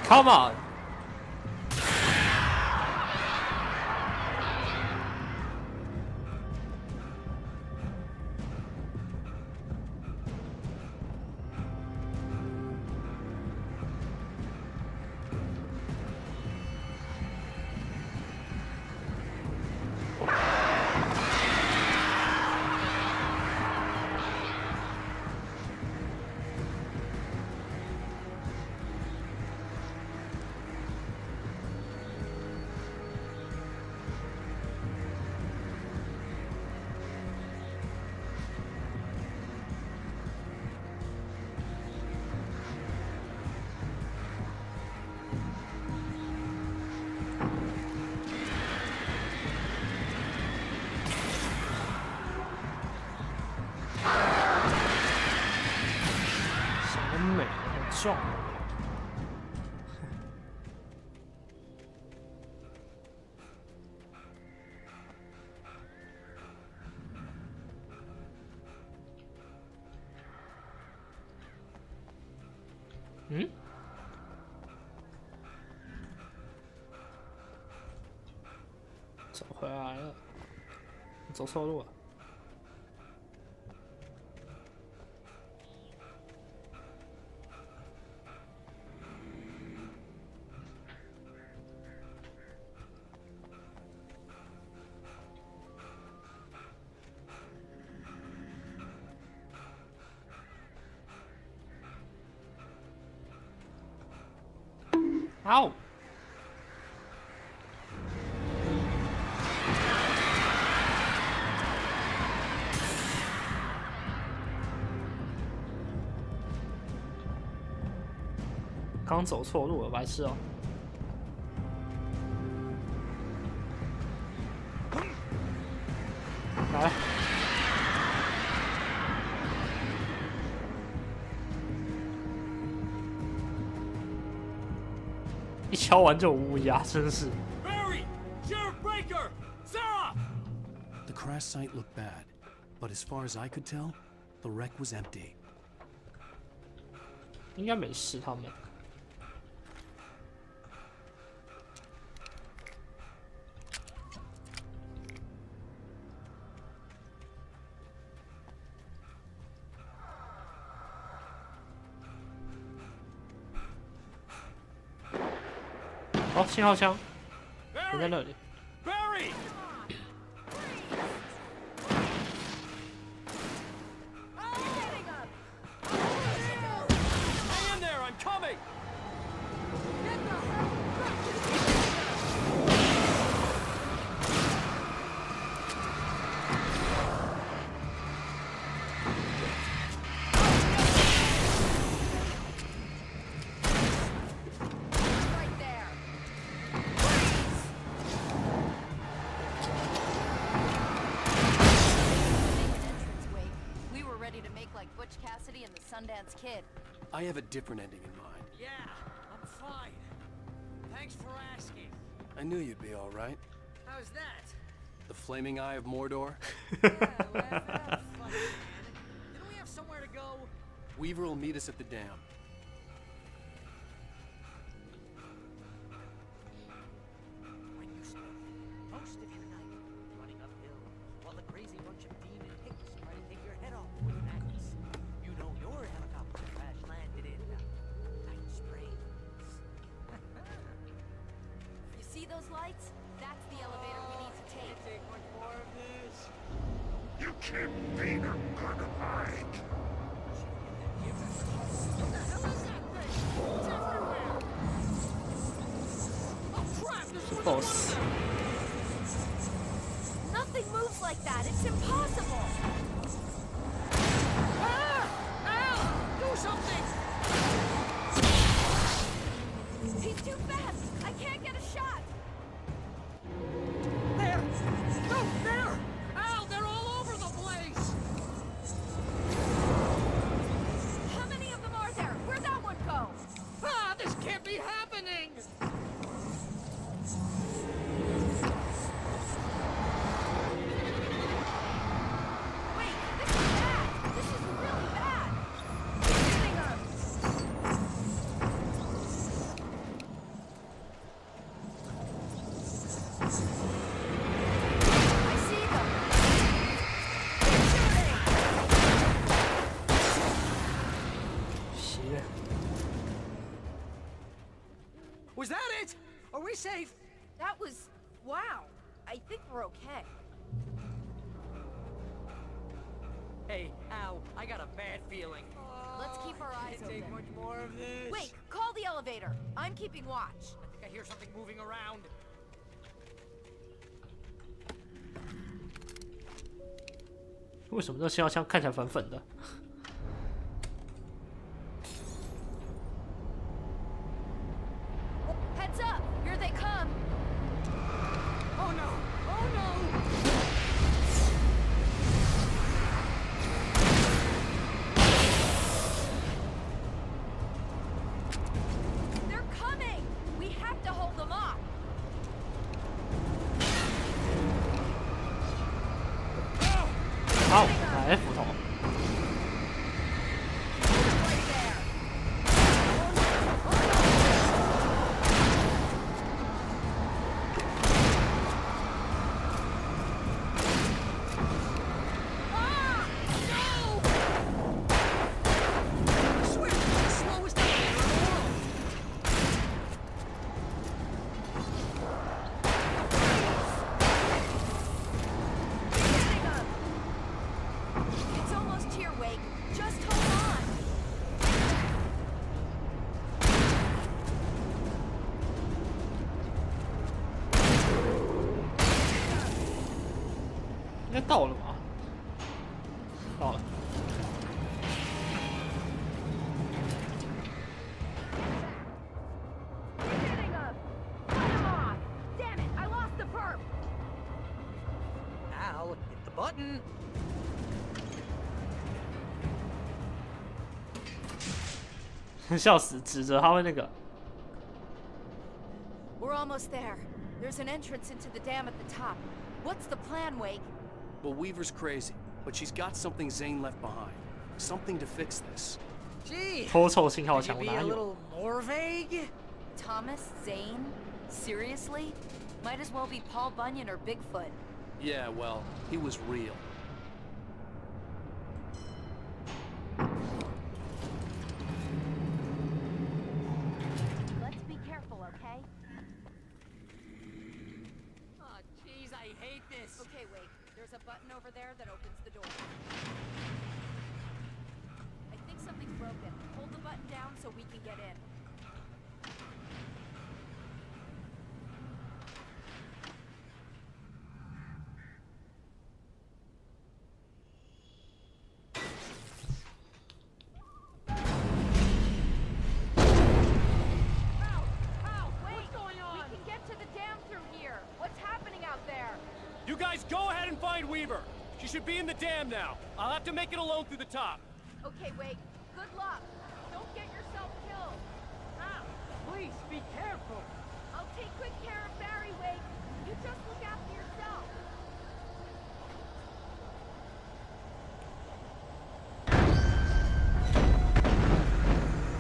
Come on! 爽。嗯？走回来了，走错路了。Ow! 刚走错路了，白痴哦！来，一敲完就有乌鸦，真是。Barry, Sheriff Breaker, Sarah. The crash site looked bad, but as far as I could tell, the wreck was empty. 应该没事，他们。哦，信号枪，人在那里。Barry. Hang in there, I'm coming. Sundance Kid. I have a different ending in mind. Yeah, I'm fine. Thanks for asking. I knew you'd be all right. How's that? The flaming eye of Mordor? Yeah, well, that's funny, man. Didn't we have somewhere to go? Weaver will meet us at the dam. When you spend most of your night running uphill while the crazy bunch of demon hicks try to take your head off with an axe, you know your helicopter crash landed in Night Springs. You see those lights? That's the elevator we need to take. Take much more of this. You can't beat a good hide. What the hell is that thing? It's everywhere! Oh crap! There's one Boss. Nothing moves like that. It's impossible. Ah! Al! Do something! He's too fast. I can't get a shot. There! No, there! Al, they're all over the place! How many of them are there? Where'd that one go? Ah, this can't be happening! Wait, this is bad. This is really bad. He's hitting her. I see them. Shooting. Shit. Was that it? Are we safe? That was... wow. I think we're okay. Hey, Al, I got a bad feeling. Let's keep our eyes Can't take open. much more of this. Wait, call the elevator. I'm keeping watch. I think I hear something moving around. "为什么这信号枪看起来粉粉的？" Heads up! Here they come. Oh no! Oh no! 哎，斧头。应该到了吧？到了。Al, hit the button. 笑死，指着他们那个。We're almost there. There's an entrance into the dam at the top. What's the plan, Wake? Well, Weaver's crazy, but she's got something Zane left behind. Something to fix this. Gee, 偷臭信号 could you 墙 be 哪 a 有？ little more vague? Thomas Zane? Seriously? Might as well be Paul Bunyan or Bigfoot. Yeah, well, he was real. Let's be careful, okay? Oh, jeez, I hate this. Okay, Wake. There's a button over there that opens the door. I think something's broken. Hold the button down so we can get in. You guys go ahead and find Weaver. She should be in the dam now. I'll have to make it alone through the top. Okay, Wake. Good luck. Don't get yourself killed. Al, please be careful. I'll take good care of Barry, Wake. You just look after yourself.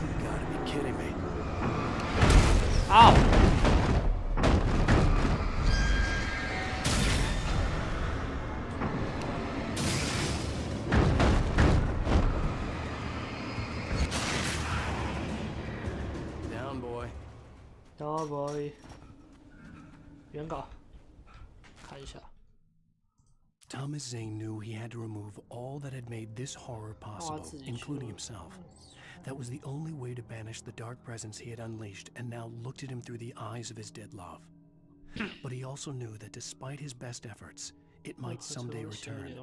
You gotta be kidding me. Ow! Down, boy. Oh boy. 原稿，看一下。 Thomas Zane knew he had to remove all that had made this horror possible, including himself. That was the only way to banish the dark presence he had unleashed and now looked at him through the eyes of his dead love. But he also knew that despite his best efforts, it might someday return.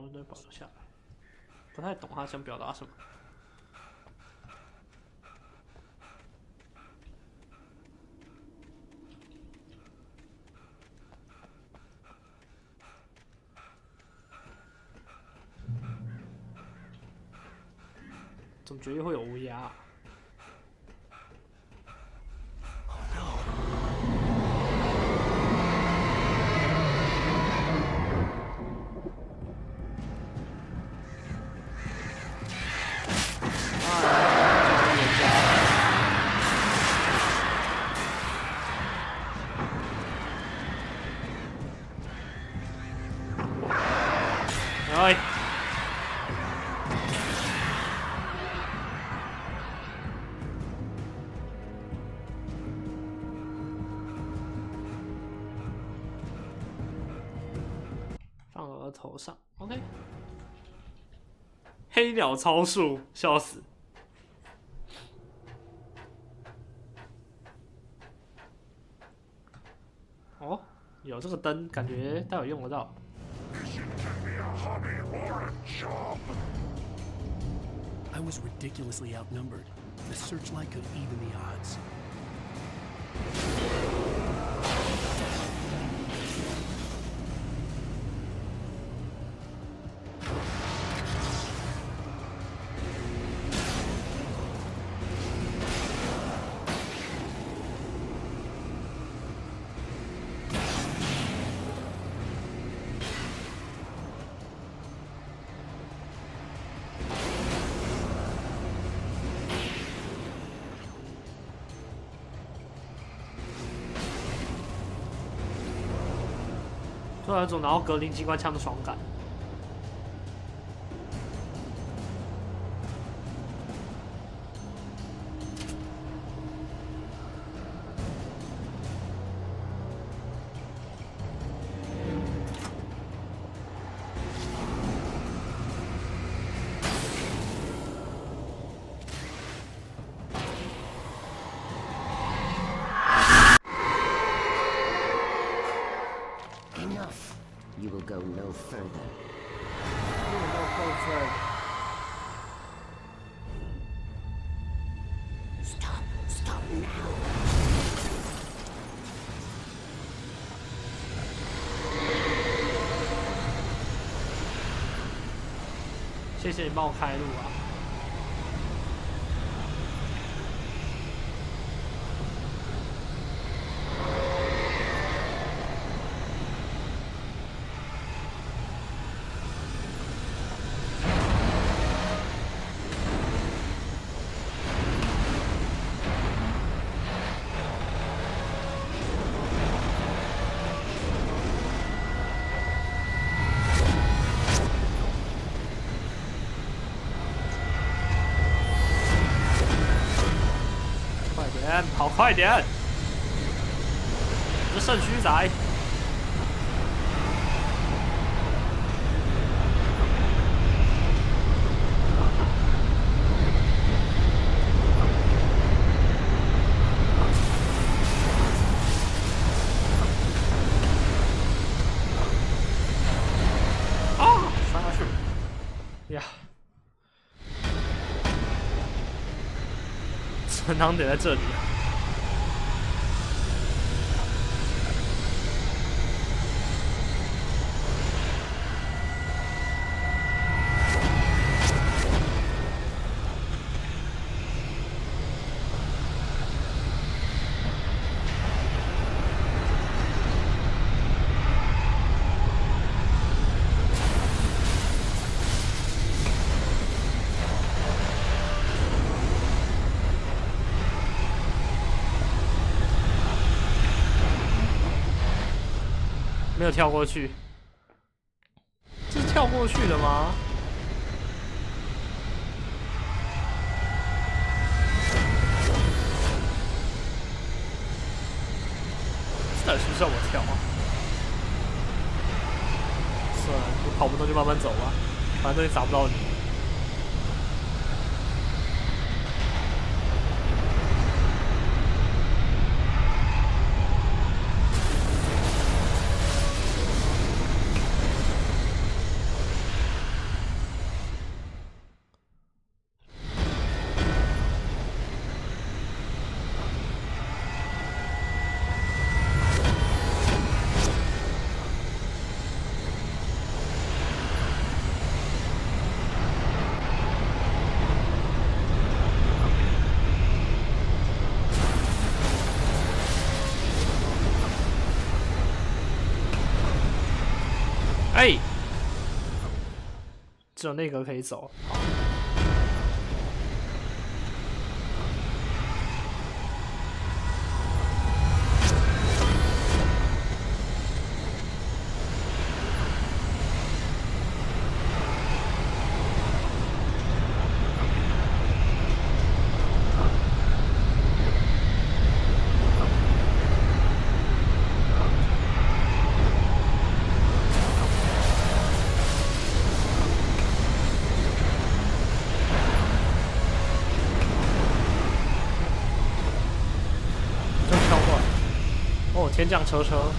不太懂他想表达什么。怎么觉得会有乌鸦啊？ 哎，放额头上 ，OK。黑鸟超速，笑死。哦，有这个灯，感觉待会用得到。 I was ridiculously outnumbered. The searchlight could even the odds. 突然有种拿到格林机关枪的爽感。You will go no further. You will not go further. Stop now. 谢谢你帮我开路啊！跑快点！这肾虚仔。啊！摔下去！呀！存档点在这里。没有跳过去，这是跳过去的吗？这到底是不是让我跳啊？算了，你跑不动就慢慢走吧，反正都也砸不到你。哎，只有那个可以走。天降车车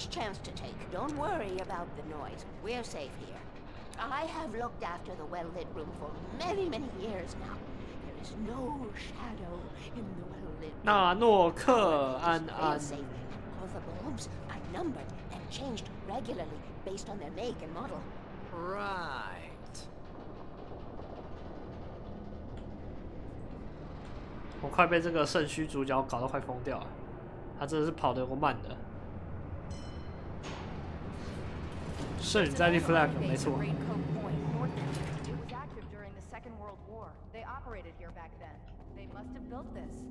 ，chance to take. Don't worry about the noise. We're safe here. I have looked after the well-lit room for many, many years now. There is no shadow in the well-lit room. 纳诺克安安。All the bulbs are numbered and changed regularly based on their make and model. Right. 我快被这个肾虚主角搞得快疯掉了，他真的是跑得有够慢的。摄影在立 flag 没错。It was active during the Second World War. They operated here back then. They must have built this.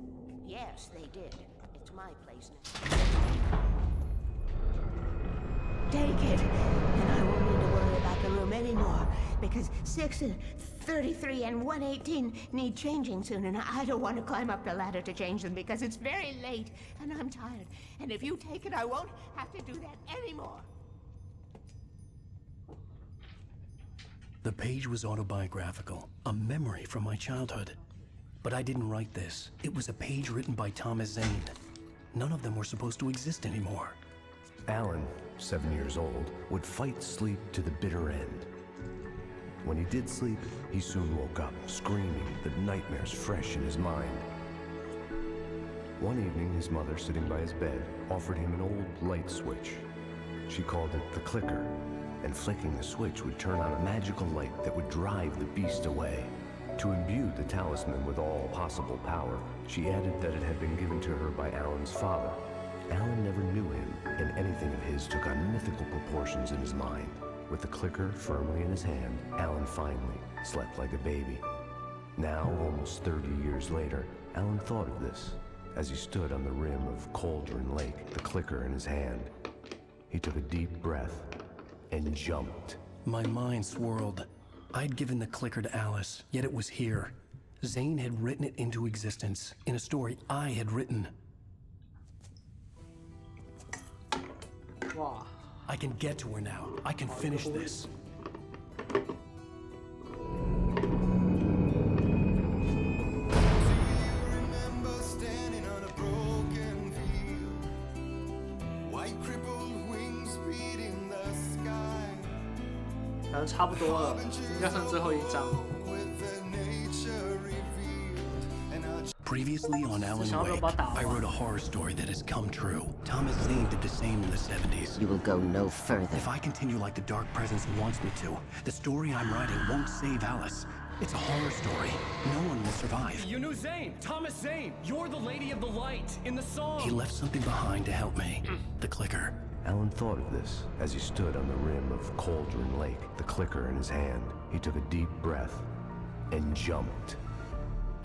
Yes, they did. It's my place now. Take it, and I won't need to worry about the room anymore, because 6 and 33 and 118 need changing soon, and I don't want to climb up the ladder to change them because it's very late, and I'm tired. And if you take it, I won't have to do that anymore. The page was autobiographical, a memory from my childhood. But I didn't write this. It was a page written by Thomas Zane. None of them were supposed to exist anymore. Alan, 7 years old, would fight sleep to the bitter end. When he did sleep, he soon woke up, screaming, the nightmares fresh in his mind. One evening, his mother, sitting by his bed, offered him an old light switch. She called it the clicker, and flicking the switch would turn on a magical light that would drive the beast away. To imbue the talisman with all possible power, she added that it had been given to her by Alan's father. Alan never knew him, and anything of his took on mythical proportions in his mind. With the clicker firmly in his hand, Alan finally slept like a baby. Now, almost 30 years later, Alan thought of this as he stood on the rim of Cauldron Lake, the clicker in his hand. He took a deep breath and jumped. My mind swirled. I'd given the clicker to Alice, yet it was here. Zane had written it into existence, in a story I had written. Wow. I can get to her now. I can finish this.反正差不多了，应该剩最后一章。Previously on Alan Wake, I wrote a horror story that has come true. Thomas Zane did the same in the 70s. You will go no further. If I continue like the Dark Presence wants me to, the story I'm writing won't save Alice. It's a horror story. No one will survive. You knew Zane! Thomas Zane! You're the Lady of the Light in the song! He left something behind to help me. The clicker. Alan thought of this as he stood on the rim of Cauldron Lake, the clicker in his hand. He took a deep breath and jumped.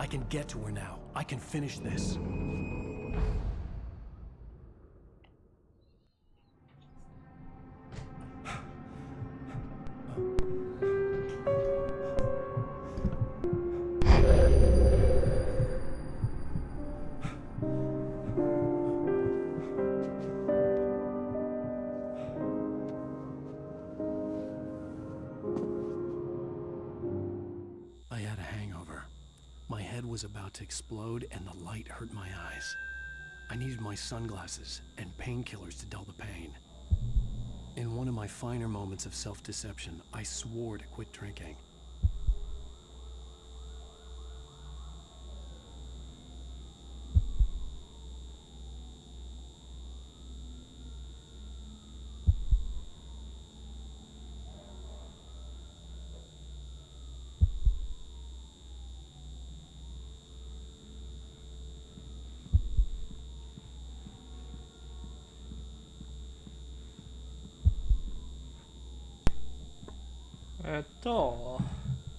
I can get to her now. I can finish this. Was about to explode and the light hurt my eyes. I needed my sunglasses and painkillers to dull the pain. In one of my finer moments of self-deception, I swore to quit drinking.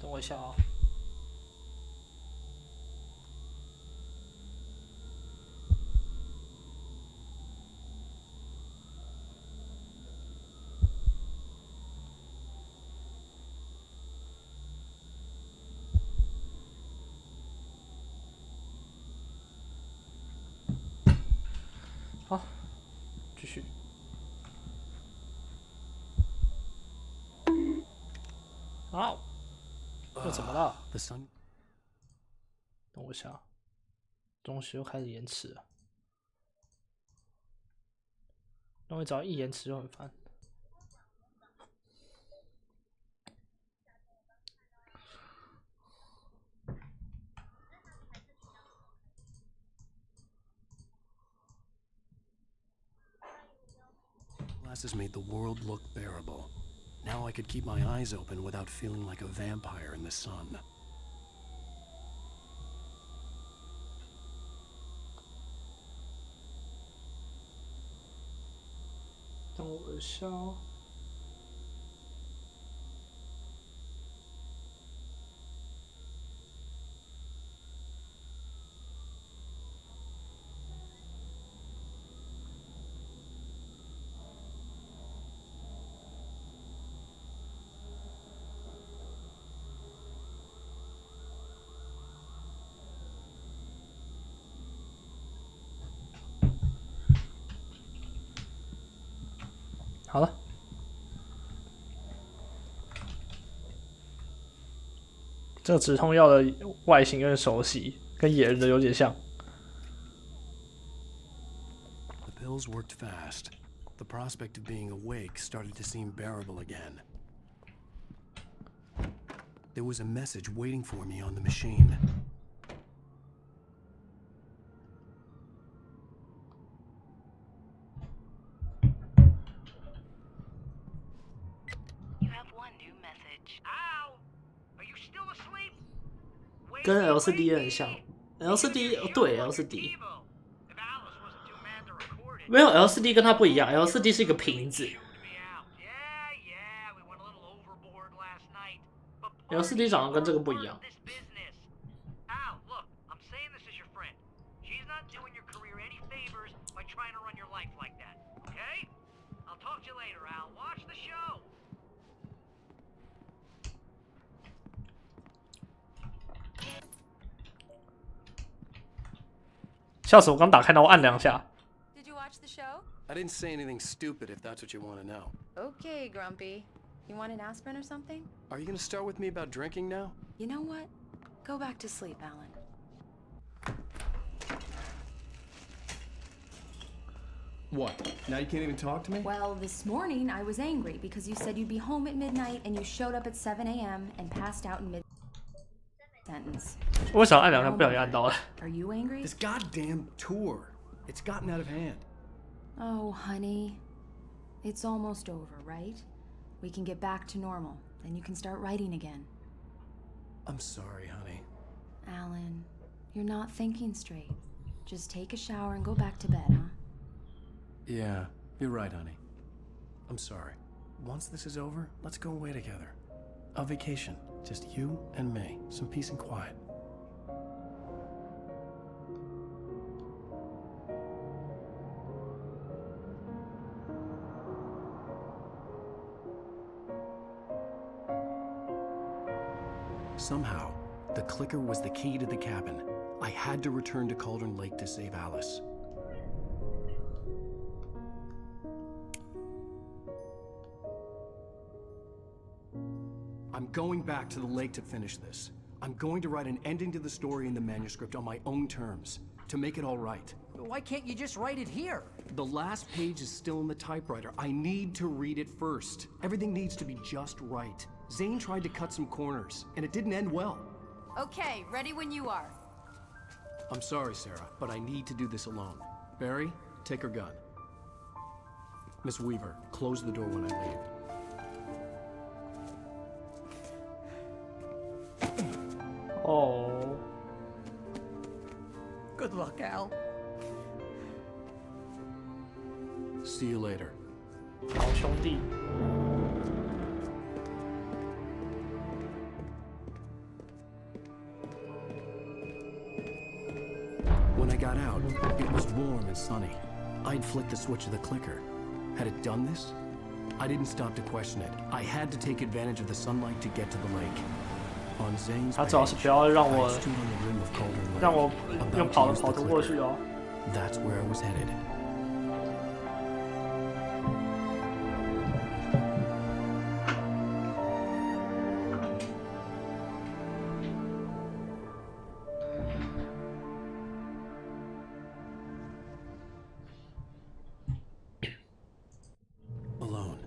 等我一下啊。好，继续。啊！又怎么了？等我一下，东西又开始延迟了。那我只要一延迟就很烦。glasses made the world look bearable. Now I could keep my eyes open without feeling like a vampire in the sun. 等我笑。好了，这个止痛药的外形有点熟悉，跟野人的有点像。The pills worked fast. The prospect of being awake started to seem bearable again. There was a message waiting for me on the machine. Ow! 跟 LCD 很像 ，LCD 对 LCD， 没有 LCD 跟它不一样 ，LCD 是一个瓶子 ，LCD 长得跟这个不一样。笑死！我刚打开，然后按2下。Did you watch the show? I didn't say anything stupid if that's what you want to know. Okay, Grumpy. You want an aspirin or something? Are you going to start with me about drinking now? You know what? Go back to sleep, Alan. What? Now you can't even talk to me? Well, this morning I was angry because you said you'd be home at midnight and you showed up at 7 a.m. and passed out in mid-sentence. 为什么按2下不小心按到了 Are you angry? This goddamn tour. It's gotten out of hand. Oh, honey. It's almost over, right? We can get back to normal. Then you can start writing again. I'm sorry, honey. Alan, you're not thinking straight. Just take a shower and go back to bed, huh? Yeah, you're right, honey. I'm sorry. Once this is over, let's go away together. A vacation. Just you and me. Some peace and quiet. Somehow, the clicker was the key to the cabin. I had to return to Cauldron Lake to save Alice. I'm going back to the lake to finish this. I'm going to write an ending to the story in the manuscript on my own terms, to make it all right. Why can't you just write it here? The last page is still in the typewriter. I need to read it first. Everything needs to be just right. Zane tried to cut some corners, and it didn't end well. Okay, ready when you are. I'm sorry, Sarah, but I need to do this alone. Barry, take her gun. Miss Weaver, close the door when I leave. Oh. Good luck, Al. See you later. 好兄弟。When I got out, it was warm and sunny. I'd flicked the switch of the clicker. Had it done this? I didn't stop to question it. I had to take advantage of the sunlight to get to the lake. On Zane's 他最好是不要让我 I stood on the rim of Cauldron Lake, 让我 about 用 to 跑的 use 跑 the 得过去 clicker. 哦。 That's where I was headed. Alone,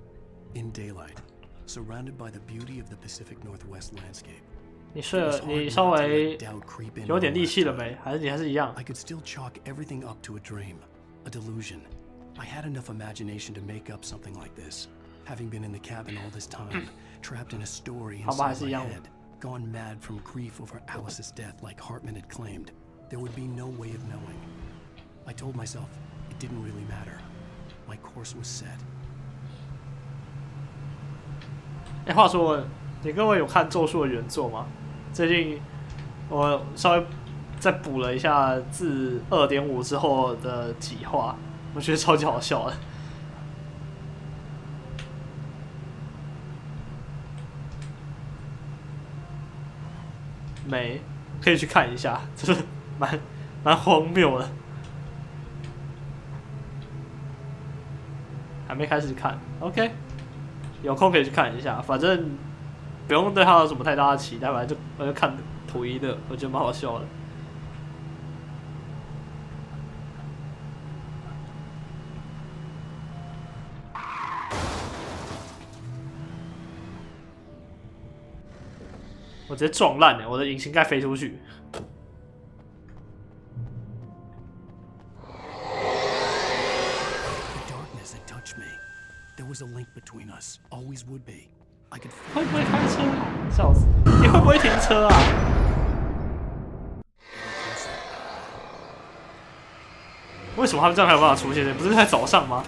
in daylight, surrounded by the beauty of the Pacific Northwest landscape. 你睡了，你稍微有点力气了没？还是你还是一样？ I could still chalk everything up to a dream, a delusion. I had enough imagination to make up something like this. Having been in the cabin all this time, trapped in a story inside my head, gone mad from grief over Alice's death like Hartman had claimed, there would be no way of knowing. I told myself it didn't really matter. My course was set. 话说，你各位有看《咒术》的原作吗？最近我稍微再补了一下自2.5之后的几话，我觉得超级好笑的。没，可以去看一下，就是蛮荒谬的。还没开始看 ，OK， 有空可以去看一下，反正不用对他有什么太大的期待，反正我就看图一乐，我觉得蛮好笑的。我直接撞烂了，我的引擎盖飞出去。There was a link between us, always would be. I could. 会不会开车啊？笑死！你会不会停车啊？为什么他们这样还有办法出现呢？不是在早上吗？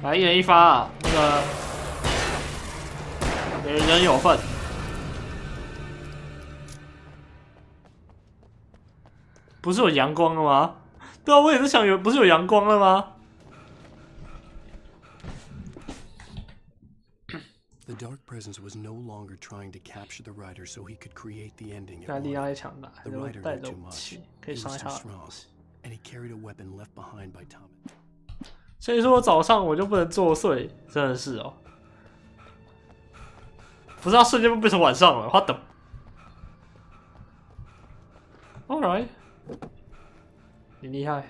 来，一人一发啊！那个人有份。不是有阳光了吗？对啊，我也是想，不是有阳光了吗？ The dark presence was no longer trying to capture the writer so he could create the ending. 他力量太强大， The writer 带 knew 着 too 武器 much. 可以 He 伤害 was 他 too 的。 strong, and he carried a weapon left behind by Thomas. 所以说早上我就不能作祟，真的是哦。不是，他瞬间变成晚上了，我等。Alright， 你厉害。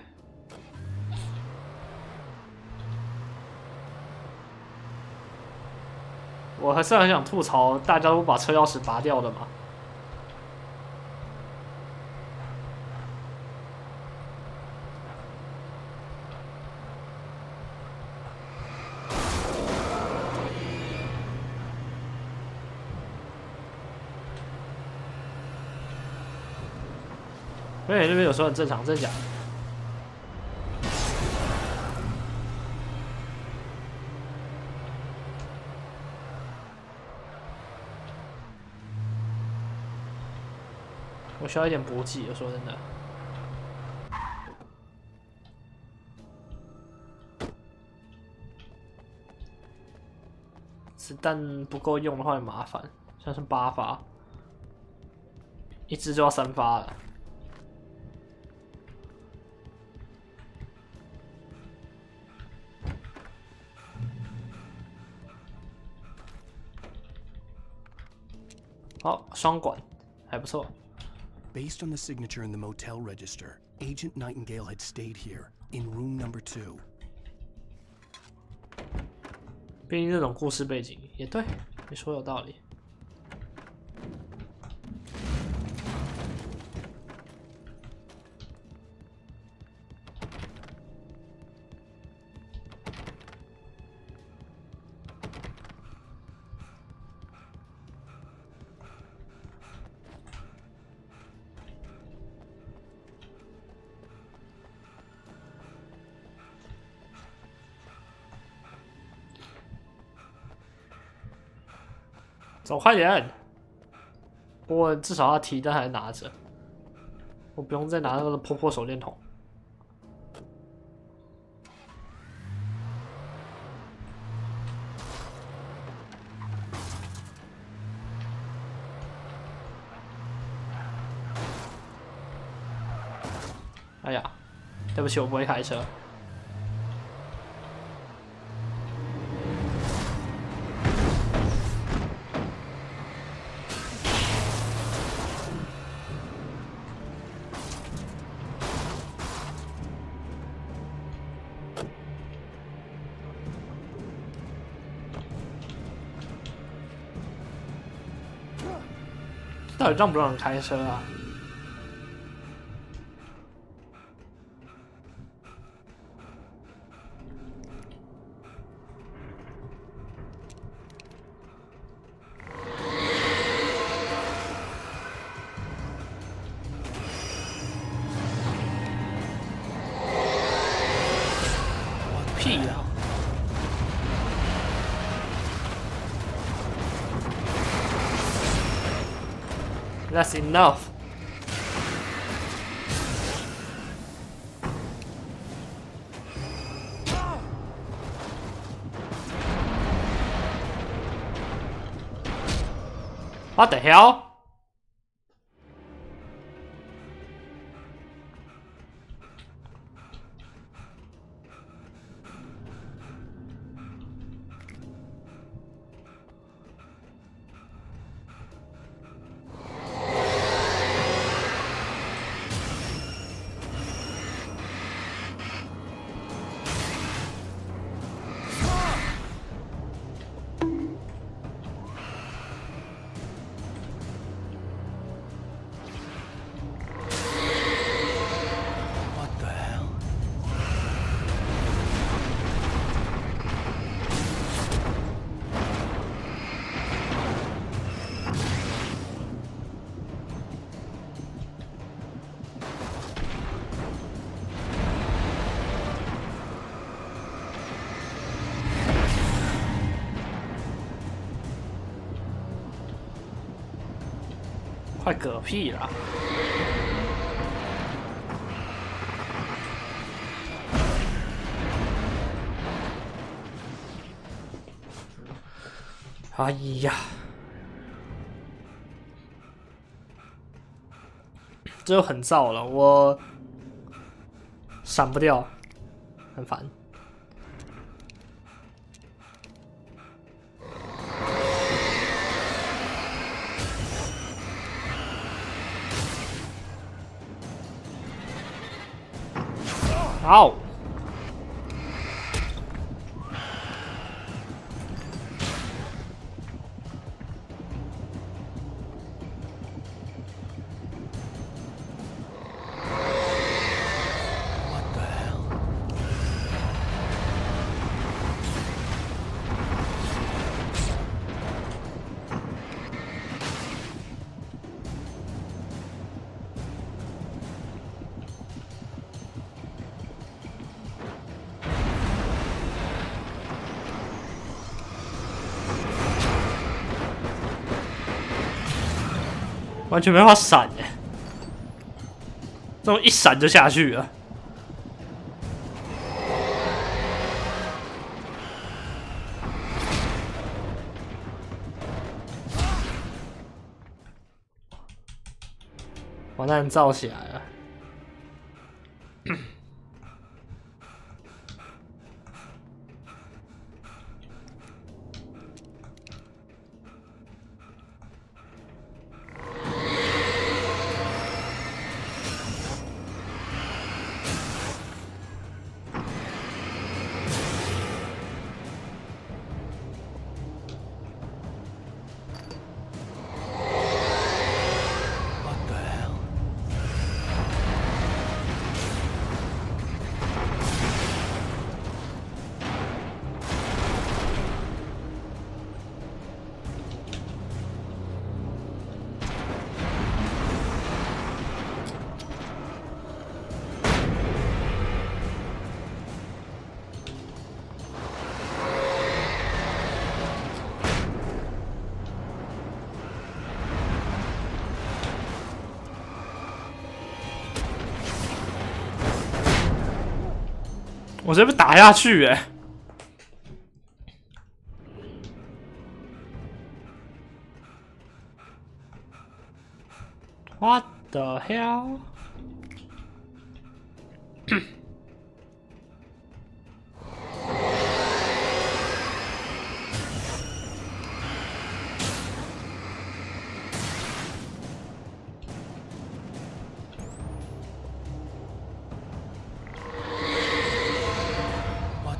我还是很想吐槽，大家都把车钥匙拔掉的嘛。对，那边有时候很正常，真的假的？我需要一点补给，我说真的。子弹不够用的话很麻烦，像是8发，一支就要3发了。好，双管还不错。 Based on the signature in the motel register, Agent Nightingale had stayed here, in room number 2. 毕竟这种故事背景也对，你说有道理。走快点！不过至少他提灯还拿着，我不用再拿那个破手电筒。哎呀，对不起，我不会开车。到底让不让人开车啊？屁呀！That's enough. What the hell?快嗝屁了！哎呀，这就很燥了，我闪不掉，很烦。Ow! What the hell? "完全没办法闪耶，这种一闪就下去了。完蛋，燥起来了。我直接被打下去哎！What the hell？ What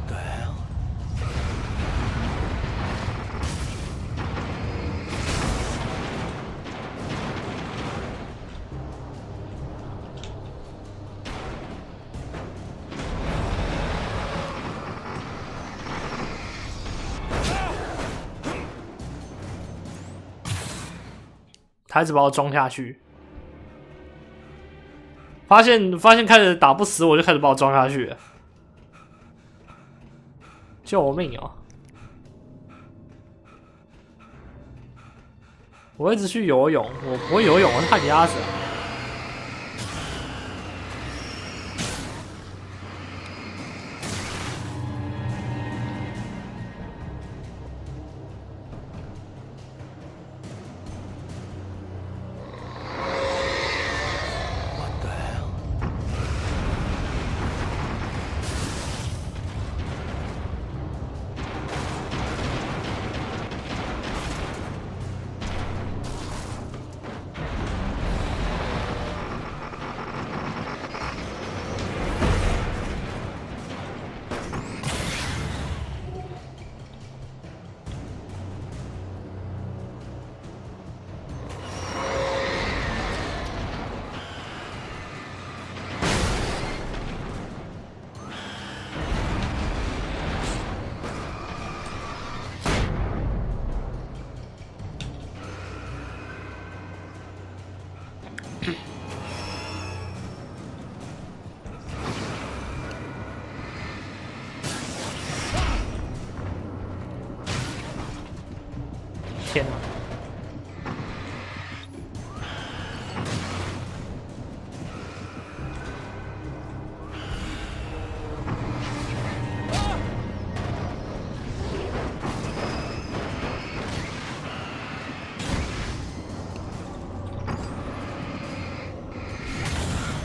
他一直把我装下去。发现开始打不死我，就开始把我装下去了。救命哦！我一直去游泳，我不会游泳，我是旱鸭子啊。天哪！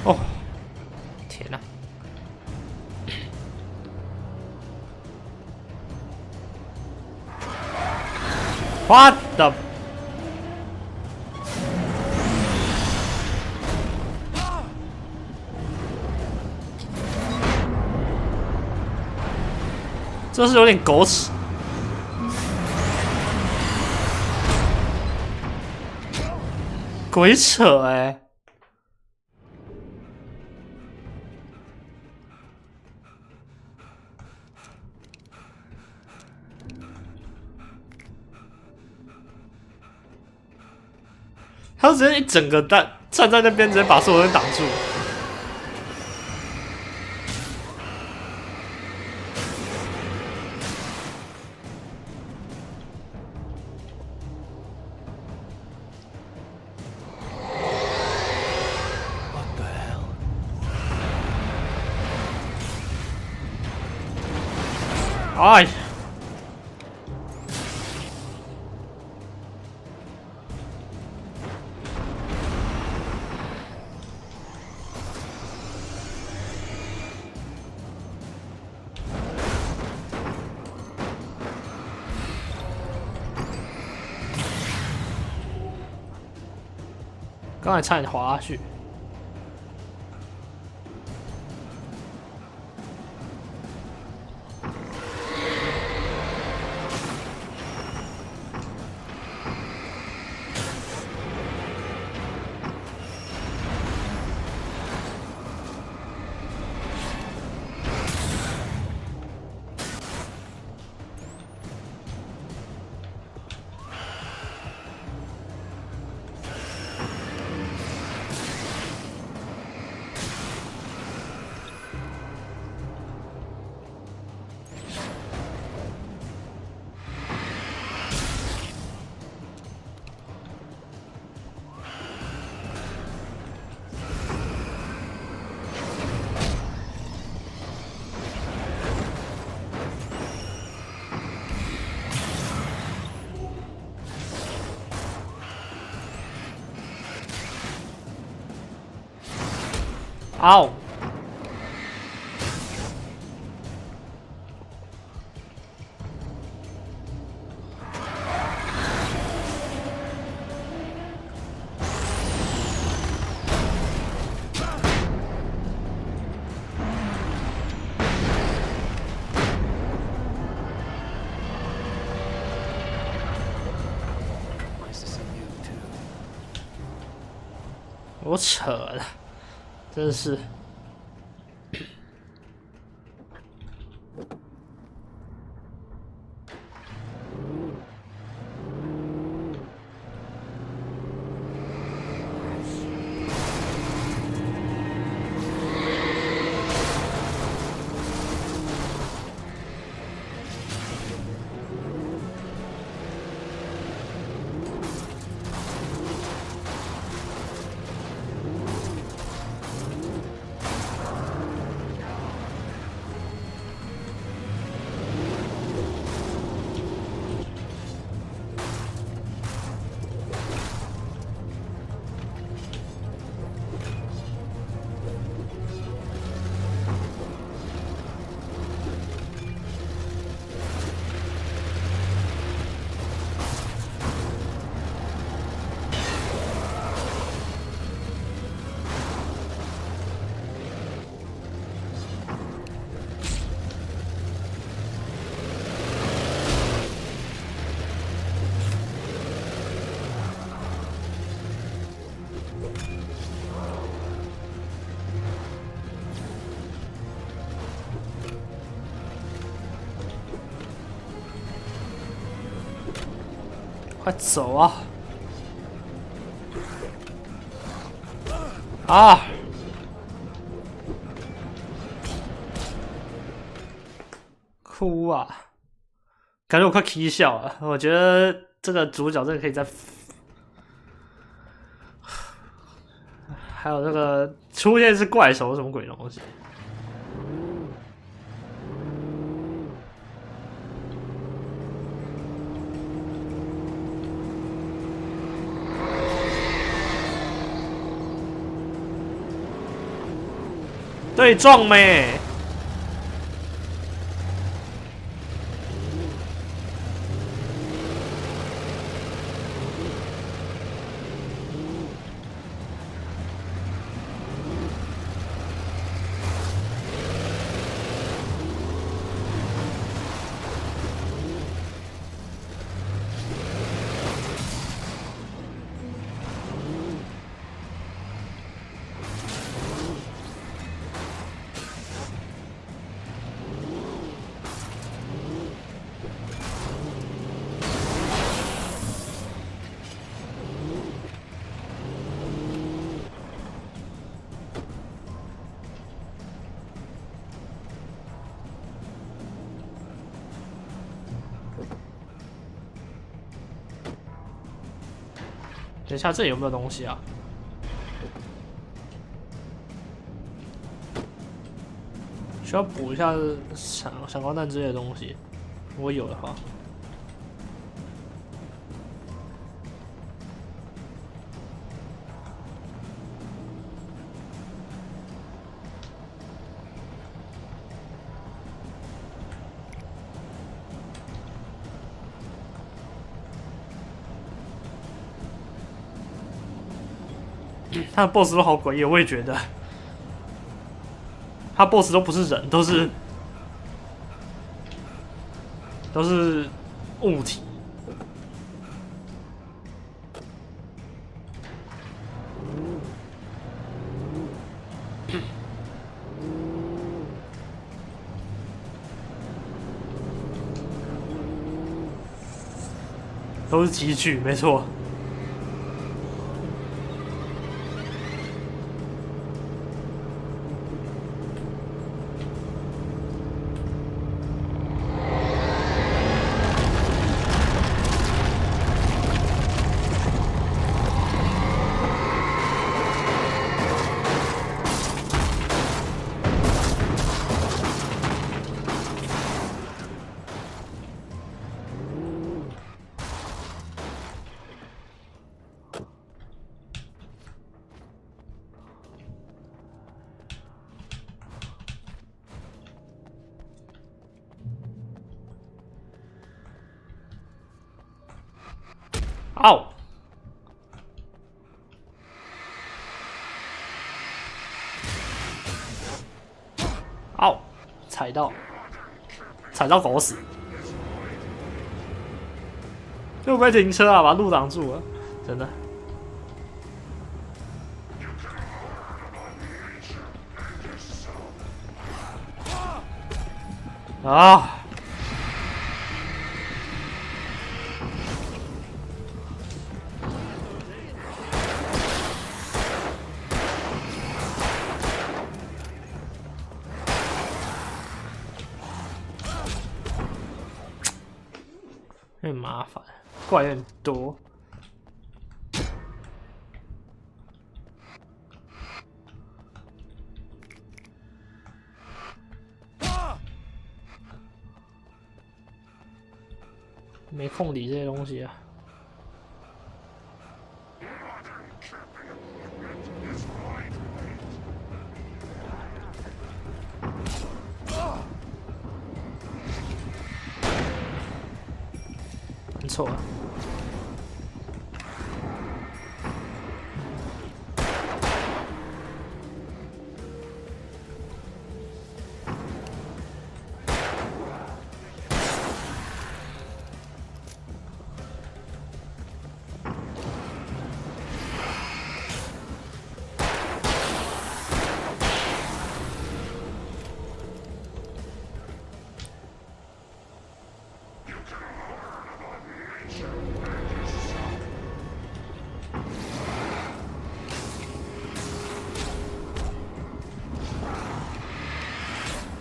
哦，天哪！What the？ 这是有点狗屎，鬼扯欸！他直接一整个站在那边，直接把所有人挡住。哎！刚才差点滑下去。嗷！我扯了，真是。快走啊！啊！哭啊！感觉我快气笑了。我觉得这个主角真的可以再，还有这个出现是怪手什么鬼东西？对撞没？等一下，这里有没有东西啊？需要补一下闪光弹之类的东西，如果有的话。他的 BOSS 都好诡异，我也觉得，他 BOSS 都不是人，都是物体。都是机具，没错。哦，哦，踩到狗屎！会不会停车啊？把路挡住了，真的。啊！有点麻烦，怪有点多。没空理这些东西啊。没错。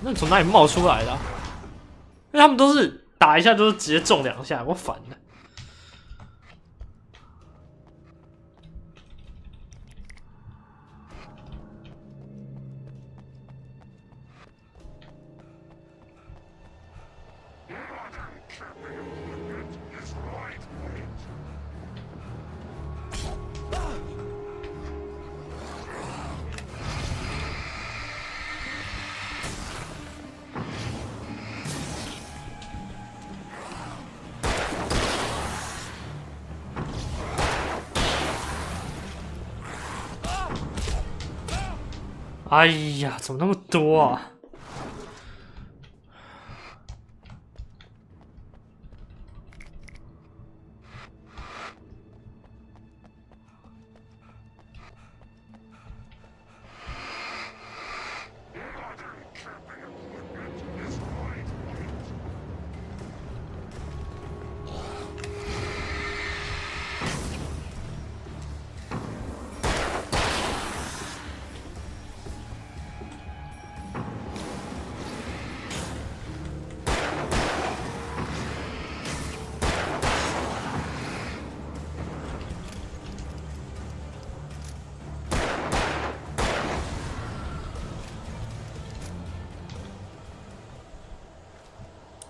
那从哪里冒出来的、啊？因为他们都是打一下都是直接中2下，我烦的。哎呀，怎么那么多啊？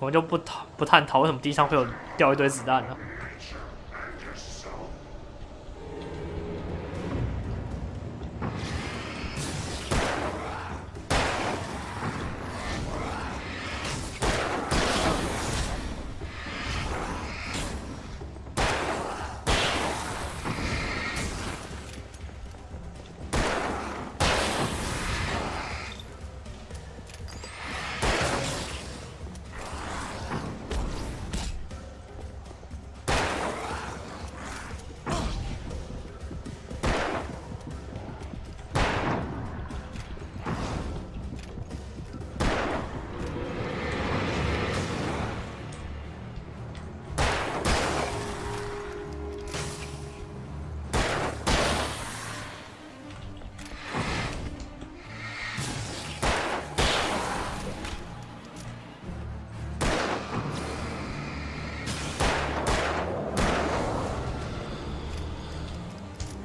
我们就不探讨为什么地上会有掉一堆子弹呢？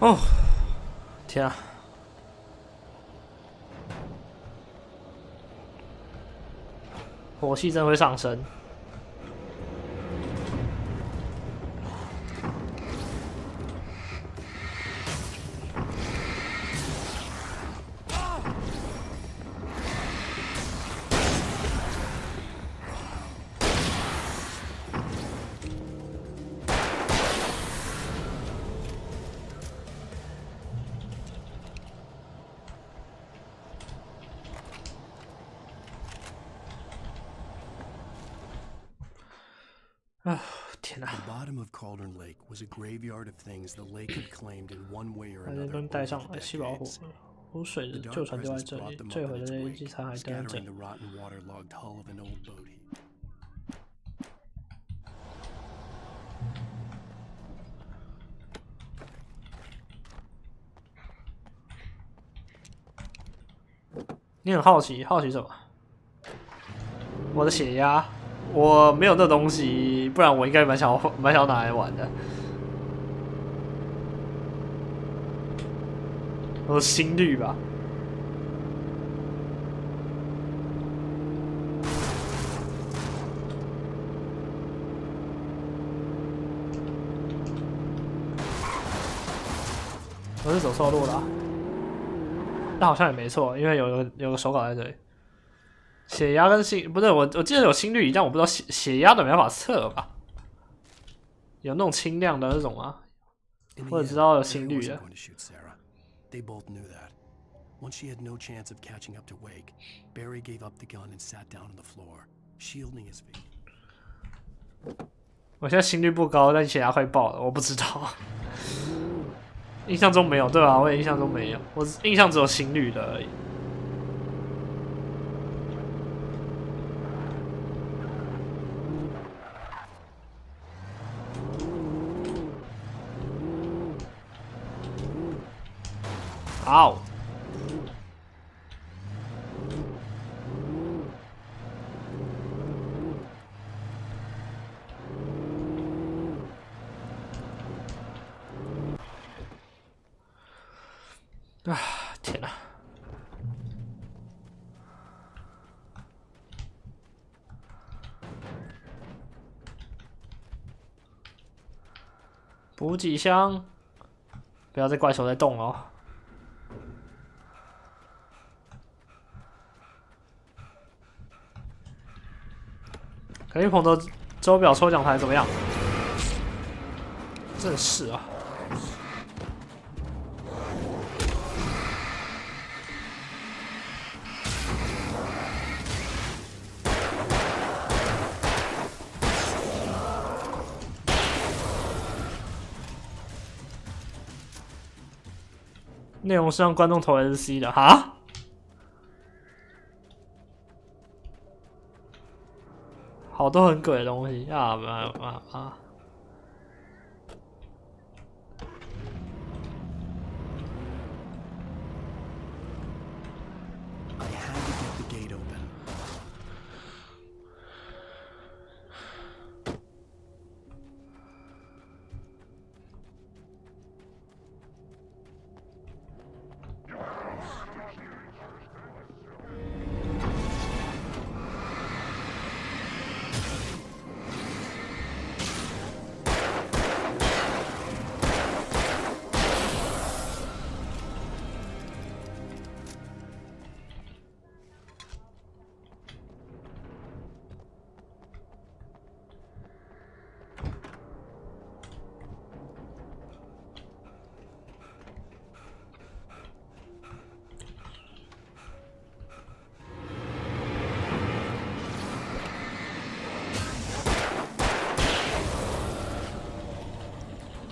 哦，天啊！火气真会上升。天哪！ The bottom of Cauldron Lake was a graveyard of things the lake had claimed in one way or 把这 another 东西带上 over 来， the 吸饱火 decades. 湖水 The 的 dark 旧船丢在 presence 这 brought 里， them 坠 up 毁 in 的 its 那些 wake, 机残还丢在这 scattering 里 the。rotten waterlogged hull of an old boat heap. 你很好奇什么？我的血压，我没有那东西，不然我应该蛮想拿来玩的。我的心率吧。我是走错路了、啊，但好像也没错，因为有个手稿在这里。血压跟心不对，我记得有心率，但我不知道血压的没办法测吧？有那种轻量的那种吗？我只知道有心率的。 They both knew that. Once she had no chance of catching up to Wake, Barry gave up the gun and sat down on the floor, shielding his feet. 我现在心率不高，但血压快爆了，我不知道。印象中没有，对吧？我也印象中没有，我印象只有心率的而已。啊，天哪！补给箱，不要再怪手在动哦。肯定鹏的周表抽奖台怎么样？真是啊！内容是让观众投 SC 的哈？好多很鬼的东西啊！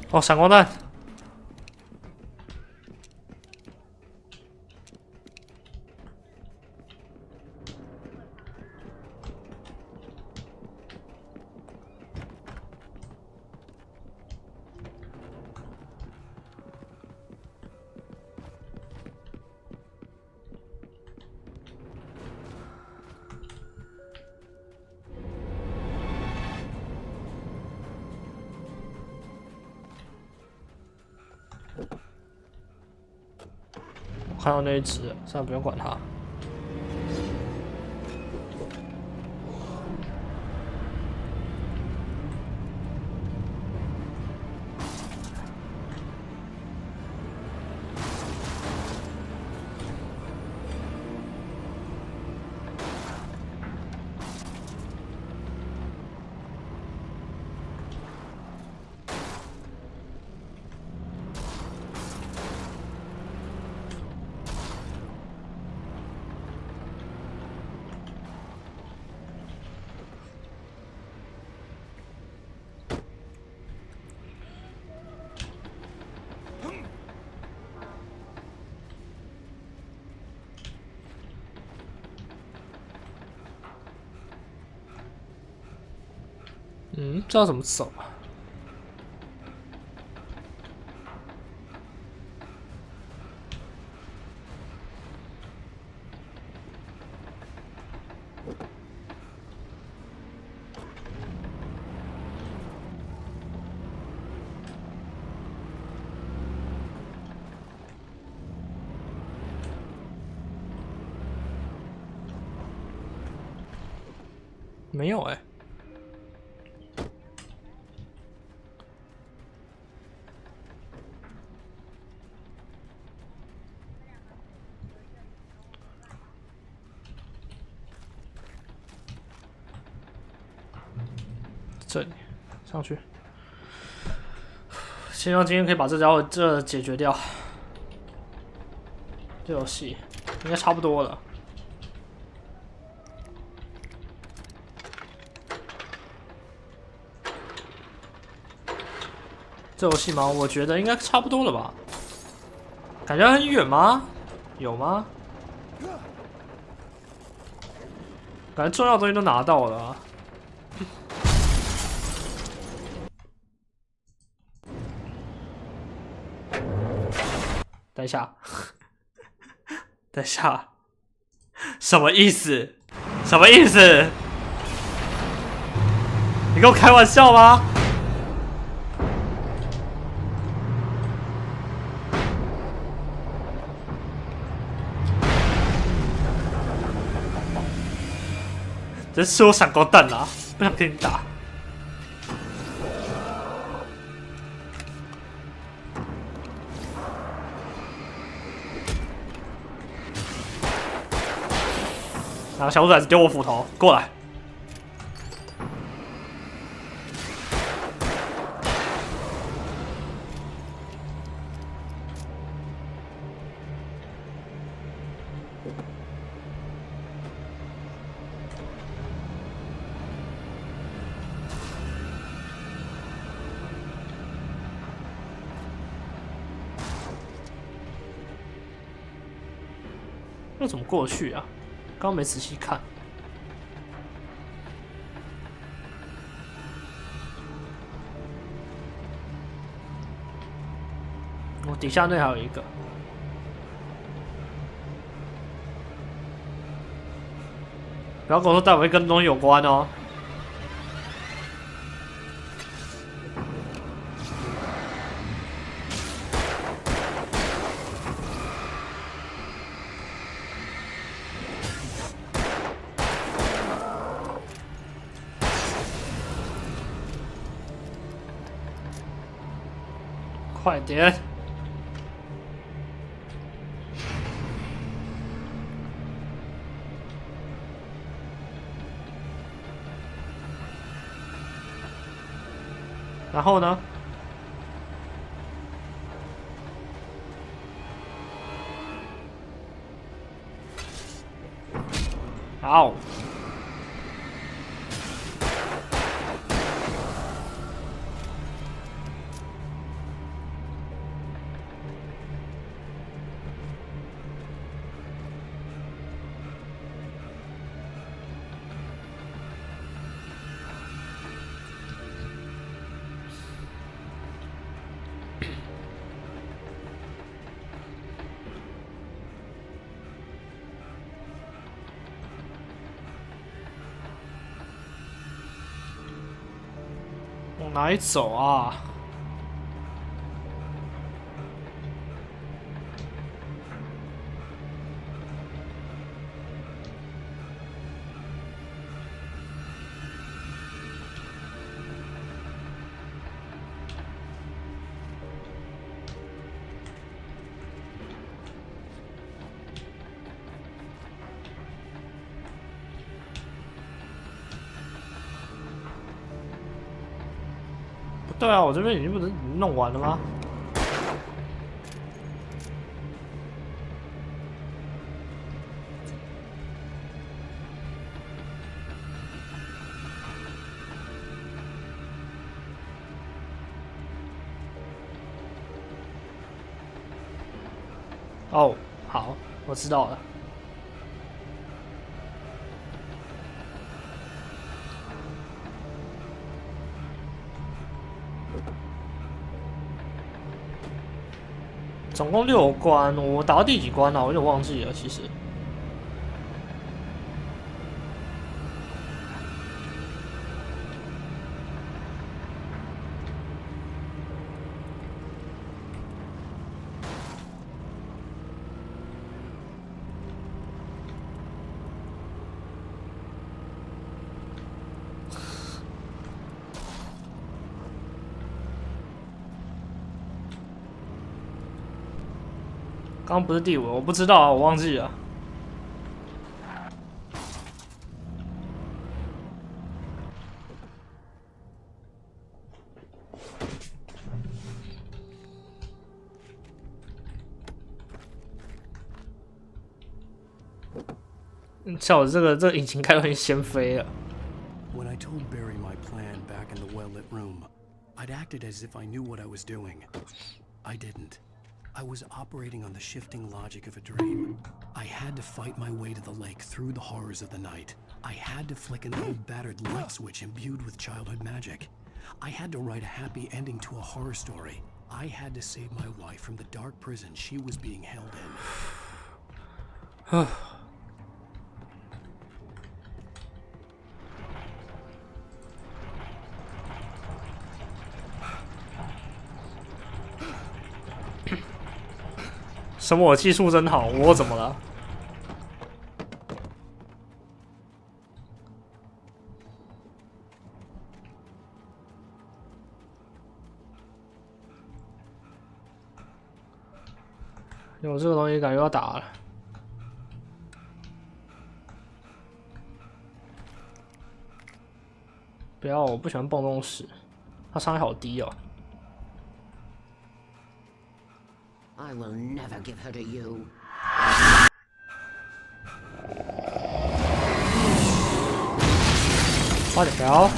哦，闪光弹！看到那一只，算了，不用管它。不知道怎么走啊？没有哎。这里上去，希望今天可以把这家伙解决掉。这游戏应该差不多了。这游戏吗？我觉得应该差不多了吧。感觉很远吗？有吗？感觉重要的东西都拿到了。等一下，等一下，什么意思？什么意思？你跟我开玩笑吗？这是我闪光弹啦，不想跟你打。然后小兔崽子丢我斧头，过来。那怎么过去啊？刚刚没仔细看。我底下那还有一个。不要跟我说待会跟东西有关哦。快点！然后呢？好。往哪里走啊？对啊，我这边已经不是弄完了吗？哦，好，我知道了。总共6关，我打到第几关了？我有点忘记了，其实。刚刚不是第5，我不知道啊，我忘记了。像我这个引擎开到已经先飞了。When I told Barry my plan back in the well-lit room, I'd acted as if I knew what I was doing. I didn't. I was operating on the shifting logic of a dream. I had to fight my way to the lake through the horrors of the night. I had to flick an old battered light switch imbued with childhood magic. I had to write a happy ending to a horror story. I had to save my wife from the dark prison she was being held in. 什么？我技术真好，我怎么了？有这个东西感觉要打了。不要，我不喜欢蹦这种屎，它伤害好低哦。 I will never give her to you. 快点调！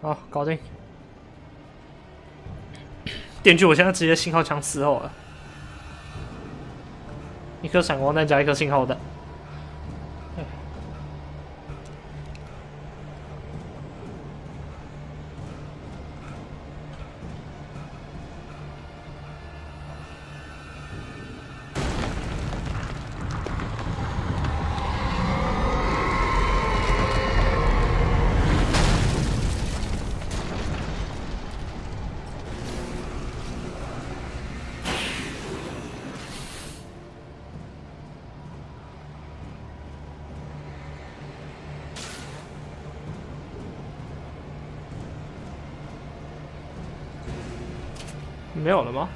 好，搞定。电锯，我现在直接信号枪伺候了，一颗闪光弹加一颗信号弹。没有了吗？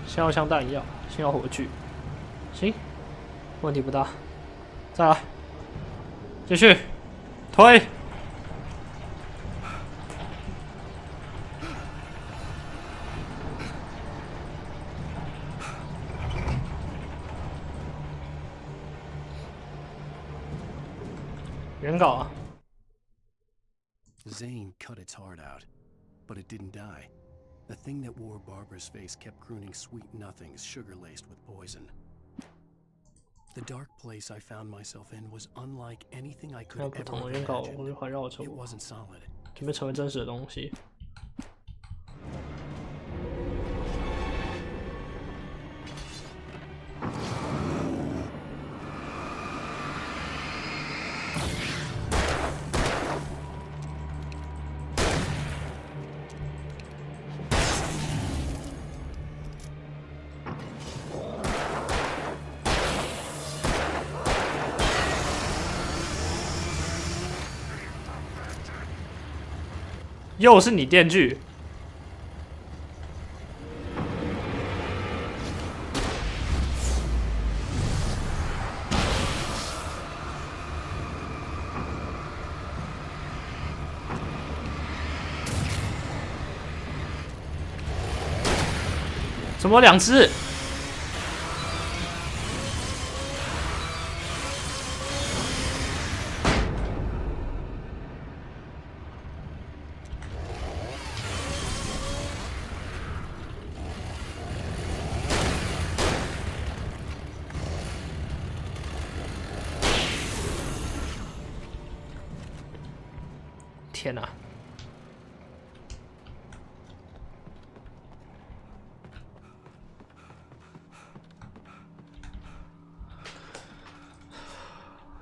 信号枪弹药，信号火炬，行，问题不大。再来，继续推。原稿啊。 Zane cut its heart out, but it didn't die. The thing that wore Barbara's face kept crooning sweet nothings sugar-laced with poison. The dark place I found myself in was unlike anything I could ever imagine. It wasn't solid. 准备成为真实的东西。又是你电锯，怎么两只？天哪！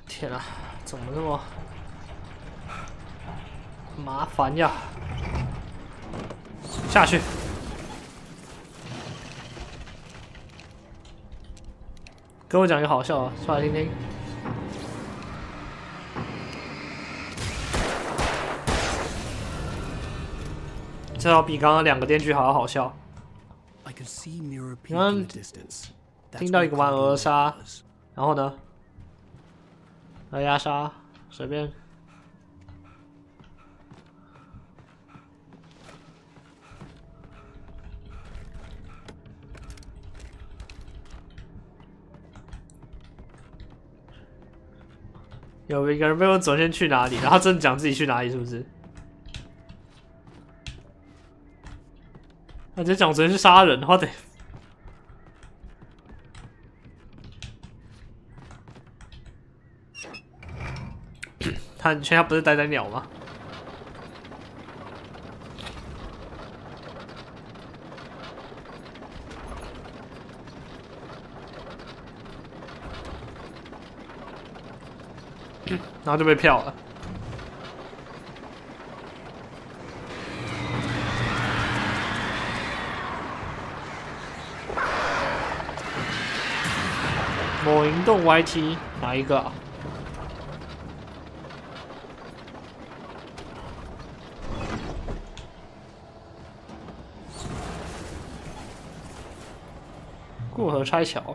天哪，怎么那么麻烦呀？下去！跟我讲一个好笑啊，说来听听。 这要比刚刚两个电锯还要好笑。你看，听到一个玩鹅杀，然后呢，鹅鸭杀，随便。有一个人被问昨天去哪里，然后真的讲自己去哪里，是不是？他直接讲昨天去杀人，我得。他现在不是呆呆鸟吗？然后就被票了。某营动 YT 哪一个啊？过河拆桥。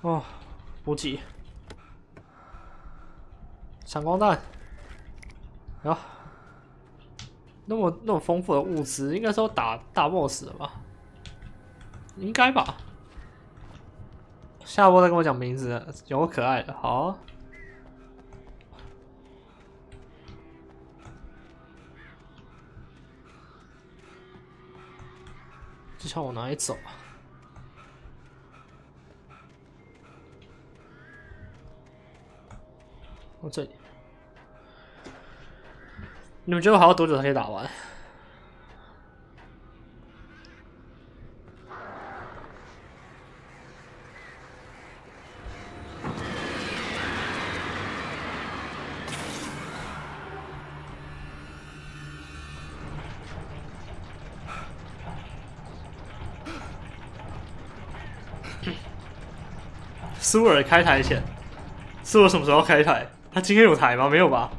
哦，补给，闪光弹，啊，那么丰富的物资，应该是要打大 boss 了吧？应该吧。下播再跟我讲名字，有个可爱的，好啊。这枪我哪里走啊？哦，这里。你们觉得我还要多久才可以打完？苏尔开台前，苏尔什么时候开台？他今天有台吗？没有吧？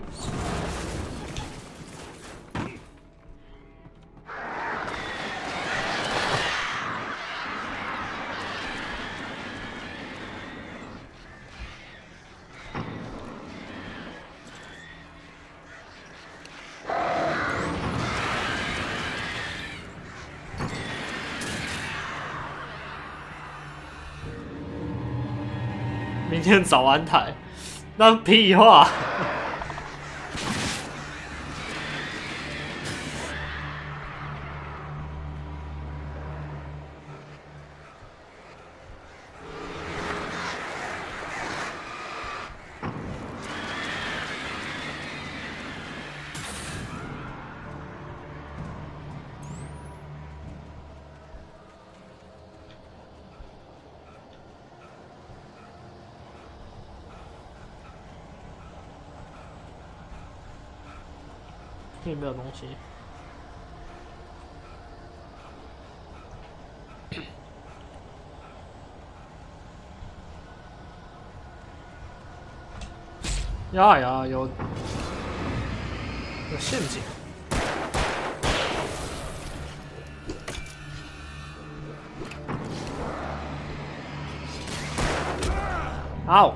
明天早安台，那屁话！这里没有东西。呀呀，有陷阱。嗷！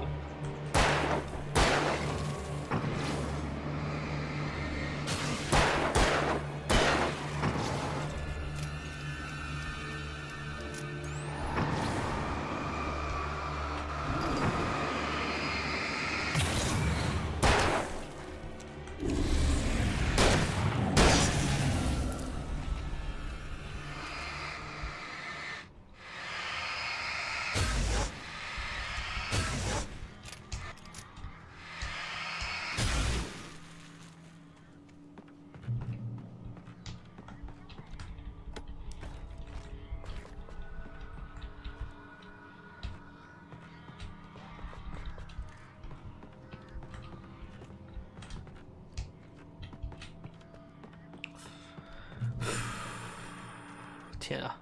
天啊！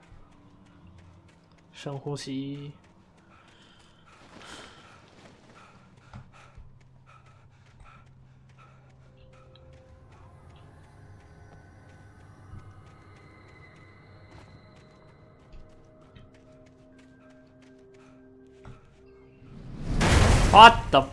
深呼吸。What the？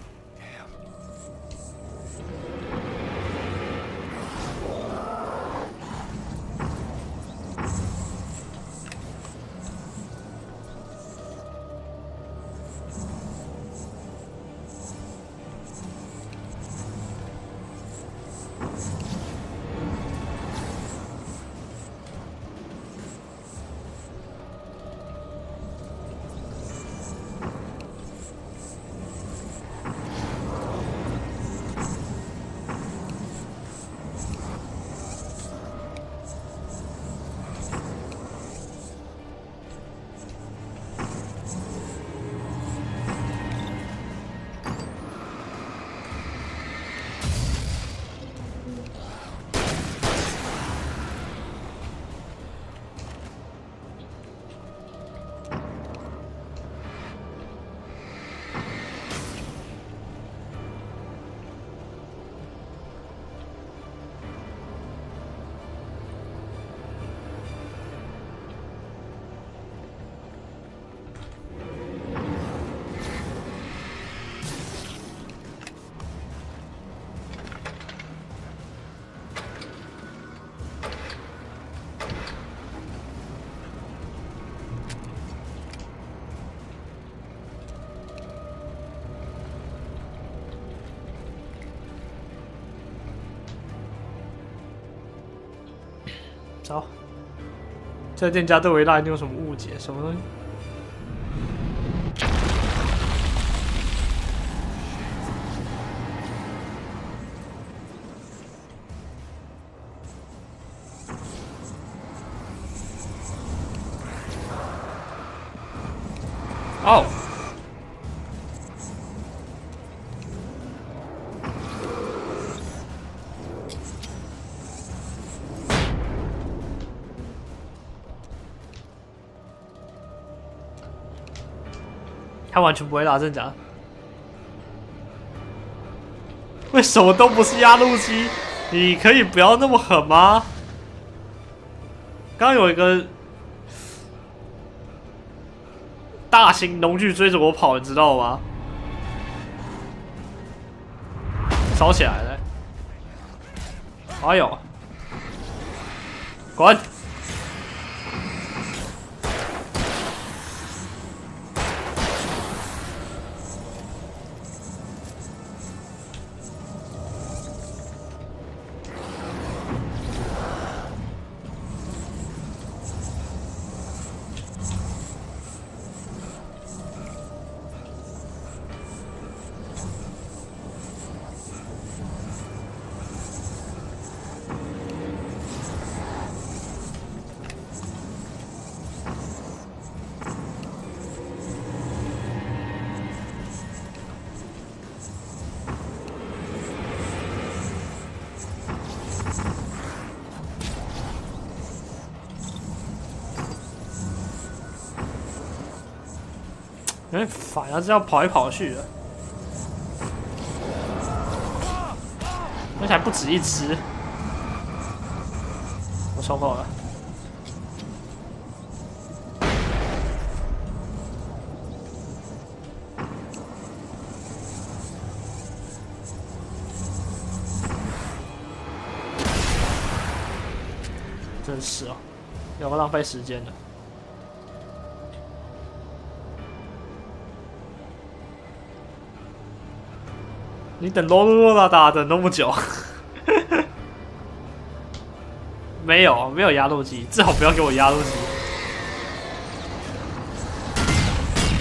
走，这店家对维拉一定有什么误解？什么东西？哦。他完全不会打，真的假的？为什么都不是压路机？你可以不要那么狠吗？刚刚有一个大型农具追着我跑，你知道吗？烧起来了！哎呦，滚！有点烦啊，这样跑来跑去的，而且还不止一只。我收够了。真是哦，有个浪费时间的。你等罗罗拉达等那么久，没有压路机，最好不要给我压路机。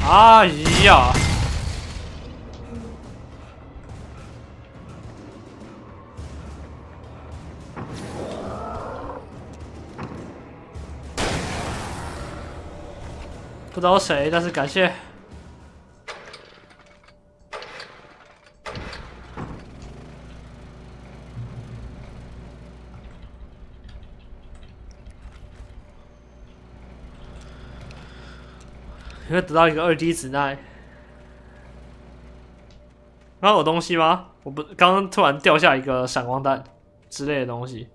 哎呀！不知道谁，但是感谢。你会得到一个2D 子奈。刚刚有东西吗？我不，刚刚突然掉下一个闪光弹之类的东西。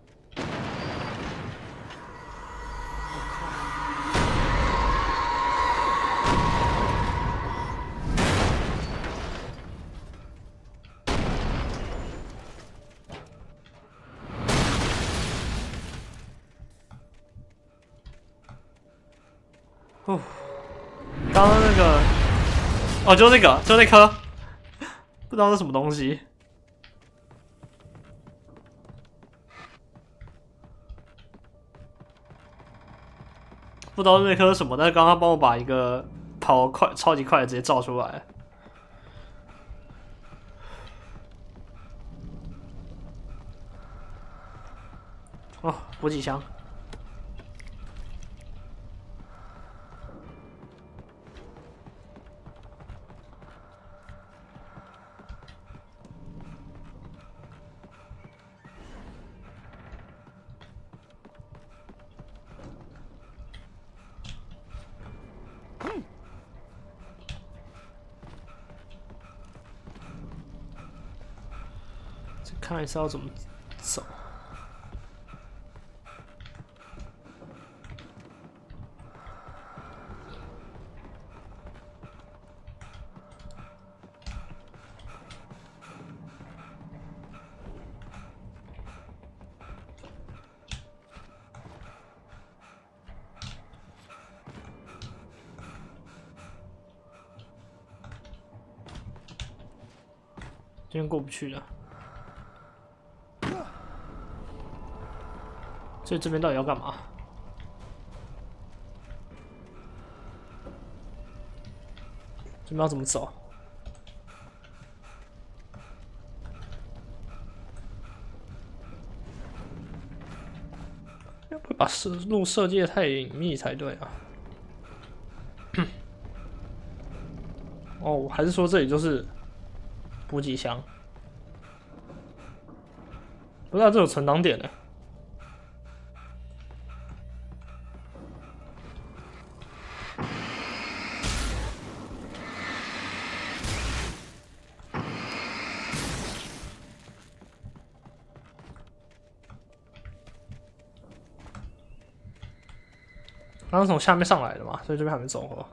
刚刚那个，哦，就那个，就那颗，不知道是什么东西。不知道那颗是什么，但是刚刚帮我把一个跑快、超级快的直接照出来。哦，补给箱。这看来是要怎么走？今天过不去了，所以这边到底要干嘛？这边要怎么走？要不会把路设计的太隐秘才对啊？哦，还是说这里就是补给箱？不知道这有存档点呢。刚刚从下面上来的嘛，所以这边还没走过。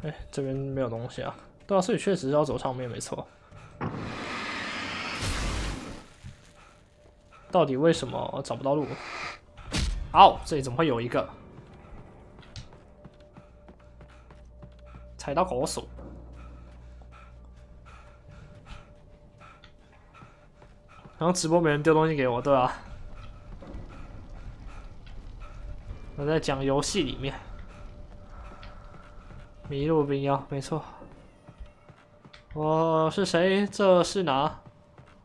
哎，这边没有东西啊。对啊，所以确实要走上面没错。到底为什么找不到路？好，这里怎么会有一个？踩到狗手。然后直播没人丢东西给我，对啊。我在讲游戏里面，迷路冰妖，没错。我是谁？这是哪？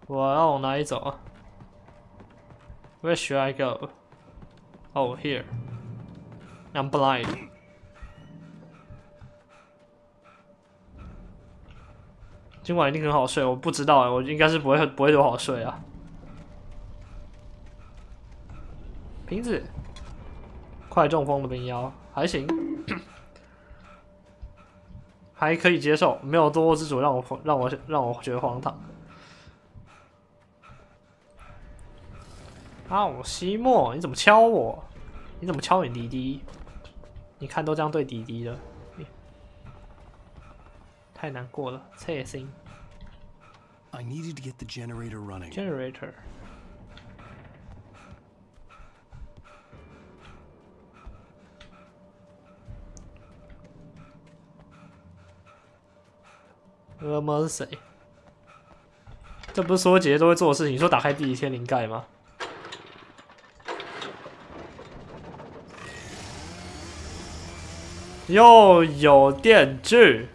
我要往哪里走啊 ？Where should I go? Oh, here. I'm blind. 今晚一定很好睡，我不知道哎，我应该是不会多好睡啊。瓶子。快中风的冰妖还行，还可以接受，没有多之主让我觉得荒唐。好，西莫，你怎么敲我？你怎么敲你弟弟？你看都这样对弟弟了，太难过了，切心。I needed to get the generator running. Generator. 恶魔是谁？这不是所有姐姐都会做的事情。你说打开第一天灵盖吗？又有电锯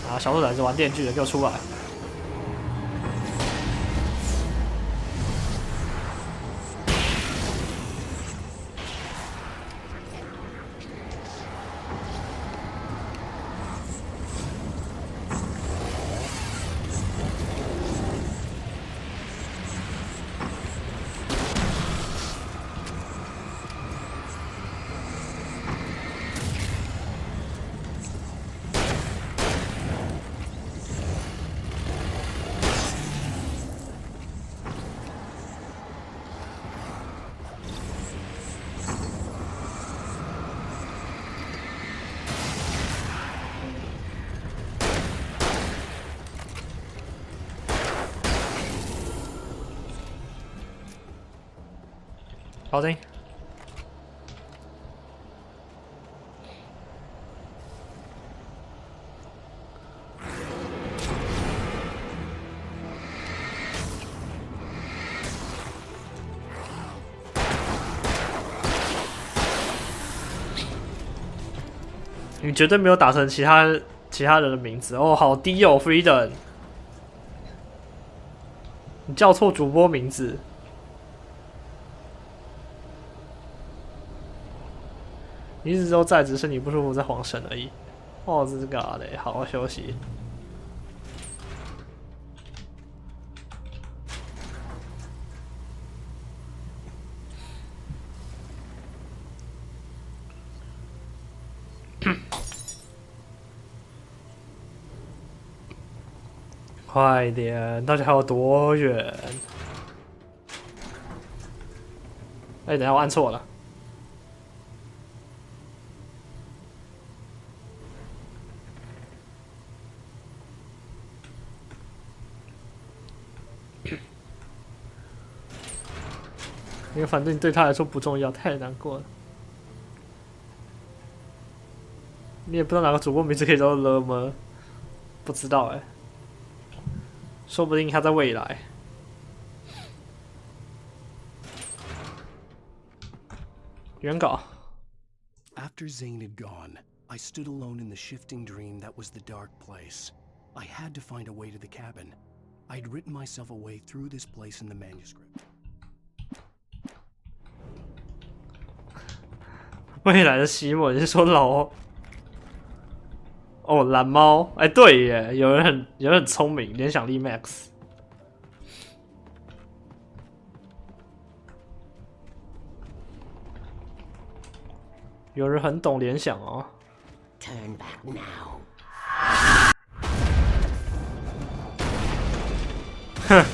啊！小兔崽子玩电锯的，给我出来！搞定。你绝对没有打成其他人的名字哦，好低哦 ，Freedom， 你叫错主播名字。你一直都在，只是你不舒服在晃神而已。哦，这是干啥的？好好休息。快点，到底还有多远？哎，等一下我按错了。因为反正对他来说不重要，太难过了。你也不知道哪个主播名字可以叫了吗？不知道哎，说不定他在未来。原稿。After Zane had gone, I stood alone in the shifting dream that was the dark place. I had to find a way to the cabin. I'd written myself a way through this place in the manuscript. 未来的西莫，你是说老？哦，蓝猫，哎，对耶，有人很聪明，联想力 max。有人很懂联想哦。Turn back now. 哼。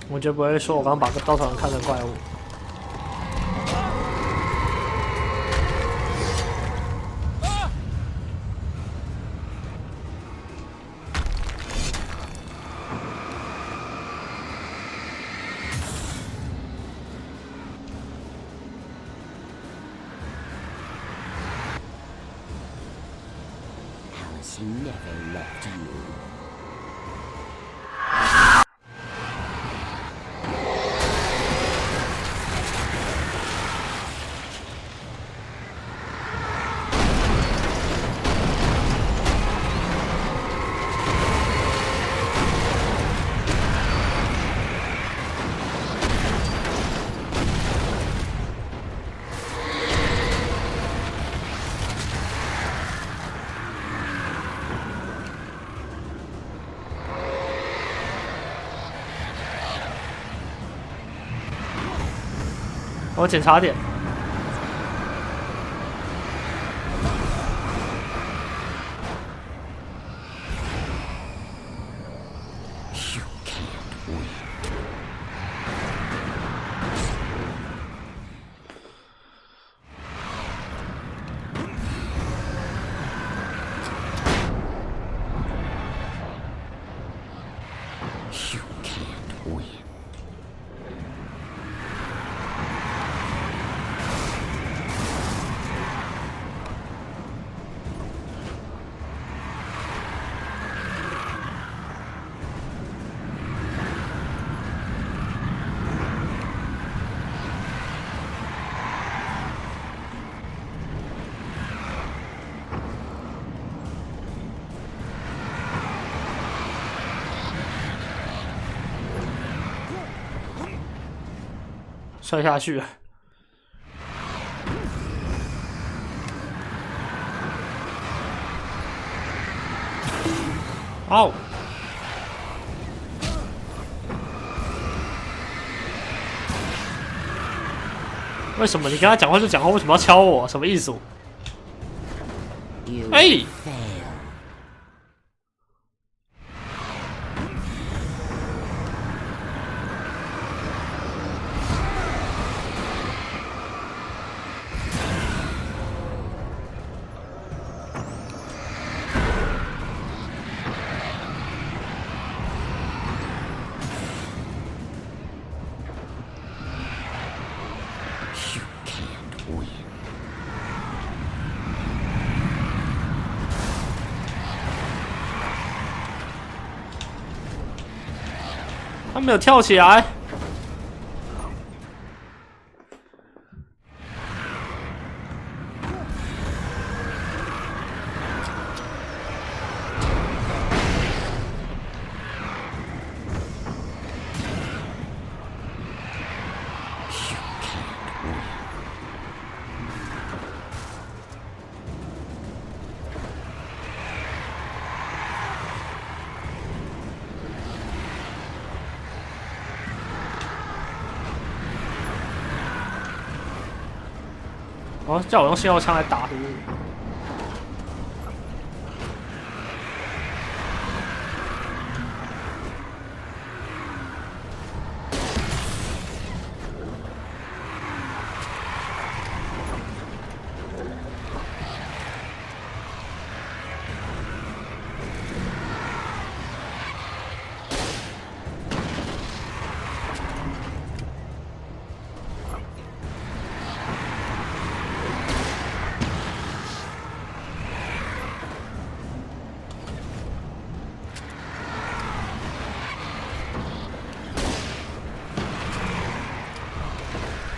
我绝不会说我刚把稻草人看成怪物。Alice never left you.我检查点。摔下去了。哦！为什么你跟他讲话就讲话？为什么要敲我？什么意思？哎！他没有跳起来。哦，叫我用信号枪来打，是不是？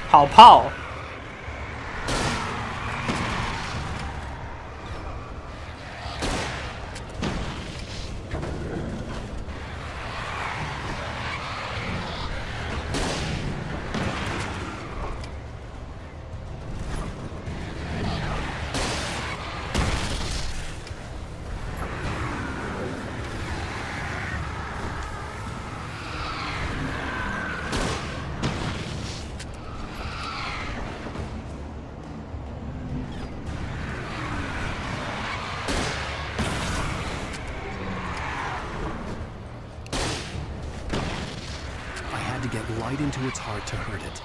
好炮！Get light into its heart to hurt it.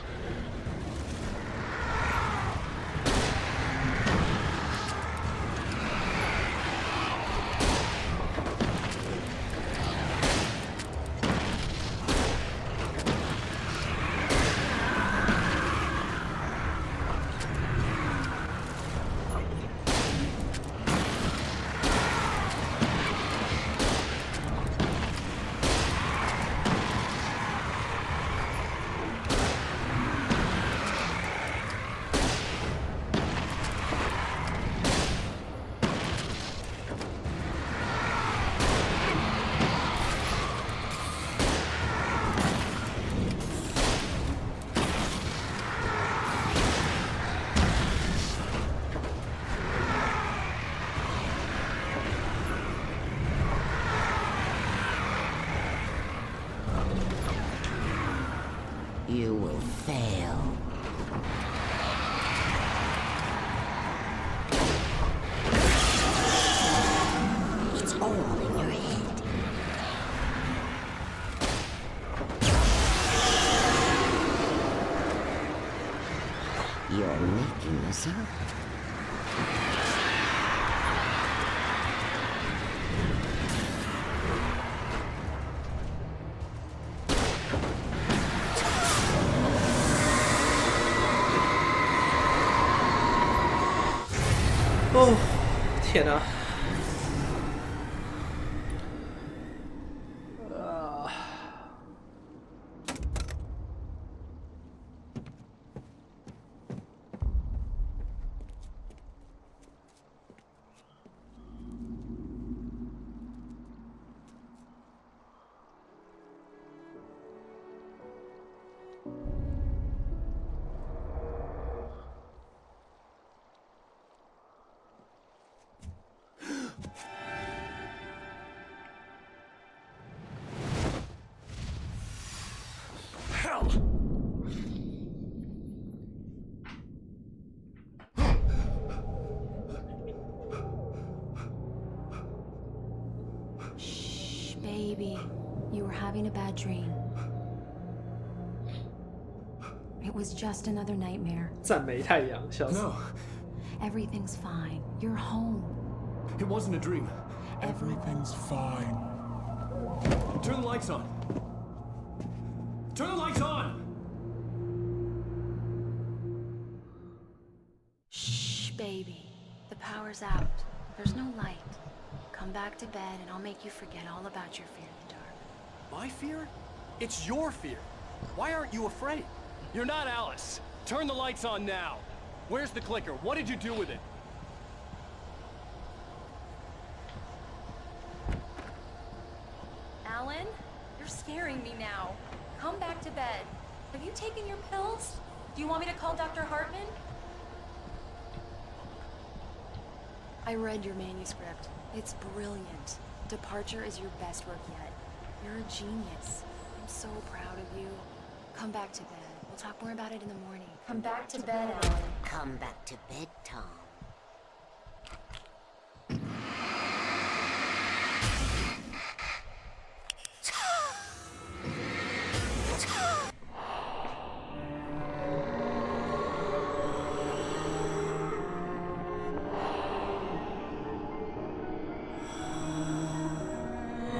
You will fail. It's all in your head. You're making this up. Oh, 天哪！ hell? Shh, baby. You were having a bad dream. It was just another nightmare. 赞美太阳，笑死。 No, Everything's fine. You're home. it wasn't a dream. Everything's fine. Turn the lights on. Turn the lights on! Shh, baby. The power's out. There's no light. Come back to bed and I'll make you forget all about your fear in the dark. My fear? It's your fear. Why aren't you afraid? You're not Alice. Turn the lights on now. Where's the clicker? What did you do with it? Alan, you're scaring me now. Come back to bed. Have you taken your pills? Do you want me to call Dr. Hartman? I read your manuscript. It's brilliant. Departure is your best work yet. You're a genius. I'm so proud of you. Come back to bed. We'll talk more about it in the morning. Come back to bed, Alan. Come back to bed, Tom.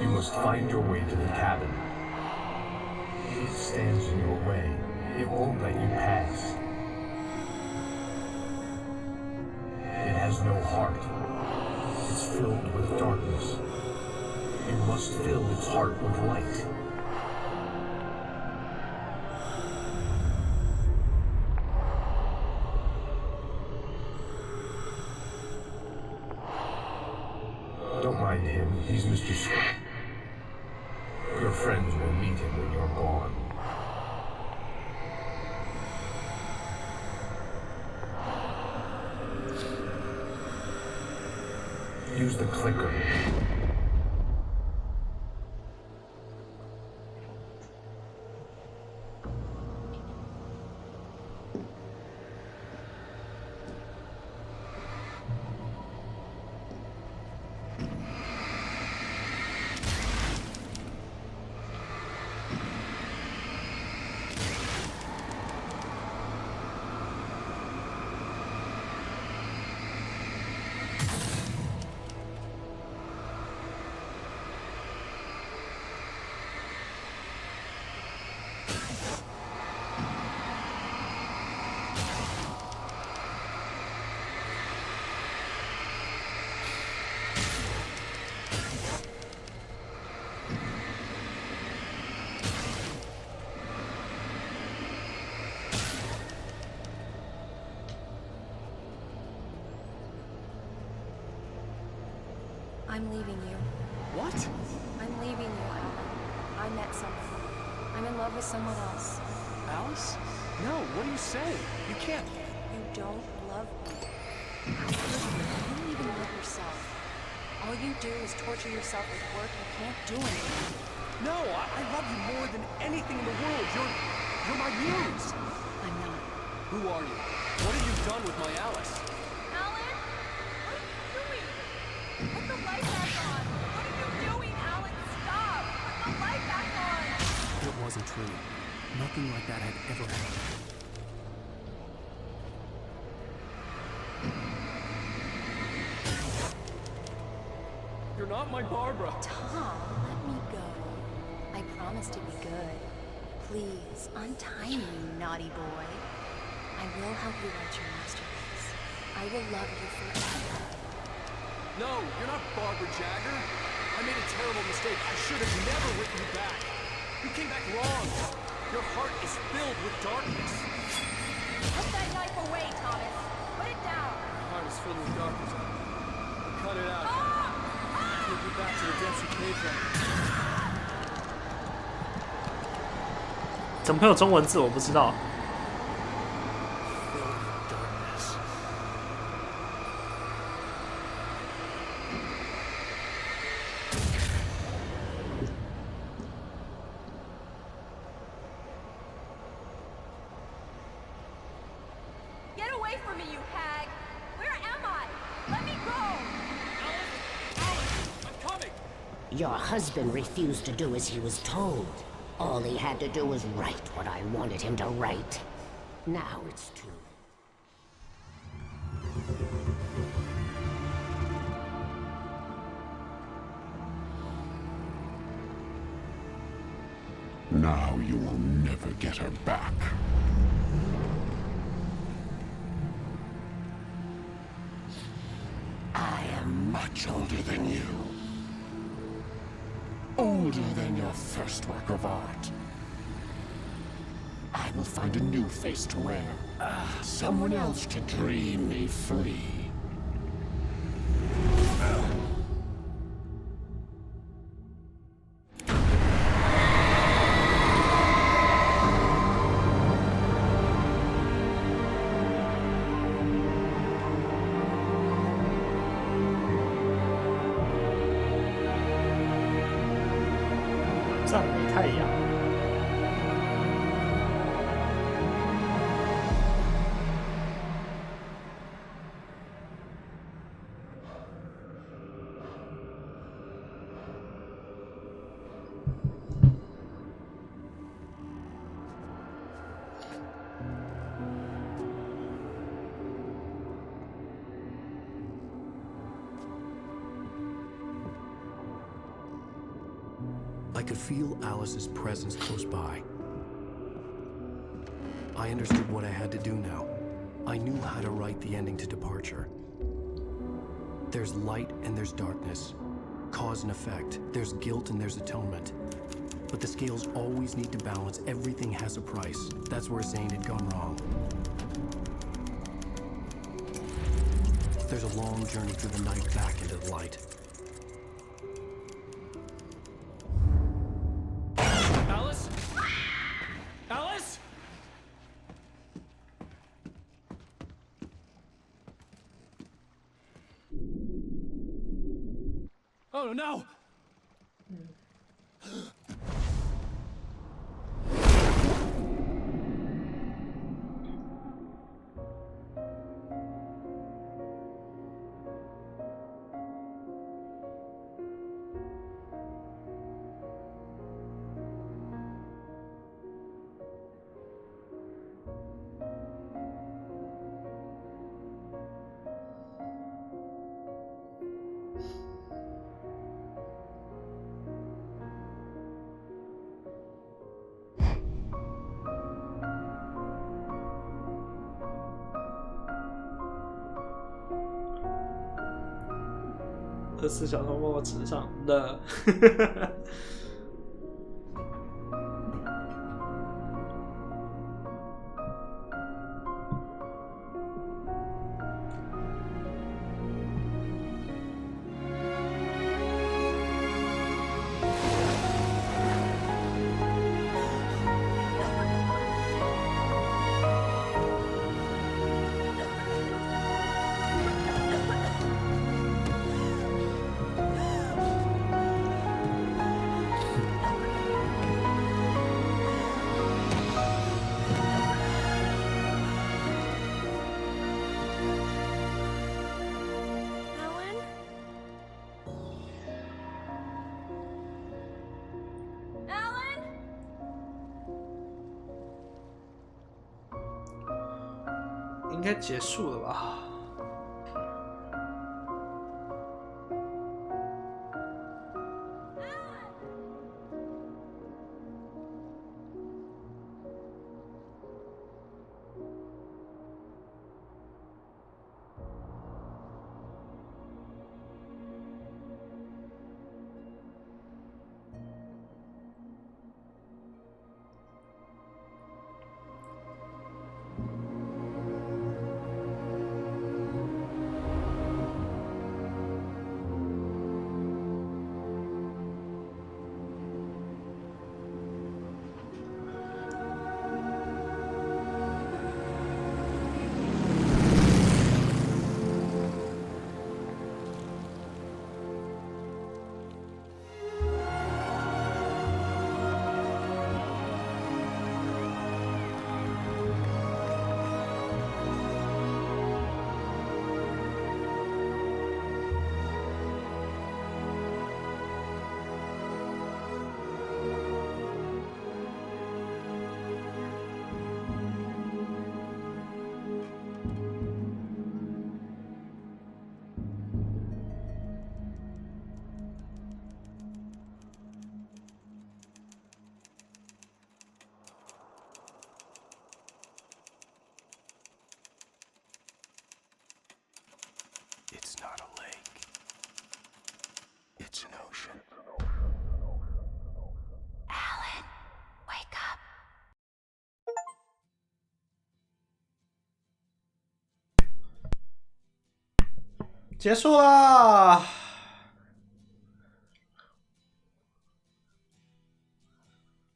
You must find your way to the cabin. It stands in your way. It won't let you pass. It has no heart. It's filled with darkness. You must fill its heart with light. Don't mind him. He's Mr. Scott. Your friends will meet him when you're gone. Use the clicker. I'm leaving you. What? I'm leaving you, Alan. I met someone. I'm in love with someone else. Alice? No, what are you saying? You can't. You don't love me. You don't even love yourself. All you do is torture yourself with work and can't do anything. No, I love you more than anything in the world. You're my muse. I'm not. Who are you? What have you done with my Alice? Alan? What are you doing? Put the light back on! What are you doing, Alan? Stop! Put the light back on! It wasn't true. Nothing like that had ever happened. You're not my Barbara. Tom, let me go. I promise to be good. Please, untie me, naughty boy. I will help you write your masterpiece. I will love you forever. No, you're not Barbara Jagger. I made a terrible mistake. I should have never written you back. You came back wrong. Your heart is filled with darkness. Put that knife away, Thomas! Put it down! My heart is filled with darkness. Cut it out. Take me back to the depths of cave then. 怎么会有中文字？我不知道。 Alan, away from me, you hag! Where am I? Let me go! Alice, I'm coming! Your husband refused to do as he was told. All he had to do was write what I wanted him to write. Now it's too late. Now you will never get her back. I am much older than you. Older than your first work of art. I will find a new face to wear. Someone else to dream me free.赞美太阳。I could feel Alice's presence close by. I understood what I had to do now. I knew how to write the ending to Departure. There's light and there's darkness. Cause and effect. There's guilt and there's atonement. But the scales always need to balance. Everything has a price. That's where Zane had gone wrong. There's a long journey through the night back into the light. Alice? Alice? Oh no!24小时默默纸上的。应该结束了吧？结束啦！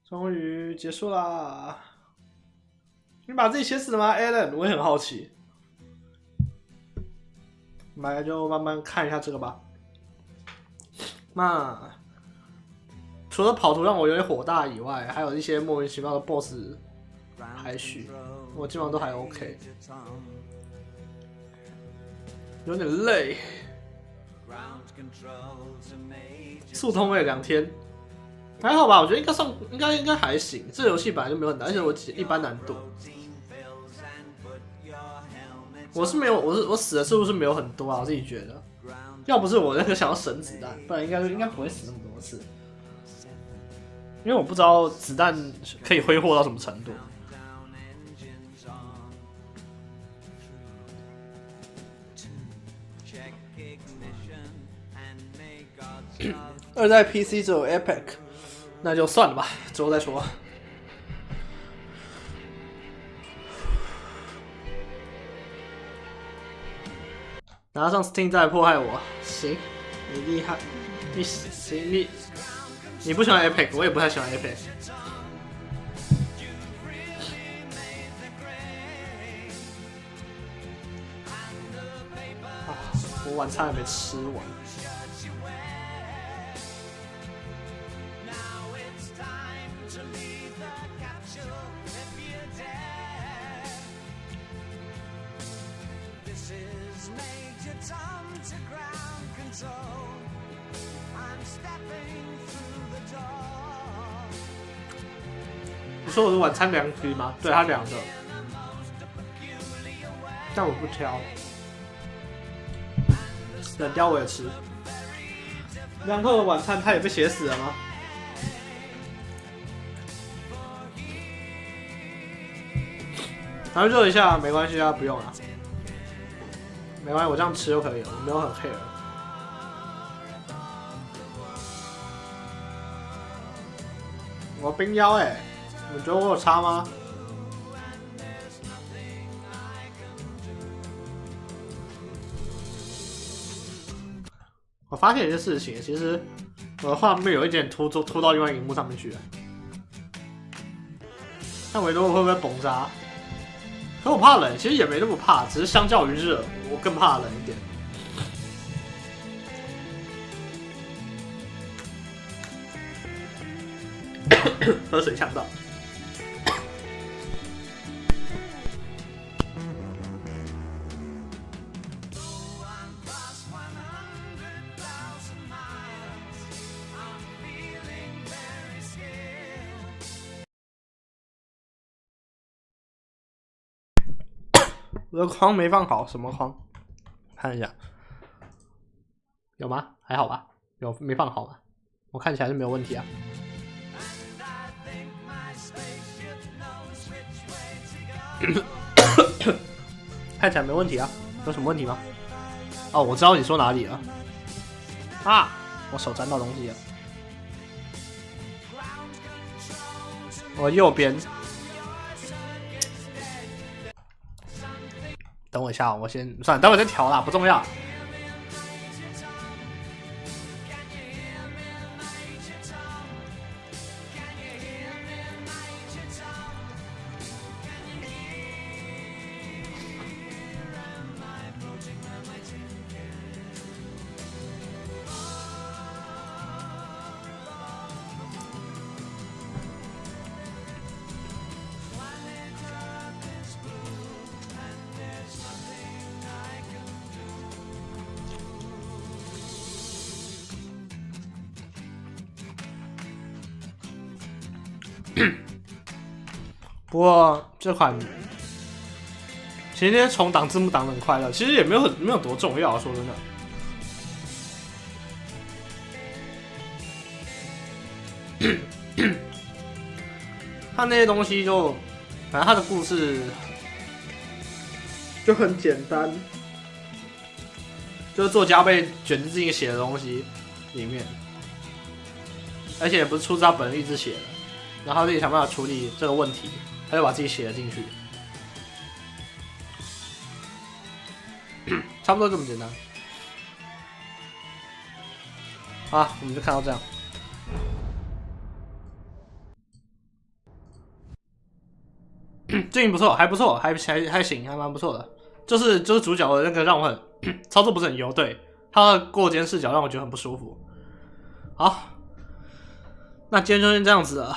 终于结束啦！你把自己写死了吗 ，Alan？ 我也很好奇。来，就慢慢看一下这个吧。那除了跑图让我有点火大以外，还有一些莫名其妙的 BOSS 排序，我基本上都还 OK。有点累，速通也2天，还好吧？我觉得应该还行。这游戏本来就没有很难，而且我一般难度。我是没有，我死的次数是没有很多啊，我自己觉得。要不是我那个想要省子弹，不然应该不会死那么多次。因为我不知道子弹可以挥霍到什么程度。2代 PC 只有 Epic， 那就算了吧，之后再说。拿上 Steam 再来迫害我，行，你厉害，你行你不喜欢 Epic， 我也不太喜欢 Epic。我晚餐还没吃完。你说我的晚餐2批吗？对，它2个，但我不挑。冷掉我也吃。2克的晚餐他也被写死了吗？然后热一下没关系啊，不用了，没关系，我这样吃就可以了，我没有很 care。我冰妖你觉得我有差吗？我发现一件事情，其实我的画面有一点凸到另外荧幕上面去了。看维多会不会崩炸？可我怕冷，其实也没那么怕，只是相较于热，我更怕冷一点。喝水呛到。我的框没放好，什么框？看一下，有吗？还好吧？有没放好吧？我看起来是没有问题啊。看起来没问题啊，有什么问题吗？哦，我知道你说哪里了。啊，我手沾到东西了。我右边。等我一下，我先算了，等会再调啦，不重要。不过这款其实那些重档字幕档很快乐，其实也没有多重要，说真的。他那些东西就，反正他的故事就很简单，就是作家被卷进自己写的东西里面，而且也不是出自他本人意志写的，然后他自己想办法处理这个问题，他就把自己写了进去，差不多这么简单。好，我们就看到这样。剧情不错，还不错，还行，还蛮不错的。就是主角的那个让我很操作不是很优，对他的过肩视角让我觉得很不舒服。好，那今天就先这样子了。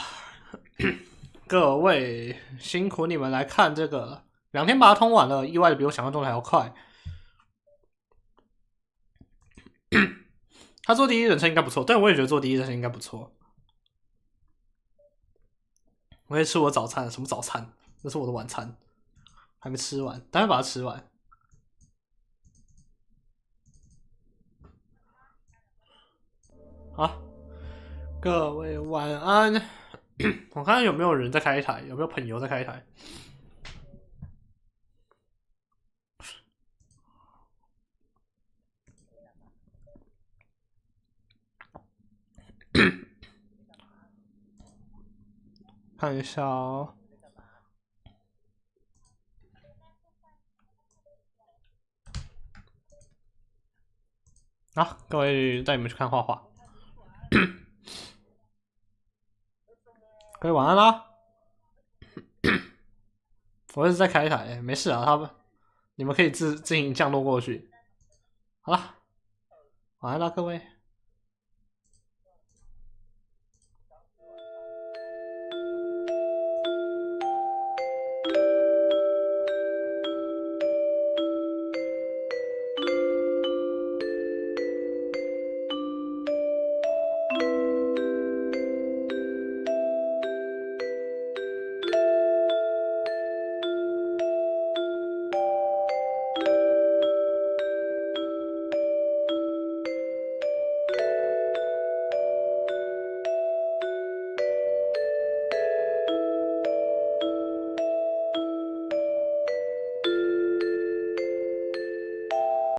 各位辛苦你们来看这个了，2天把它通完了，意外的比我想象中的还要快。他做第一人称应该不错，但我也觉得做第一人称应该不错。我可以吃我早餐，什么早餐？这是我的晚餐，还没吃完，待会把它吃完。好，各位晚安。我看看有没有人在开台，有没有朋友在开台。看一下哦。好，各位带你们去看画画。各位晚安啦。我一直在开台，没事啊，你们可以自行降落过去。好了，晚安啦，各位。